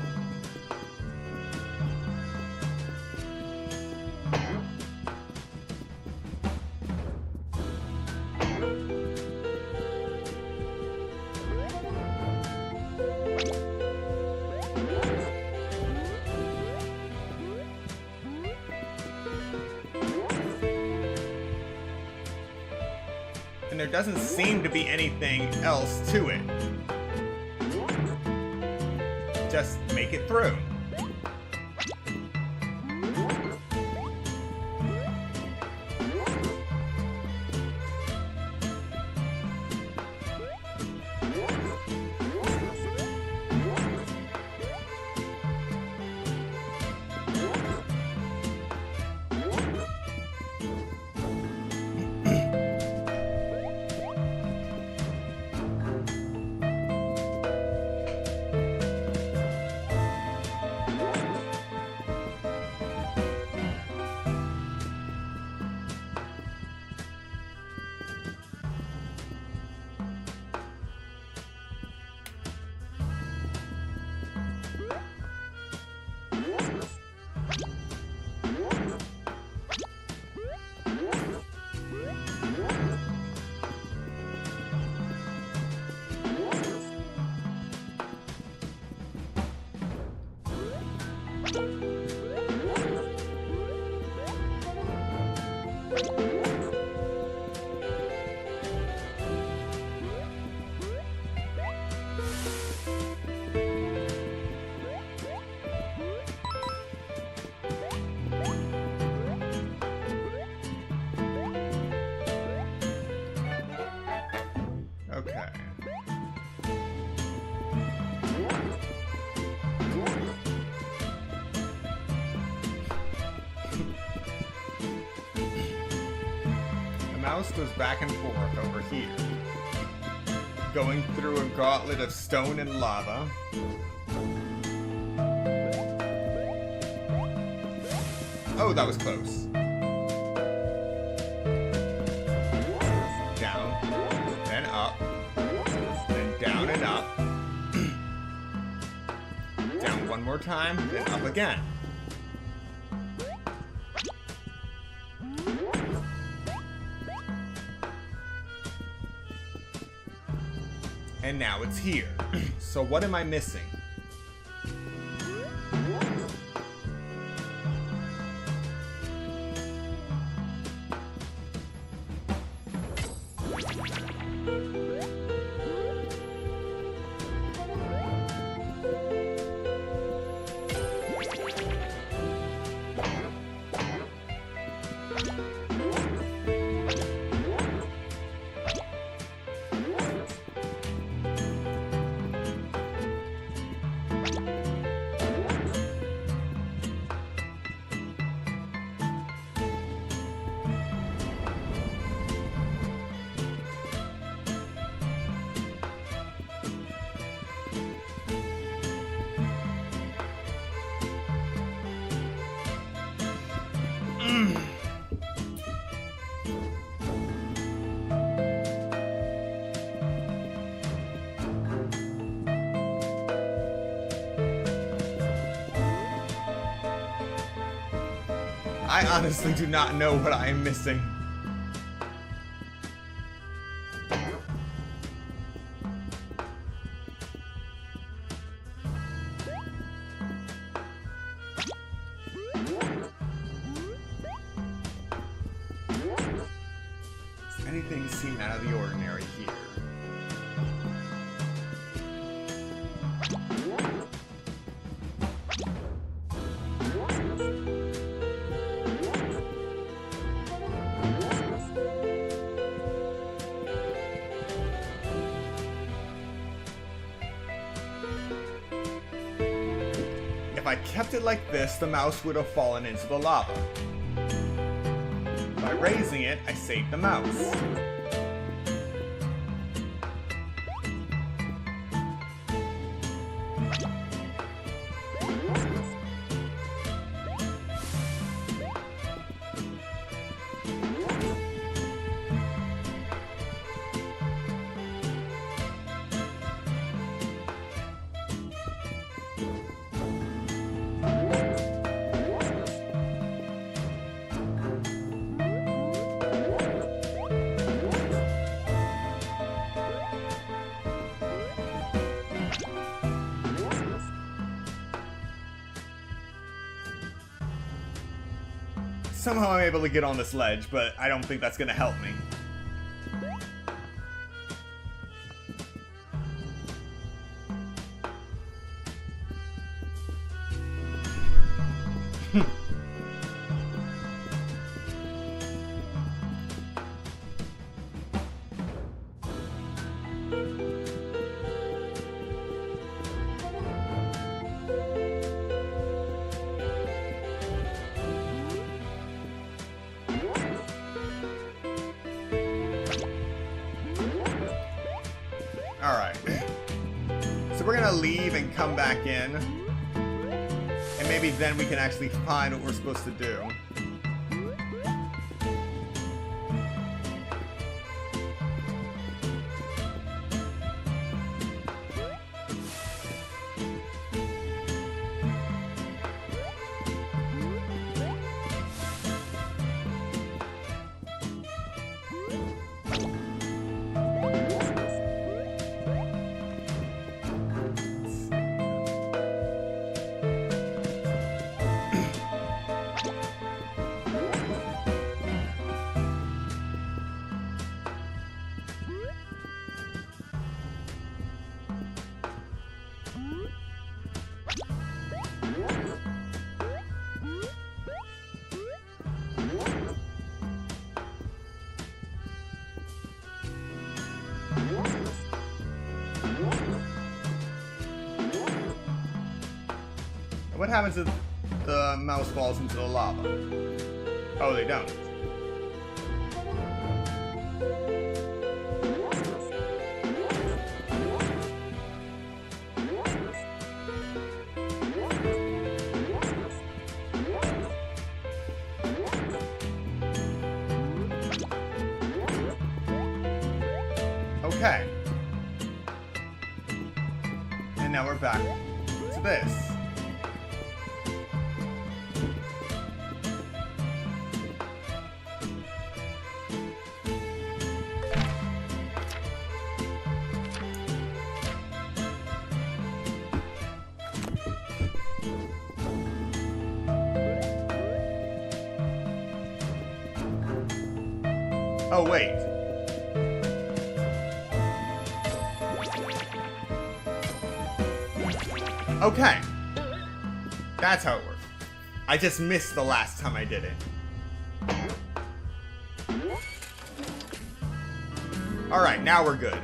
And there doesn't seem to be anything else to it. Just make it through. mouse goes back and forth over here, going through a gauntlet of stone and lava. Oh, that was close. Down, then up, then down and up. Down one more time, then up again. And now it's here. So what am I missing? I honestly do not know what I am missing. Does anything seem out of the ordinary here? If I kept it like this, the mouse would have fallen into the lava. By raising it, I saved the mouse. Somehow I'm able to get on this ledge, but I don't think that's gonna help me. Alright. So we're gonna leave and come back in. And maybe then we can actually find what we're supposed to do. What happens if the mouse falls into the lava? Oh, they don't. Okay. And now we're back to this. Oh, wait. Okay. That's how it works. I just missed the last time I did it. Alright, now we're good.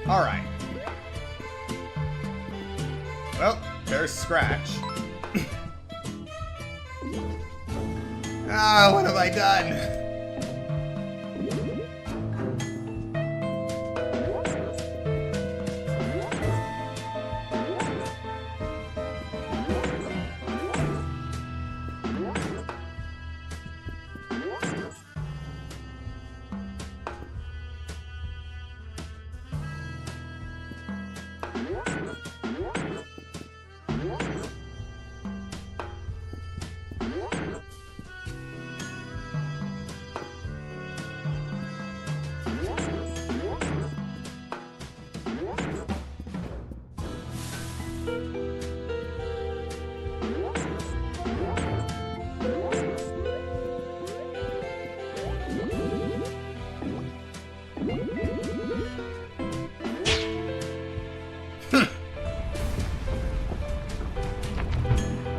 Alright. Well, there's Scratch. Ah, what have I done?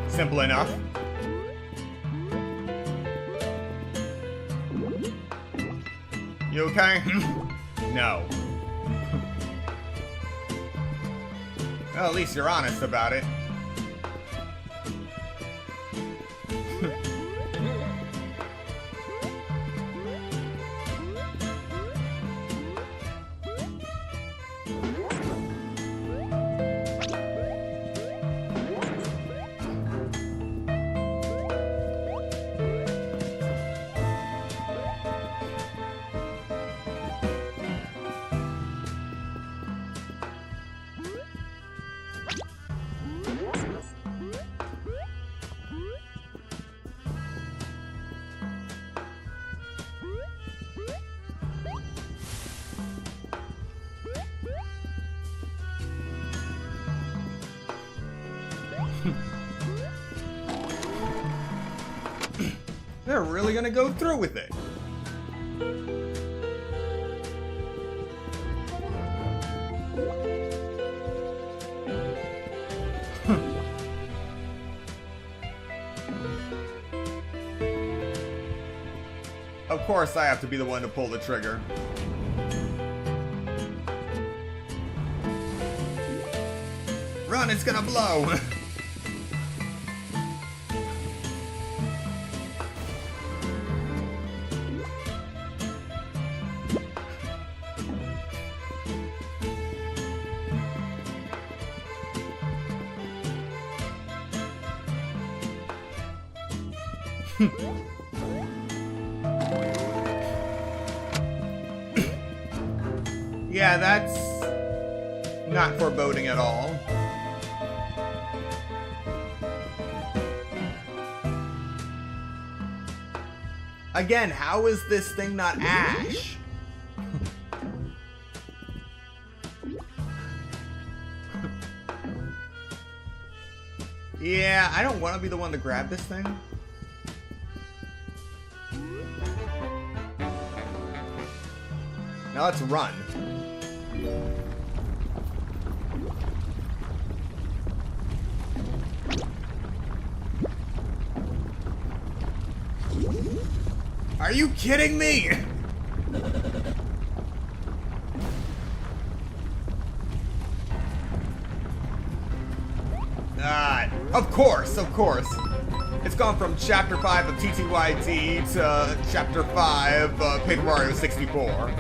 Simple enough. You okay? No. Well, at least you're honest about it. They're really gonna go through with it. Of course I have to be the one to pull the trigger. Run, it's gonna blow! Yeah, that's not foreboding at all. Again, how is this thing not Ash? Yeah, I don't want to be the one to grab this thing. Now let's run. Are you kidding me? Of course, of course. It's gone from Chapter 5 of TTYT to Chapter 5 of Paper Mario 64.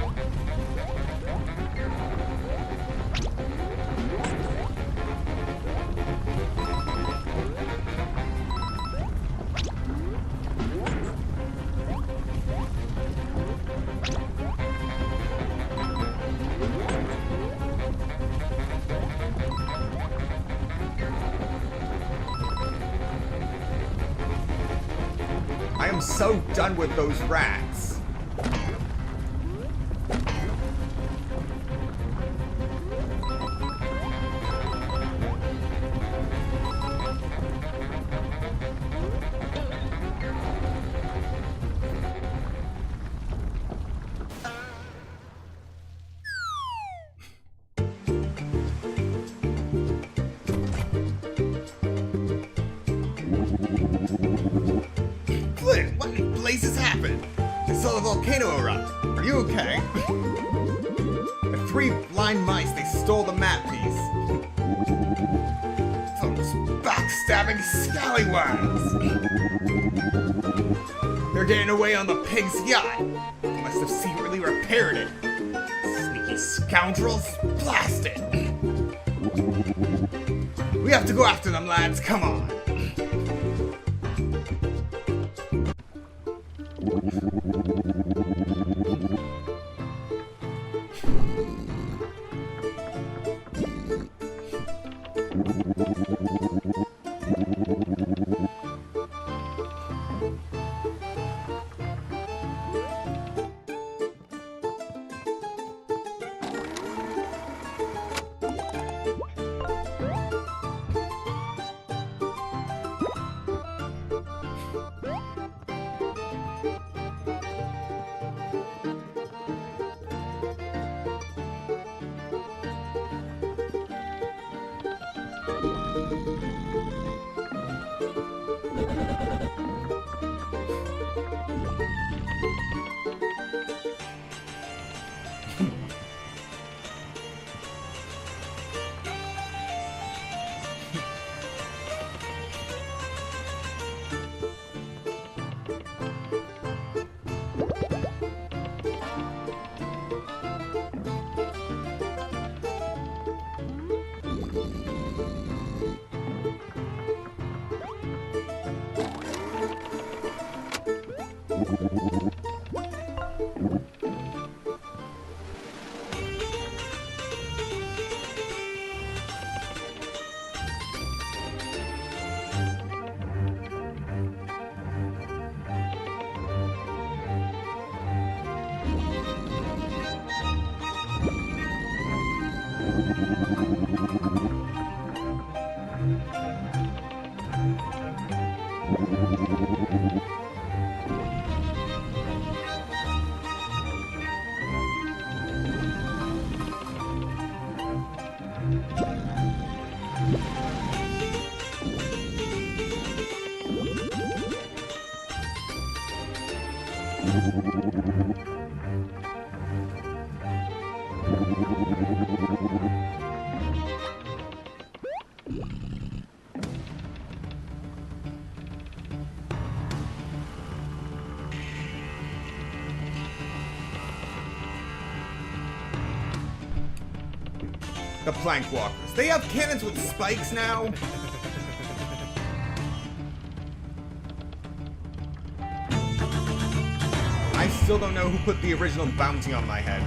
I am so done with those rats. Flint, what in blazes happened? I saw the volcano erupt. Are you okay? The three blind mice, they stole the map piece. Those backstabbing scallywags! They're getting away on the pig's yacht. They must have secretly repaired it. Sneaky scoundrels! Blast it! We have to go after them, lads. Come on. The plank walkers. They have cannons with spikes now? I still don't know who put the original bounty on my head.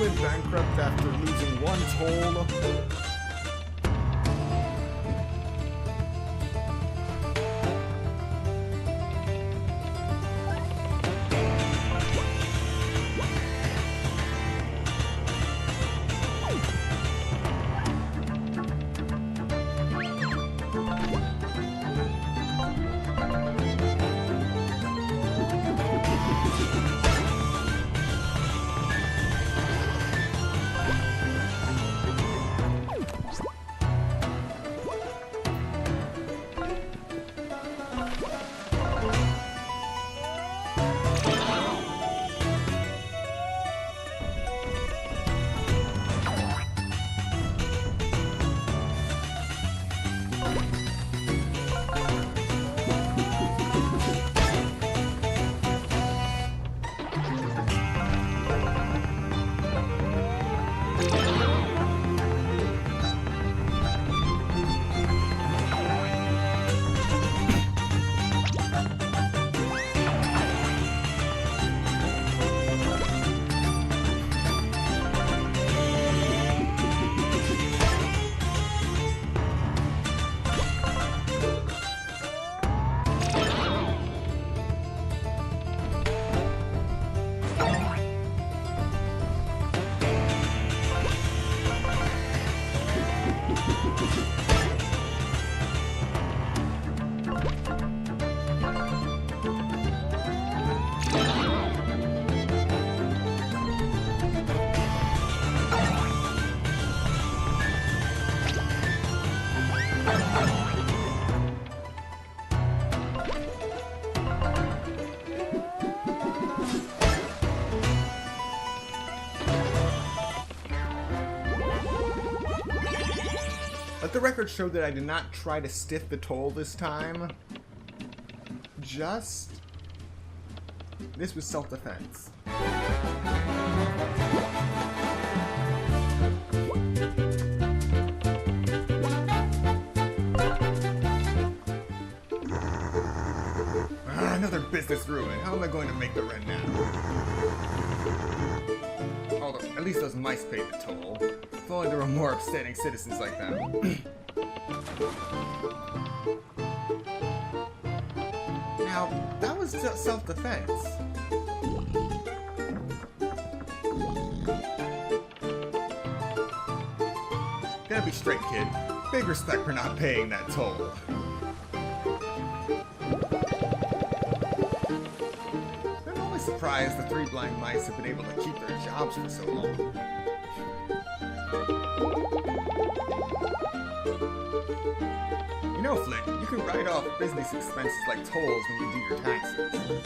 Went bankrupt after losing one toll. Let the record show that I did not try to stiff the toll this time. This was self-defense. Another business ruin. How am I going to make the rent now? Although, at least those mice paid the toll. If only there were more upstanding citizens like them. Now, that was self-defense. Gotta be straight, kid. Big respect for not paying that toll. I'm always surprised the three blind mice have been able to keep their jobs for so long. You know, Flint, you can write off business expenses like tolls when you do your taxes.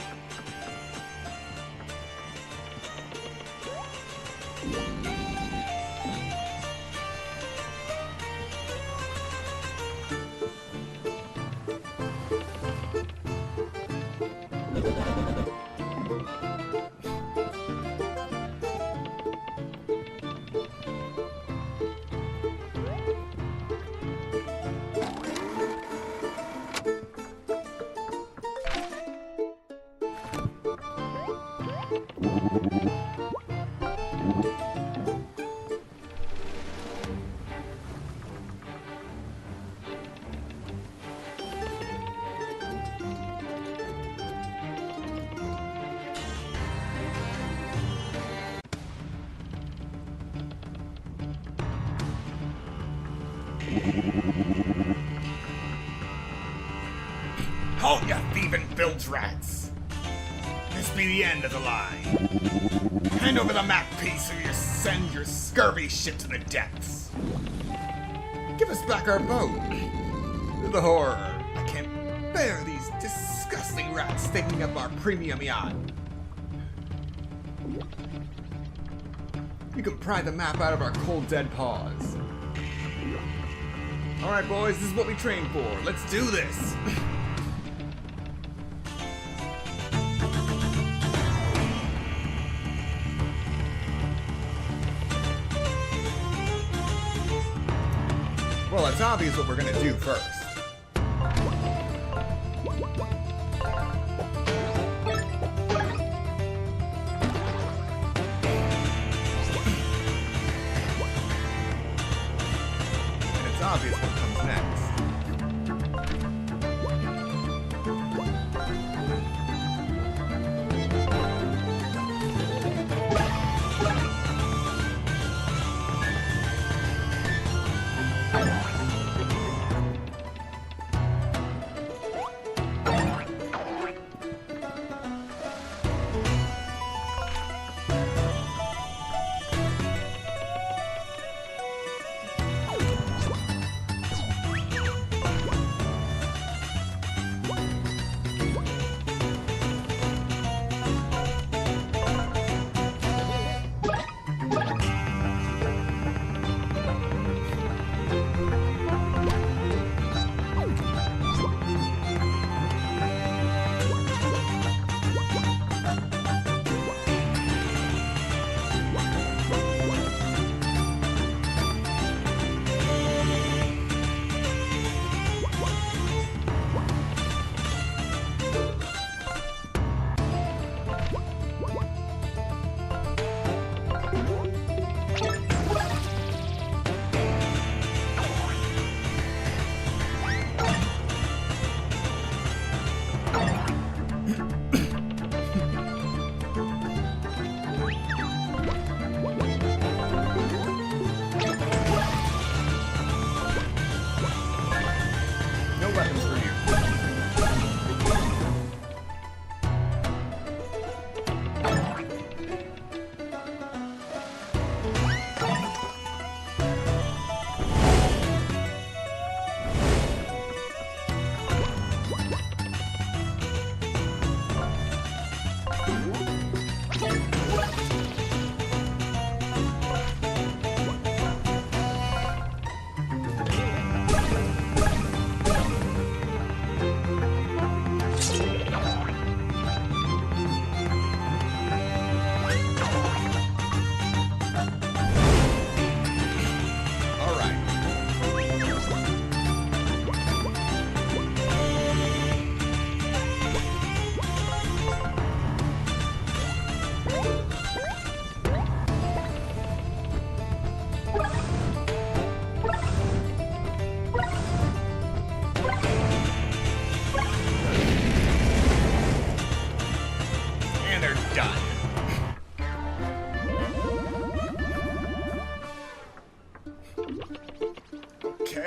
Halt, you thieving bilge rats! This be the end of the line. Hand over the map piece or you send your scurvy ship to the depths. Give us back our boat. The horror. I can't bear these disgusting rats taking up our premium yacht. You can pry the map out of our cold dead paws. Alright boys, this is what we trained for. Let's do this! Well, it's obvious what we're gonna do first. And it's obvious what comes next.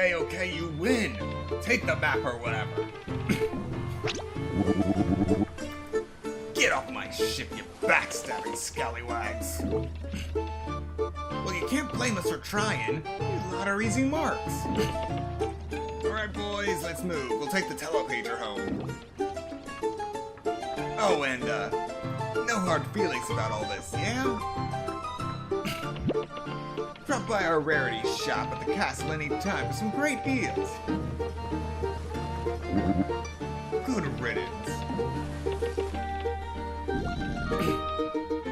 Okay, you win! Take the map or whatever. Get off my ship, you backstabbing scallywags! Well, you can't blame us for trying. We lot of easy marks. Alright, boys, let's move. We'll take the telepager home. Oh, and, no hard feelings about all this, yeah? Drop by our rarity shop at the castle any time for some great deals. Good riddance.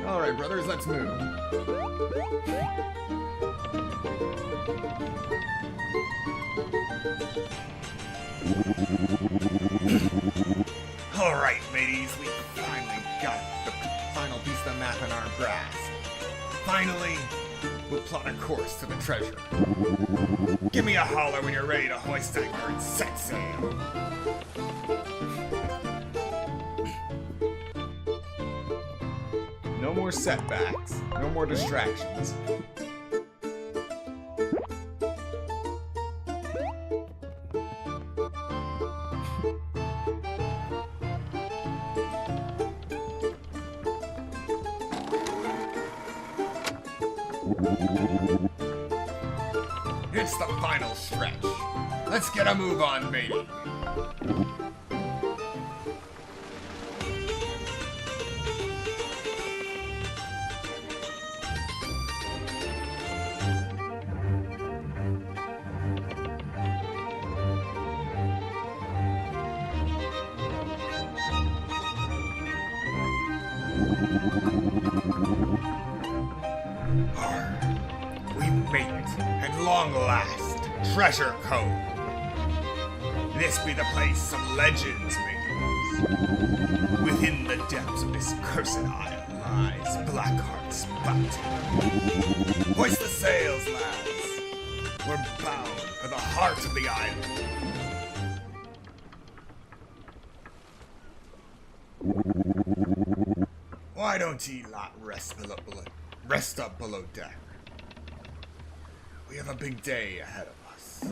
Alright, brothers, let's move. Alright, ladies, we finally got the final piece of the map in our grasp. Finally, we'll plot a course to the treasure. Give me a holler when you're ready to hoist anchor and set sail. No more setbacks, no more distractions. It's the final stretch. Let's get a move on, baby. We made it, at long last, Treasure Cove. This be the place of legends made. Within the depths of this cursed isle lies Blackheart's bounty. Hoist the sails, lads. We're bound for the heart of the island. Why don't ye lot rest up below deck? We have a big day ahead of us.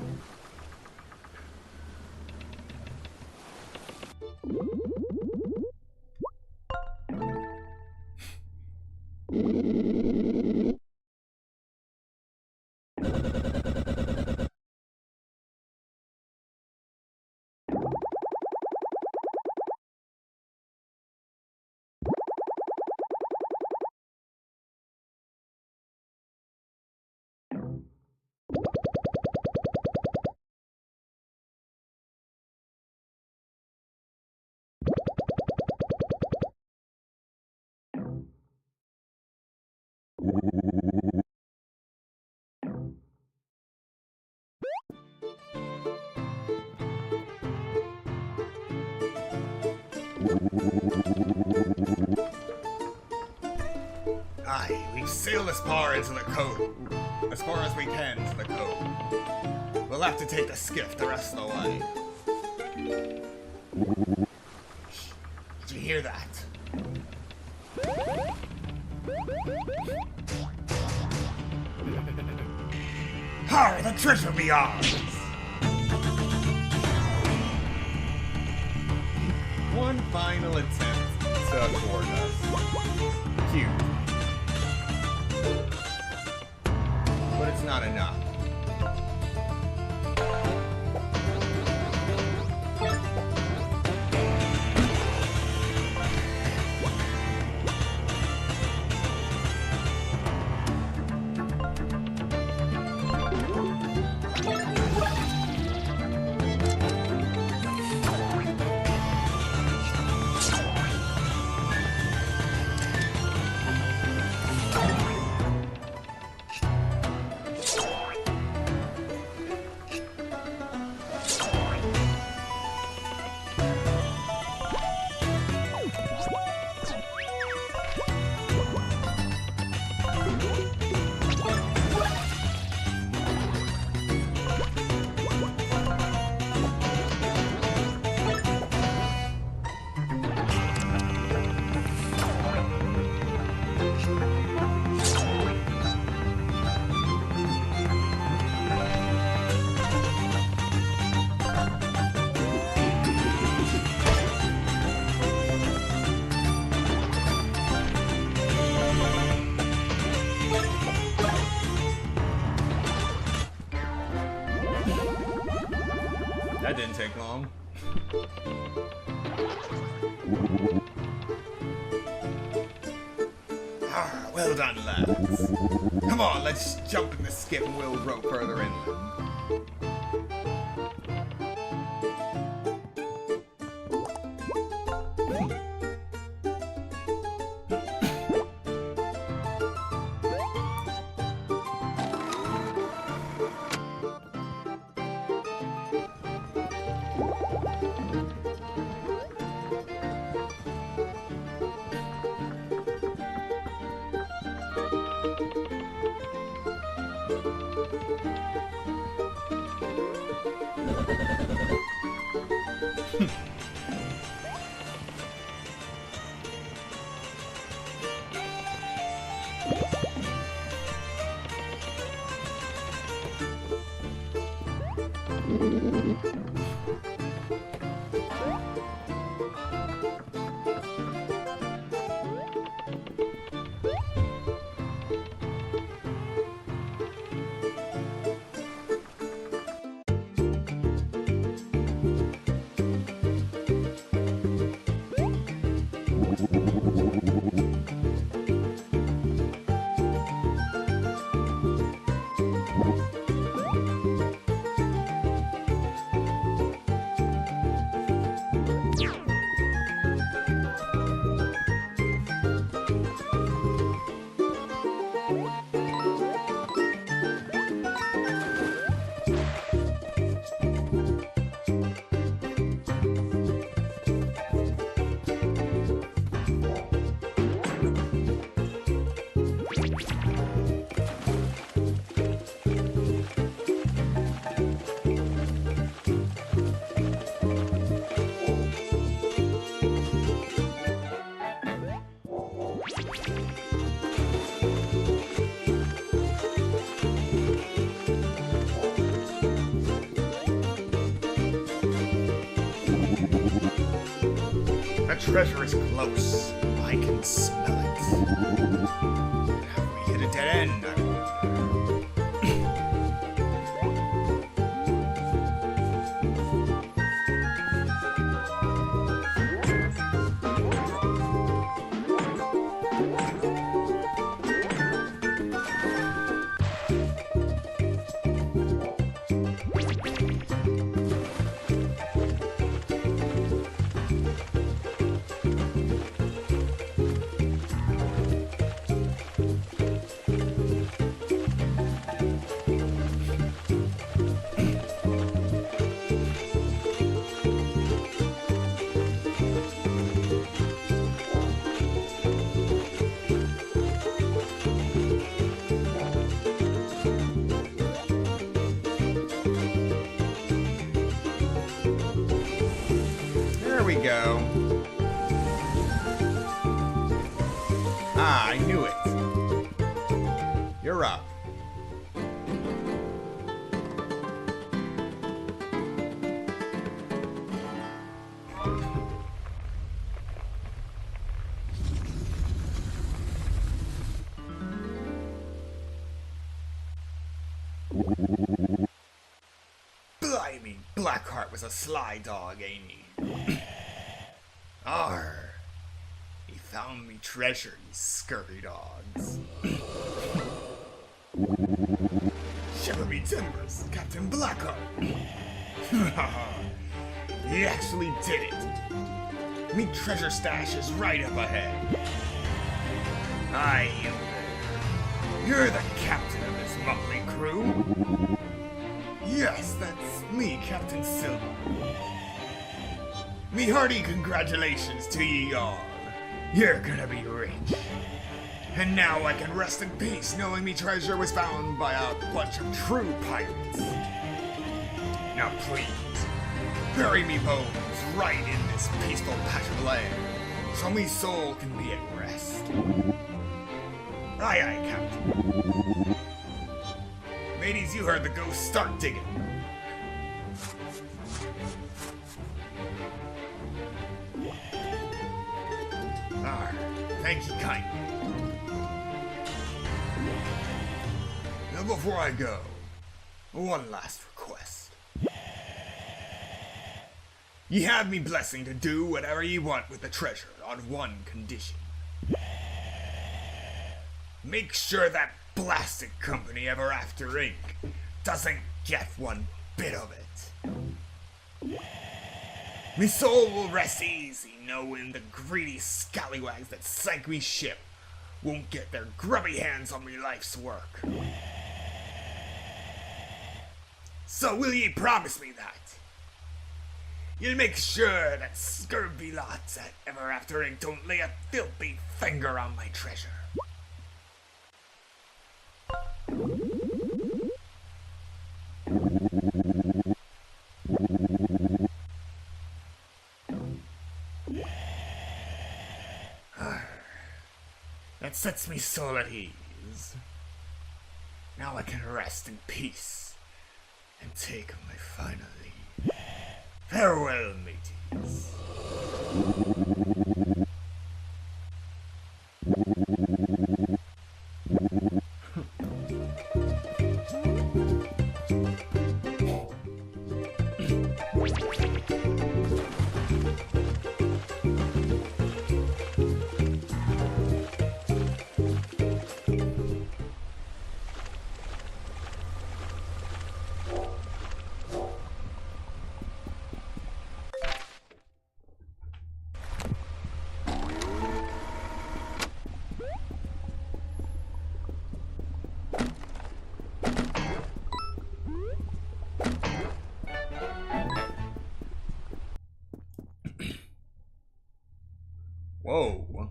Aye, we've sailed as far into the cove. As far as we can to the cove. We'll have to take a skiff the rest of the way. Shh. Did you hear that? Har, the treasure be ours! One final attempt to board us. Cute. But it's not enough. That didn't take long. Ah, well done, lads. Come on, let's jump in the skip and we'll row further inland. The treasure is close. I can smell it. Have we hit a dead end, I There we go. Ah, I knew it. You're up. Blimey, Blackheart was a sly dog, ain't he? Arr! He found me treasure, you scurvy dogs. Shiver me timbers, Captain Blackheart! He actually did it! Me treasure stash is right up ahead. Aye, you there. You're the captain of this motley crew? Yes, that's me, Captain Silver. Me hearty congratulations to ye all. You're gonna be rich. And now I can rest in peace knowing me treasure was found by a bunch of true pirates. Now please, bury me bones right in this peaceful patch of land, so me soul can be at rest. Aye aye, Captain. Ladies, you heard the ghost, start digging. Thank you kindly. Now before I go, one last request. Ye have me blessing to do whatever ye want with the treasure on one condition. Make sure that blasted company Ever After Inc. doesn't get one bit of it. Me soul will rest easy knowing the greedy scallywags that sank me ship won't get their grubby hands on me life's work. So will ye promise me that? You'll make sure that scurvy lots at Ever After Inc. don't lay a filthy finger on my treasure. That sets me soul at ease. Now I can rest in peace and take my final leave. Farewell, mateys. Whoa.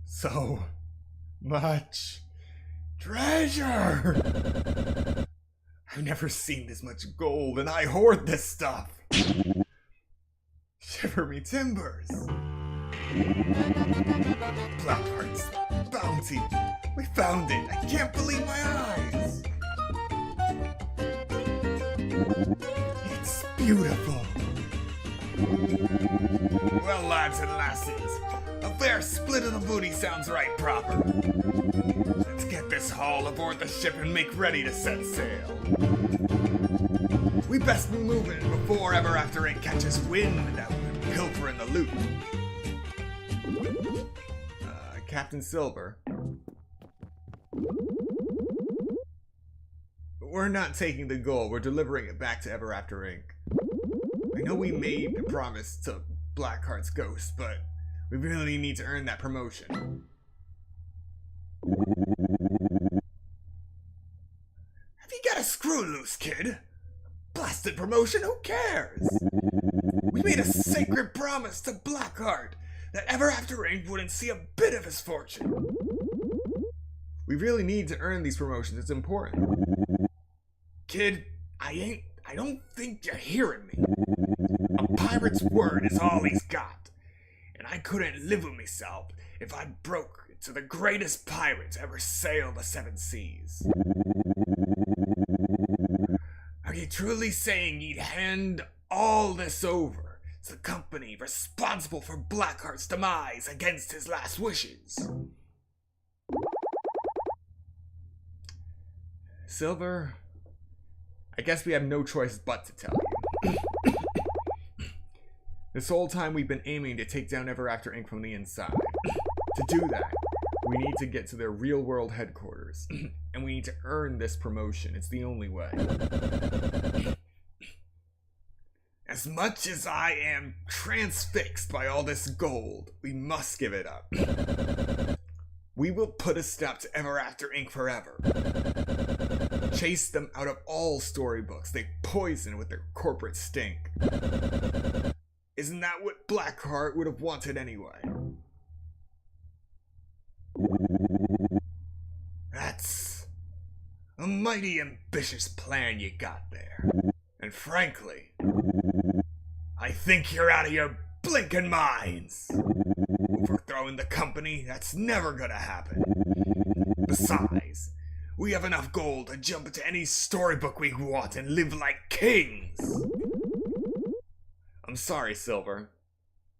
So much treasure! I've never seen this much gold, and I hoard this stuff. Shiver me timbers. Blackheart's bounty. We found it. I can't believe my eyes. It's beautiful. Well, lads and lasses, a fair split of the booty sounds right proper. Let's get this haul aboard the ship and make ready to set sail. We best be moving before Ever After Inc. catches wind that we're pilfering the loot. Captain Silver. We're not taking the gold, we're delivering it back to Ever After Inc. I know we made a promise to Blackheart's ghost, but we really need to earn that promotion. Have you got a screw loose, kid? Blasted promotion, who cares? We made a sacred promise to Blackheart that Ever After Inc. wouldn't see a bit of his fortune. We really need to earn these promotions, it's important. Kid, I don't think you're hearing me. A pirate's word is all he's got, and I couldn't live with myself if I broke to the greatest pirate to ever sail the seven seas. Are you truly saying you'd hand all this over to the company responsible for Blackheart's demise against his last wishes? Silver, I guess we have no choice but to tell you. This whole time we've been aiming to take down Ever After Inc. from the inside. To do that, we need to get to their real-world headquarters, and we need to earn this promotion. It's the only way. As much as I am transfixed by all this gold, we must give it up. We will put a stop to Ever After Inc. forever. Chase them out of all storybooks they poison with their corporate stink. Isn't that what Blackheart would have wanted anyway? That's a mighty ambitious plan you got there. And frankly, I think you're out of your blinking minds. Overthrowing the company, that's never gonna happen. Besides, we have enough gold to jump into any storybook we want and live like kings. I'm sorry, Silver.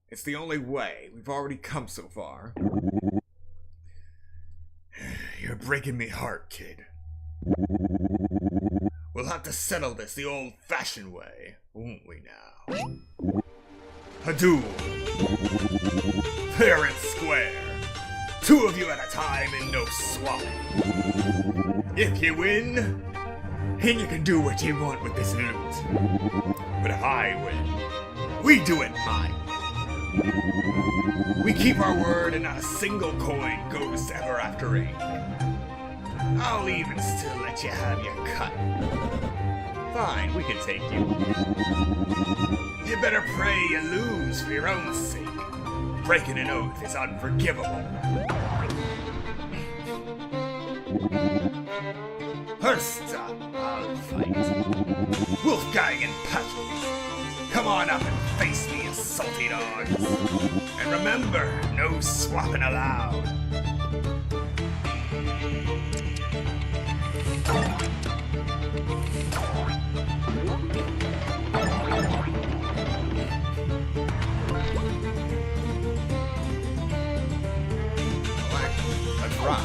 It's the only way. We've already come so far. You're breaking me heart, kid. We'll have to settle this the old-fashioned way, won't we now? A duel. Fair and square. 2 of you at a time and no swapping. If you win, then you can do what you want with this loot. But if I win, we do it mine. We keep our word and not a single coin goes ever after Inc. I'll even still let you have your cut. Fine, we can take you. You better pray you lose for your own sake. Breaking an oath is unforgivable. First up, I'll fight. Wolfgang and Patrick, come on up and face me, you salty dogs. And remember, no swapping allowed. Let's rock.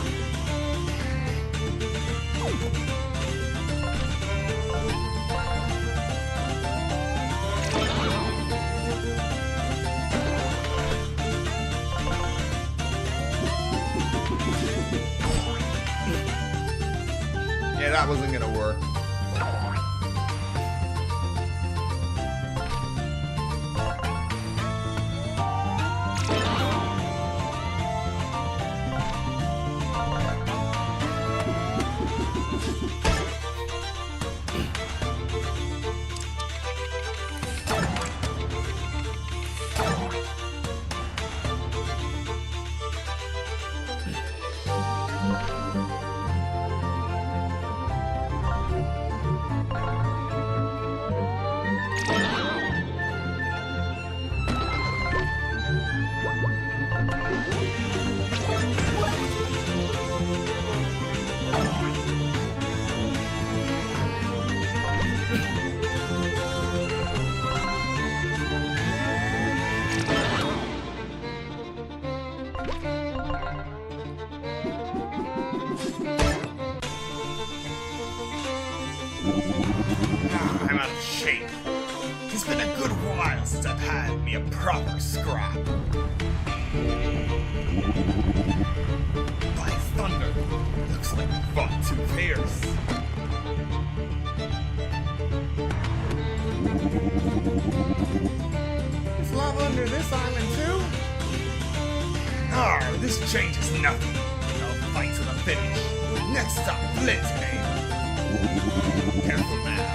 Yeah, that wasn't gonna work. I'm out of shape. It's been a good while since I've had me a proper scrap. By thunder, looks like we fought too fierce. Is lava under this island too? Ah, this changes nothing. I'll fight to the finish. Next up, Flintane. Careful now.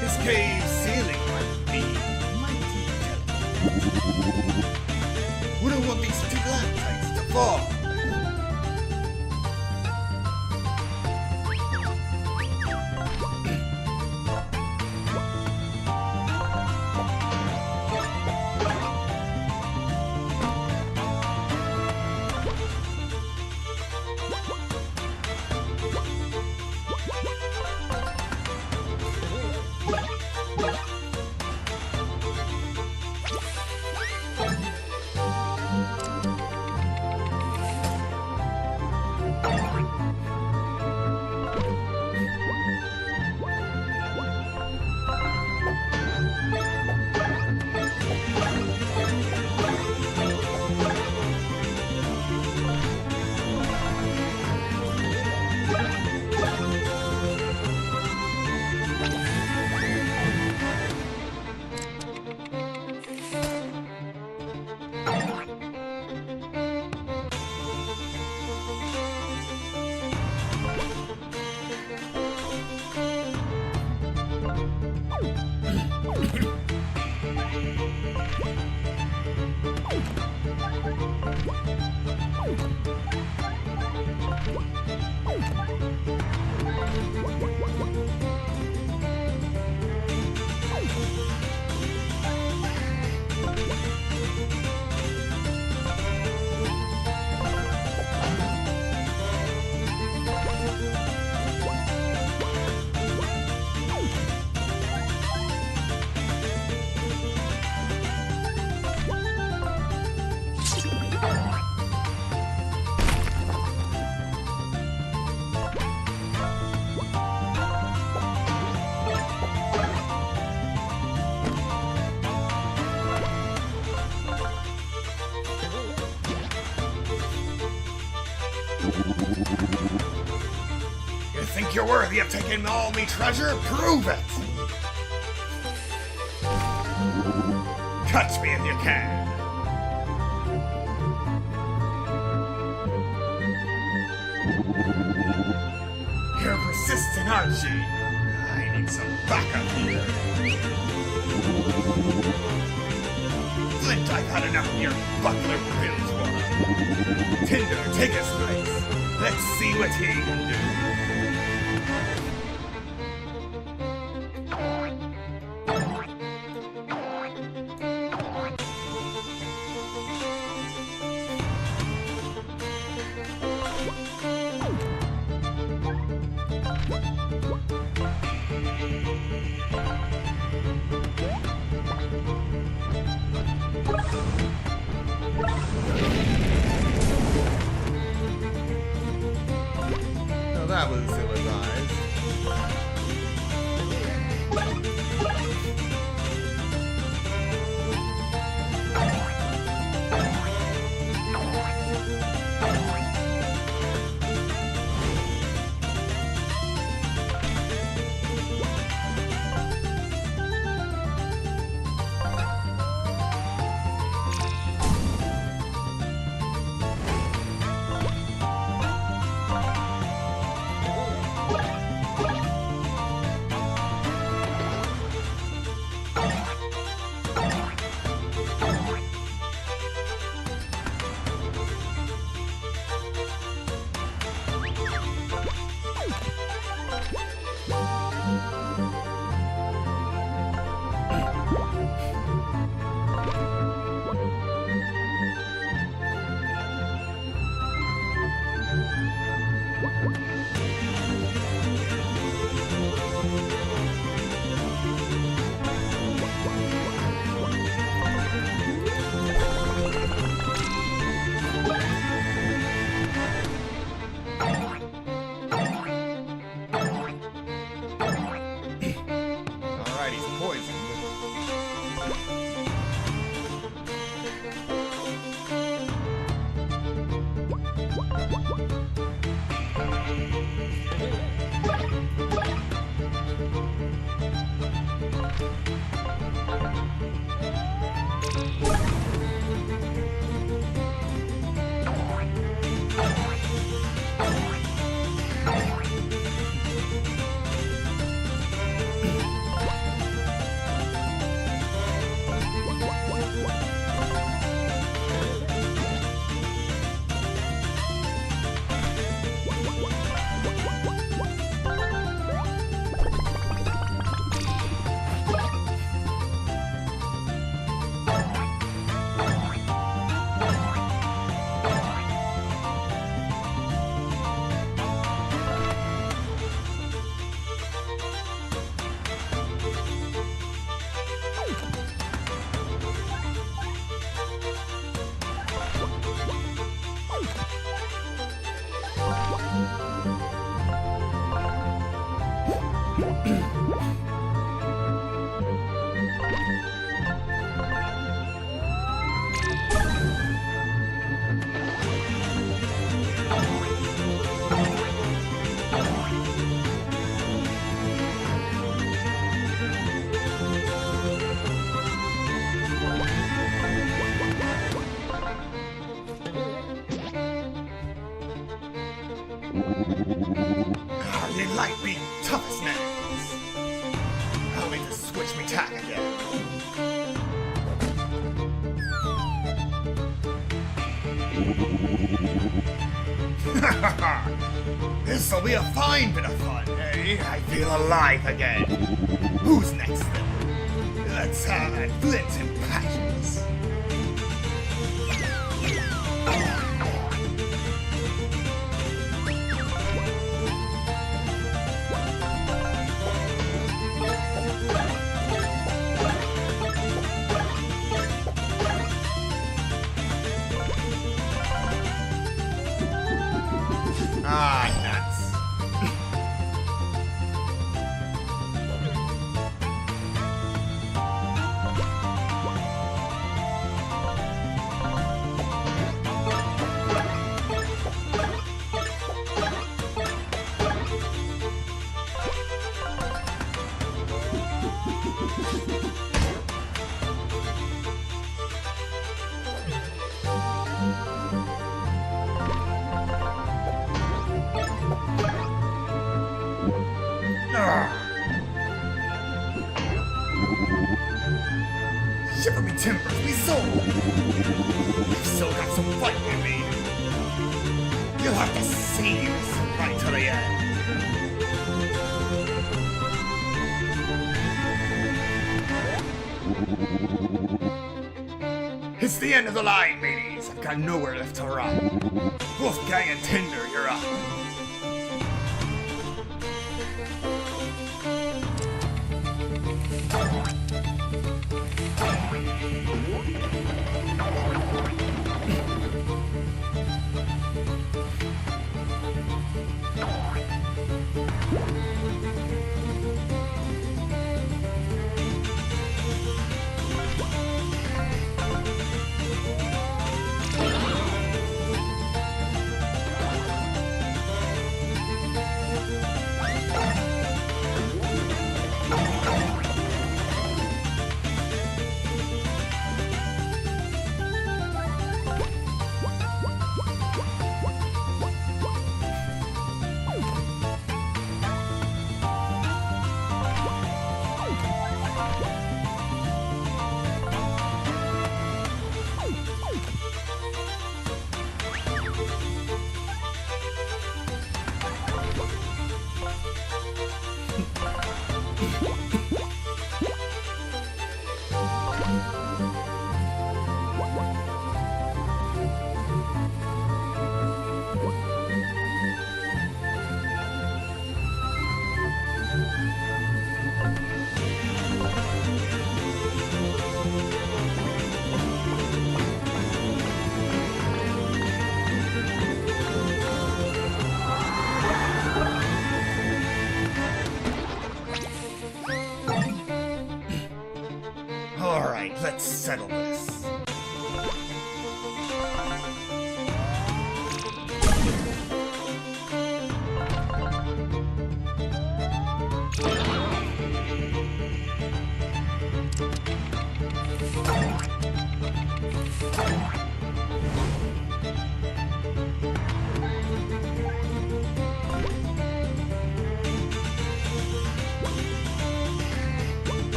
This cave ceiling might be delicate. Wouldn't want these stalactites to fall. You think you're worthy of taking all me treasure? Prove it! Touch me if you can! You're persistent, aren't you? I need some backup here. Flint, I've had enough of your buckler Billsborough. Tinder, take his place. Let's see what he can do. That was ill-advised. You like being tough as nails. I'll need to switch me tack again. This'll be a fine bit of fun, eh? I feel alive again. Who's next then? Let's have that Flint and Passions. Ah, nuts. soul! You've still got some fight in me! You'll have to see this right to the end! It's the end of the line, mateys! I've got nowhere left to run. Wolfgang and Tinder, you're up! Alright, let's settle this.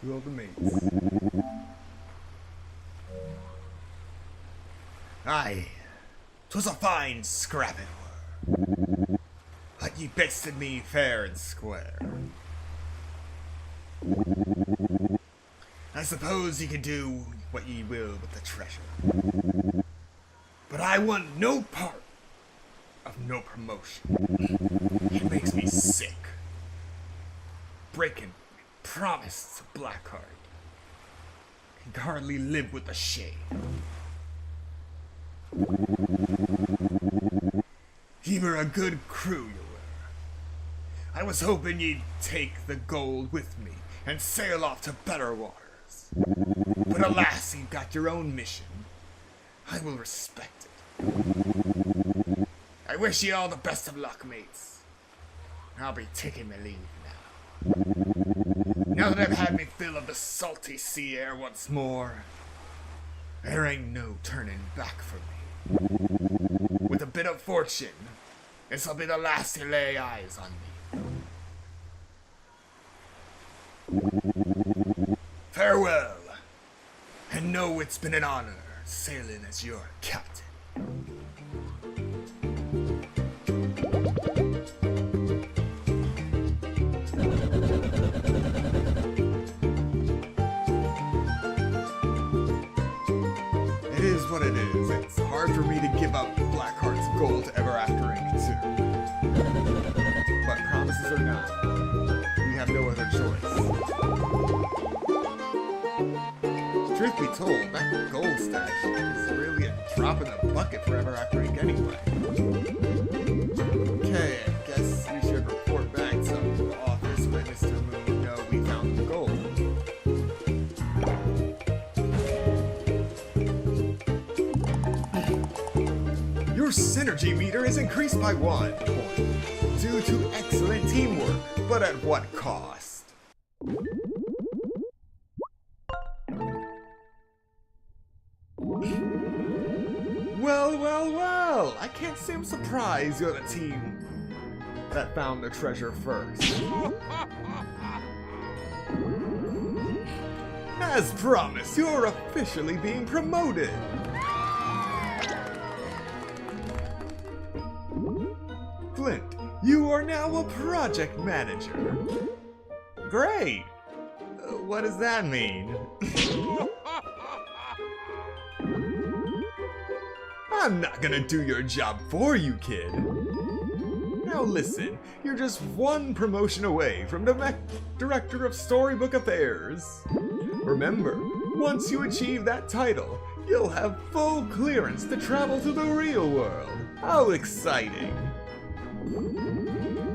Will the mates. Aye, 'twas a fine scrapping were, but ye bested me fair and square. I suppose ye can do what ye will with the treasure, but I want no part of no promotion. It makes me sick. Breaking promise to Blackheart. Can hardly live with the shade. Ye were a good crew, you were. I was hoping ye'd take the gold with me and sail off to better waters. But alas, you've got your own mission. I will respect it. I wish ye all the best of luck, mates. I'll be taking my leave now. Now that I've had me fill of the salty sea air once more, there ain't no turning back for me. With a bit of fortune, this'll be the last you lay eyes on me. Farewell, and know it's been an honor sailing as your captain. It is what it is. It's hard for me to give up Blackheart's gold to Ever After Inc. too. But promises or not, we have no other choice. Truth be told, that gold stash is really a drop in the bucket for Everactor Inc. anyway. Okay, I guess we should report back to the office, let Mr. Moon know we found the gold. Your synergy meter is increased by 1 point due to excellent teamwork, but at what cost? Well, I can't say I'm surprised you're the team that found the treasure first. As promised, you're officially being promoted. Flint, you are now a project manager. Great! What does that mean? I'm not gonna do your job for you, kid. Now listen, you're just one promotion away from the Director of Storybook Affairs. Remember, once you achieve that title, you'll have full clearance to travel to the real world. How exciting!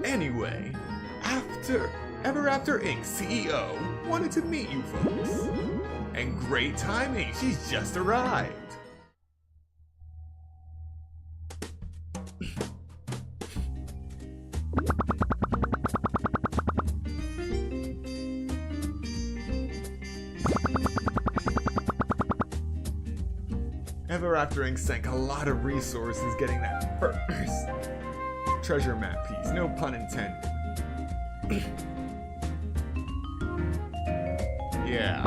Anyway, Everactor Inc. CEO wanted to meet you folks. And great timing, she's just arrived. Everactor Inc. sank a lot of resources getting that first treasure map piece, no pun intended. Yeah,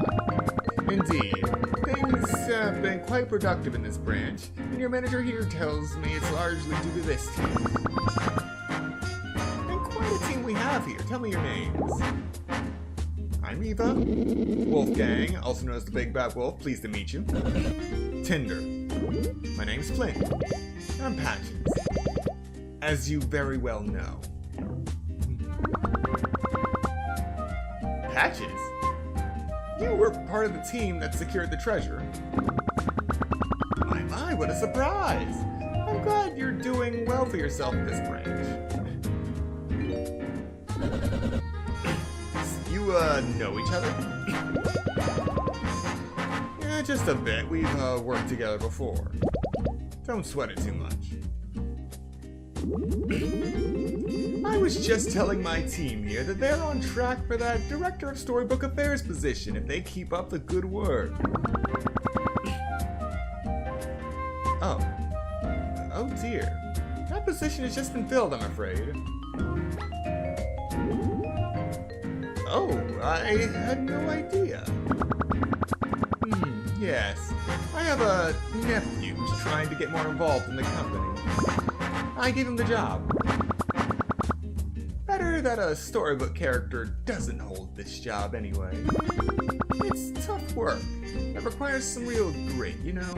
indeed. Things have been quite productive in this branch, and your manager here tells me it's largely due to this team. And quite a team we have here. Tell me your names. I'm Eva. Wolfgang, also known as the Big Bad Wolf, pleased to meet you. Tinder. My name's Flint. I'm Patches. As you very well know. Patches? You were part of the team that secured the treasure. My, what a surprise! I'm glad you're doing well for yourself in this branch. You, know each other? Yeah, just a bit. We've, worked together before. Don't sweat it too much. I was just telling my team here that they're on track for that Director of Storybook Affairs position if they keep up the good work. Oh dear. That position has just been filled, I'm afraid. Oh, I had no idea. Yes. I have a nephew who's trying to get more involved in the company. I gave him the job. Better that a storybook character doesn't hold this job anyway. It's tough work. It requires some real grit, you know?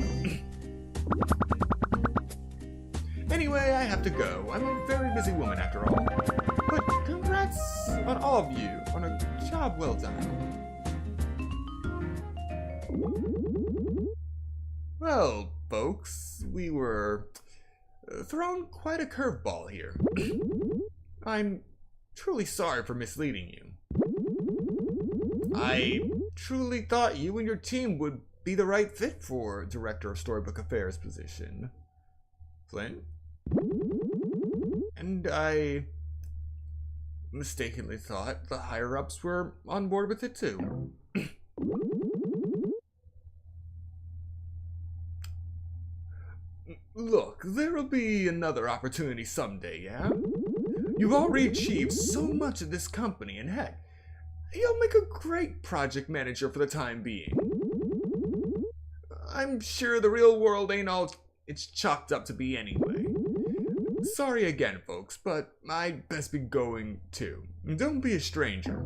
Anyway, I have to go. I'm a very busy woman after all. But congrats on all of you on a job well done. Well, folks, we were thrown quite a curveball here. I'm truly sorry for misleading you. I truly thought you and your team would be the right fit for Director of Storybook Affairs position. Flint? And I mistakenly thought the higher-ups were on board with it too. Look, there'll be another opportunity someday, yeah? You've already achieved so much at this company, and heck, you'll make a great project manager for the time being. I'm sure the real world ain't all it's chalked up to be anyway. Sorry again, folks, but I'd best be going too. Don't be a stranger.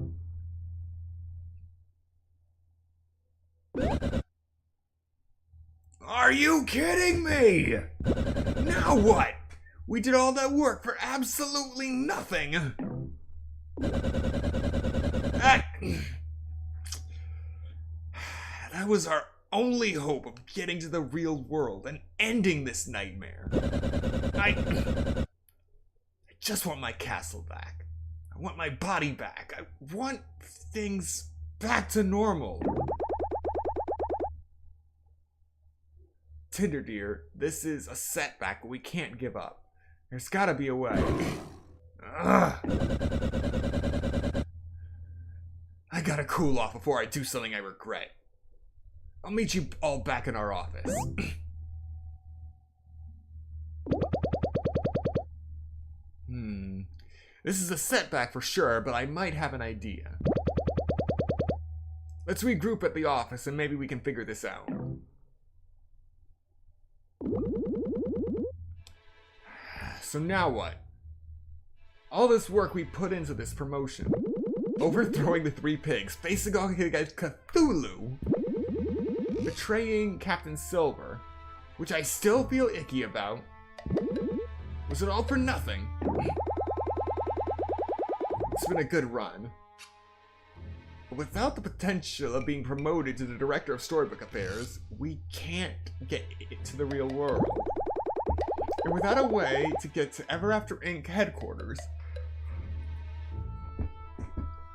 Are you kidding me? Now what? We did all that work for absolutely nothing. That was our only hope of getting to the real world and ending this nightmare. I just want my castle back. I want my body back. I want things back to normal. Tinder dear, this is a setback, but we can't give up. There's gotta be a way. Ugh. I gotta cool off before I do something I regret. I'll meet you all back in our office. This is a setback for sure, but I might have an idea. Let's regroup at the office and maybe we can figure this out. So now what? All this work we put into this promotion. Overthrowing the three pigs, facing off against Cthulhu, betraying Captain Silver, which I still feel icky about. Was it all for nothing? It's been a good run. But without the potential of being promoted to the Director of Storybook Affairs, we can't get to the real world. And without a way to get to Ever After Inc. headquarters,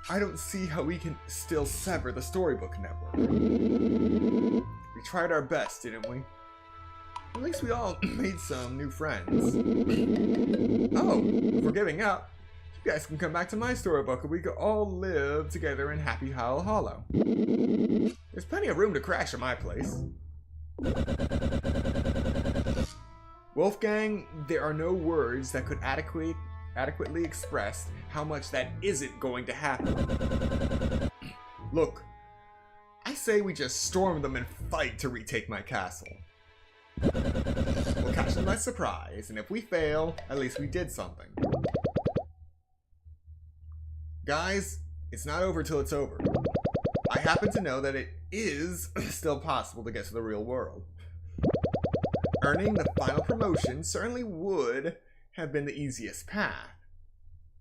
I don't see how we can still sever the Storybook Network. We tried our best, didn't we? At least we all made some new friends. Oh, if we're giving up, you guys can come back to my storybook and we can all live together in Happy Howl Hollow. There's plenty of room to crash at my place. Wolfgang, there are no words that could adequately express how much that isn't going to happen. Look, I say we just storm them and fight to retake my castle. We'll catch them by surprise, and if we fail, at least we did something. Guys, it's not over till it's over. I happen to know that it is still possible to get to the real world. Earning the final promotion certainly would have been the easiest path.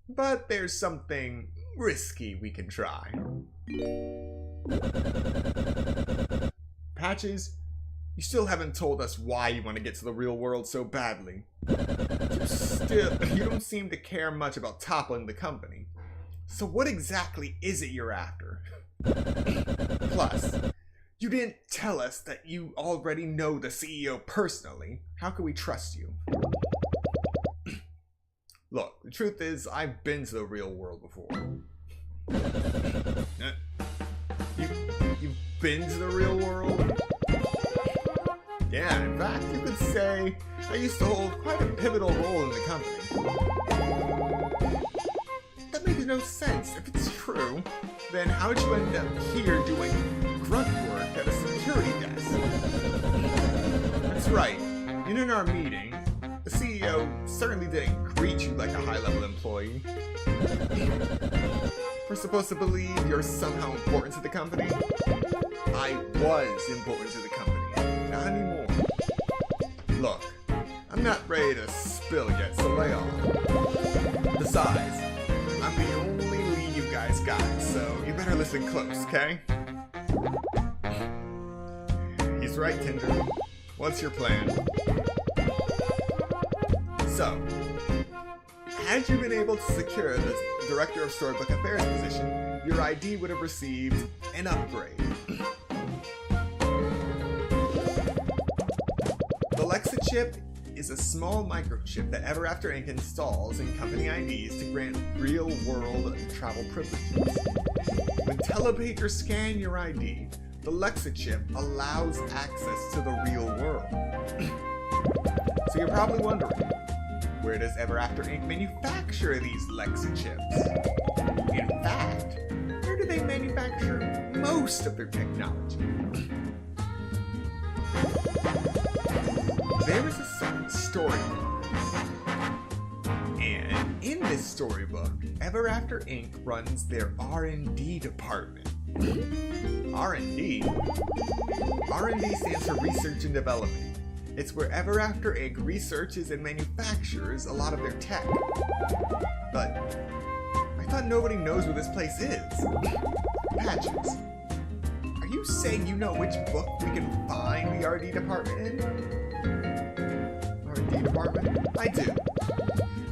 But there's something risky we can try. Patches, you still haven't told us why you want to get to the real world so badly. You don't seem to care much about toppling the company. So what exactly is it you're after? Plus, you didn't tell us that you already know the CEO personally. How can we trust you? Look, the truth is, I've been to the real world before. You've been to the real world? Yeah, in fact, you could say I used to hold quite a pivotal role in the company. That makes no sense. If it's true, then how did you end up here doing grunt work at a security desk? That's right. In our meeting, the CEO certainly didn't greet you like a high-level employee. We're supposed to believe you're somehow important to the company? I was important to the company. Not anymore. Look, I'm not ready to spill yet, so lay off. Besides, I'm the only lead you guys got, so you better listen close, okay? He's right, Tinder. What's your plan? So, had you been able to secure the Director of Storybook Affairs position, your ID would have received an upgrade. The Lexa chip is a small microchip that Ever After Inc. installs in company IDs to grant real-world travel privileges. When telepagers scan your ID, the Lexa chip allows access to the real world. So you're probably wondering, where does Ever After Inc. manufacture these Lexa chips? In fact, where do they manufacture most of their technology? There is a certain storybook. And in this storybook, Ever After Inc. runs their R&D department. R&D? R&D stands for Research and Development. It's where Ever After Inc. researches and manufactures a lot of their tech. But I thought nobody knows where this place is. Patches, are you saying you know which book we can find the RD department in? RD department? I do.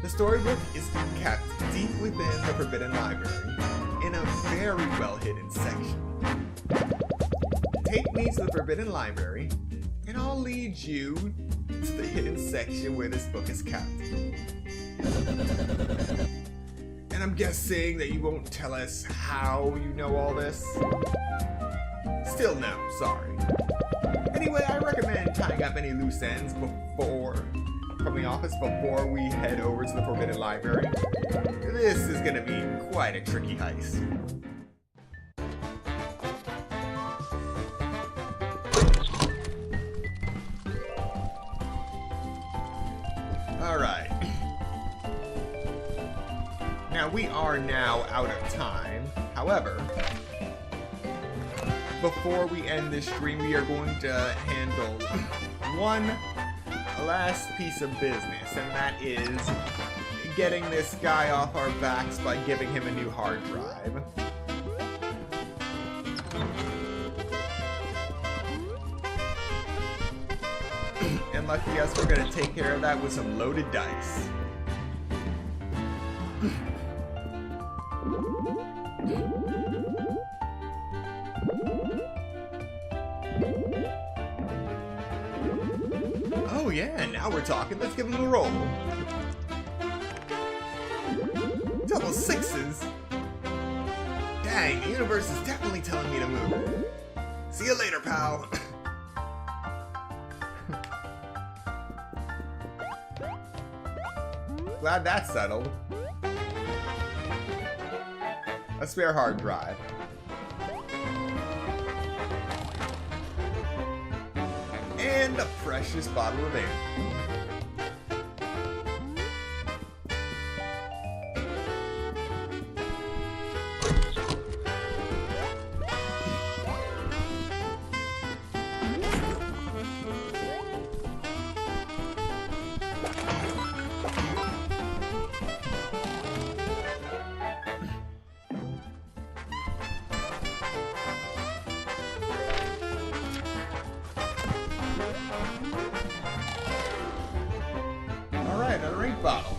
The storybook is kept deep within the Forbidden Library, in a very well-hidden section. Take me to the Forbidden Library, and I'll lead you to the hidden section where this book is kept. And I'm guessing that you won't tell us how you know all this? Still no, sorry. Anyway, I recommend tying up any loose ends from the office before we head over to the Forbidden Library. This is gonna be quite a tricky heist. Alright. Now, we are now out of time. However, before we end this stream, we are going to handle one last piece of business, and that is getting this guy off our backs by giving him a new hard drive. And lucky us, we're gonna take care of that with some loaded dice. Oh yeah, now we're talking. Let's give him a roll. Double sixes? Dang, the universe is definitely telling me to move. See you later, pal. Glad that's settled. A spare hard drive. And a precious bottle of air. Another ink bottle.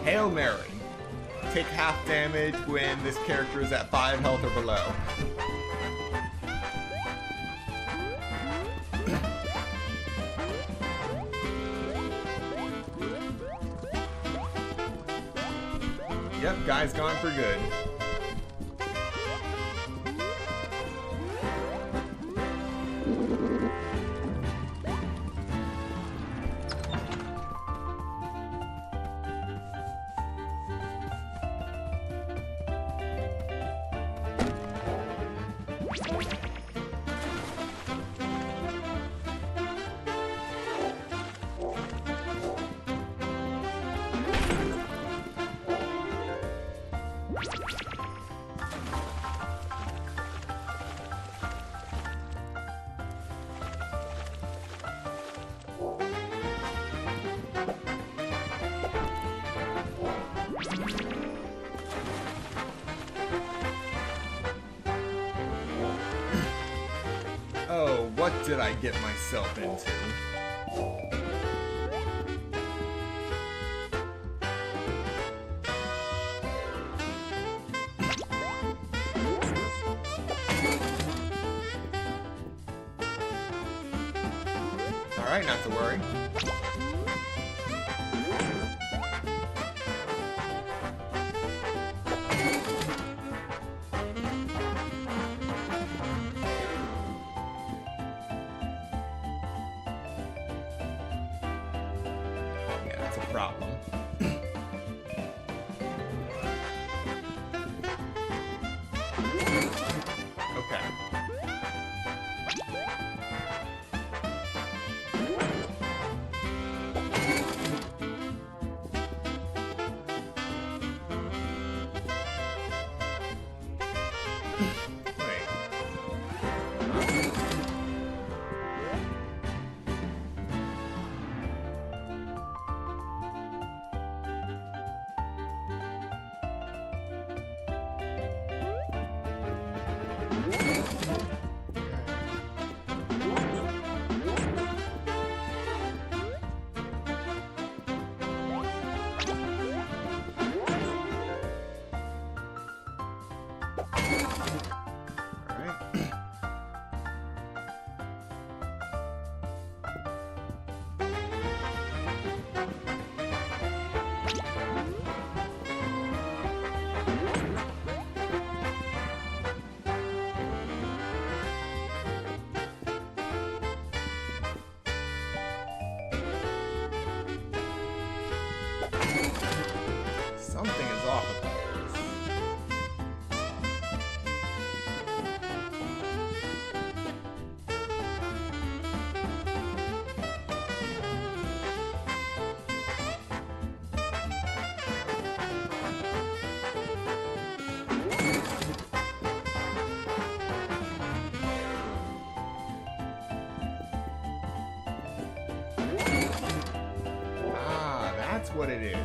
Hail Mary. Take half damage when this character is at 5 health or below. Yep, guy's gone for good. Oh, what did I get myself into? Alright, not to worry. Yeah, that's a problem. Okay. what it is.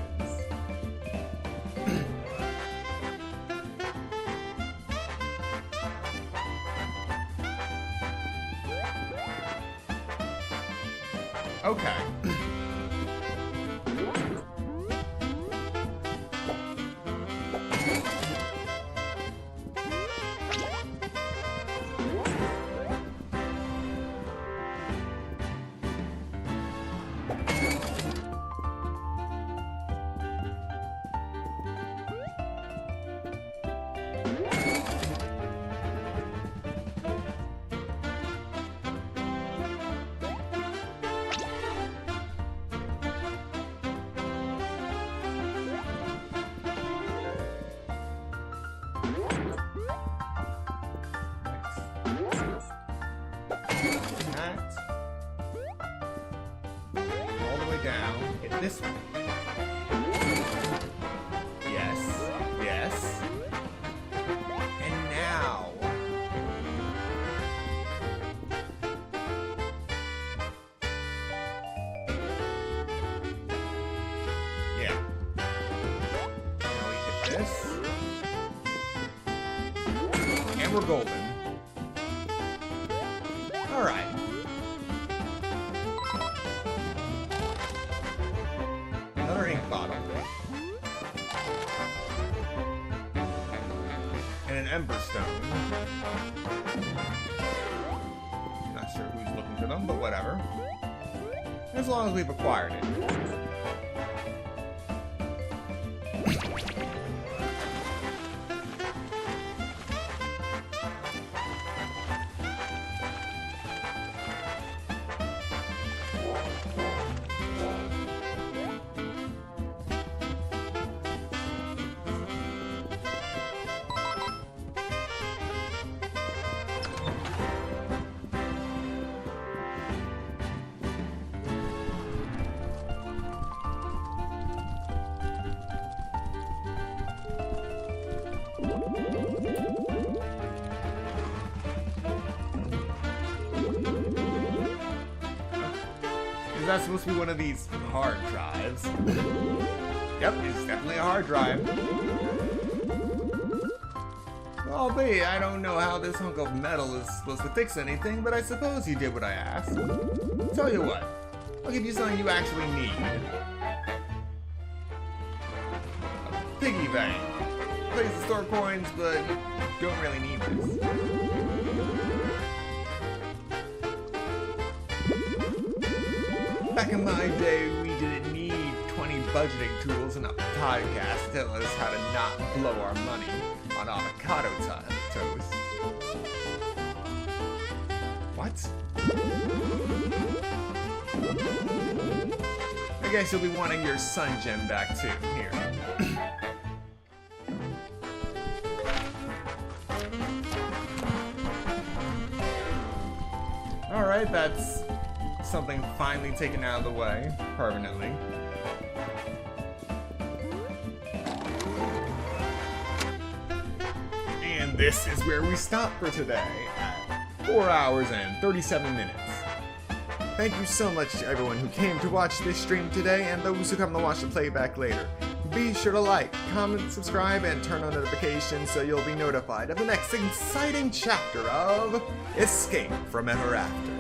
Okay. All the way down. Hit this one. Yes. Yes. And now. Yeah. Now we hit this. And we're golden. Alright. Another ink bottle. And an ember stone. Not sure who's looking for them, but whatever. As long as we've acquired it. Is that supposed to be one of these hard drives? Yep, it's definitely a hard drive. Albeit, I don't know how this hunk of metal is supposed to fix anything, but I suppose you did what I asked. Tell you what, I'll give you something you actually need. A piggy bank. Place to store coins, but you don't really need this. Back in my day, we didn't need 20 budgeting tools and a podcast to tell us how to not blow our money on avocado toast. What? I guess you'll be wanting your sun gem back too. Here. Alright, that's something finally taken out of the way, permanently. And this is where we stop for today, at 4 hours and 37 minutes. Thank you so much to everyone who came to watch this stream today, and those who come to watch the playback later. Be sure to like, comment, subscribe, and turn on notifications so you'll be notified of the next exciting chapter of Escape from Ever After.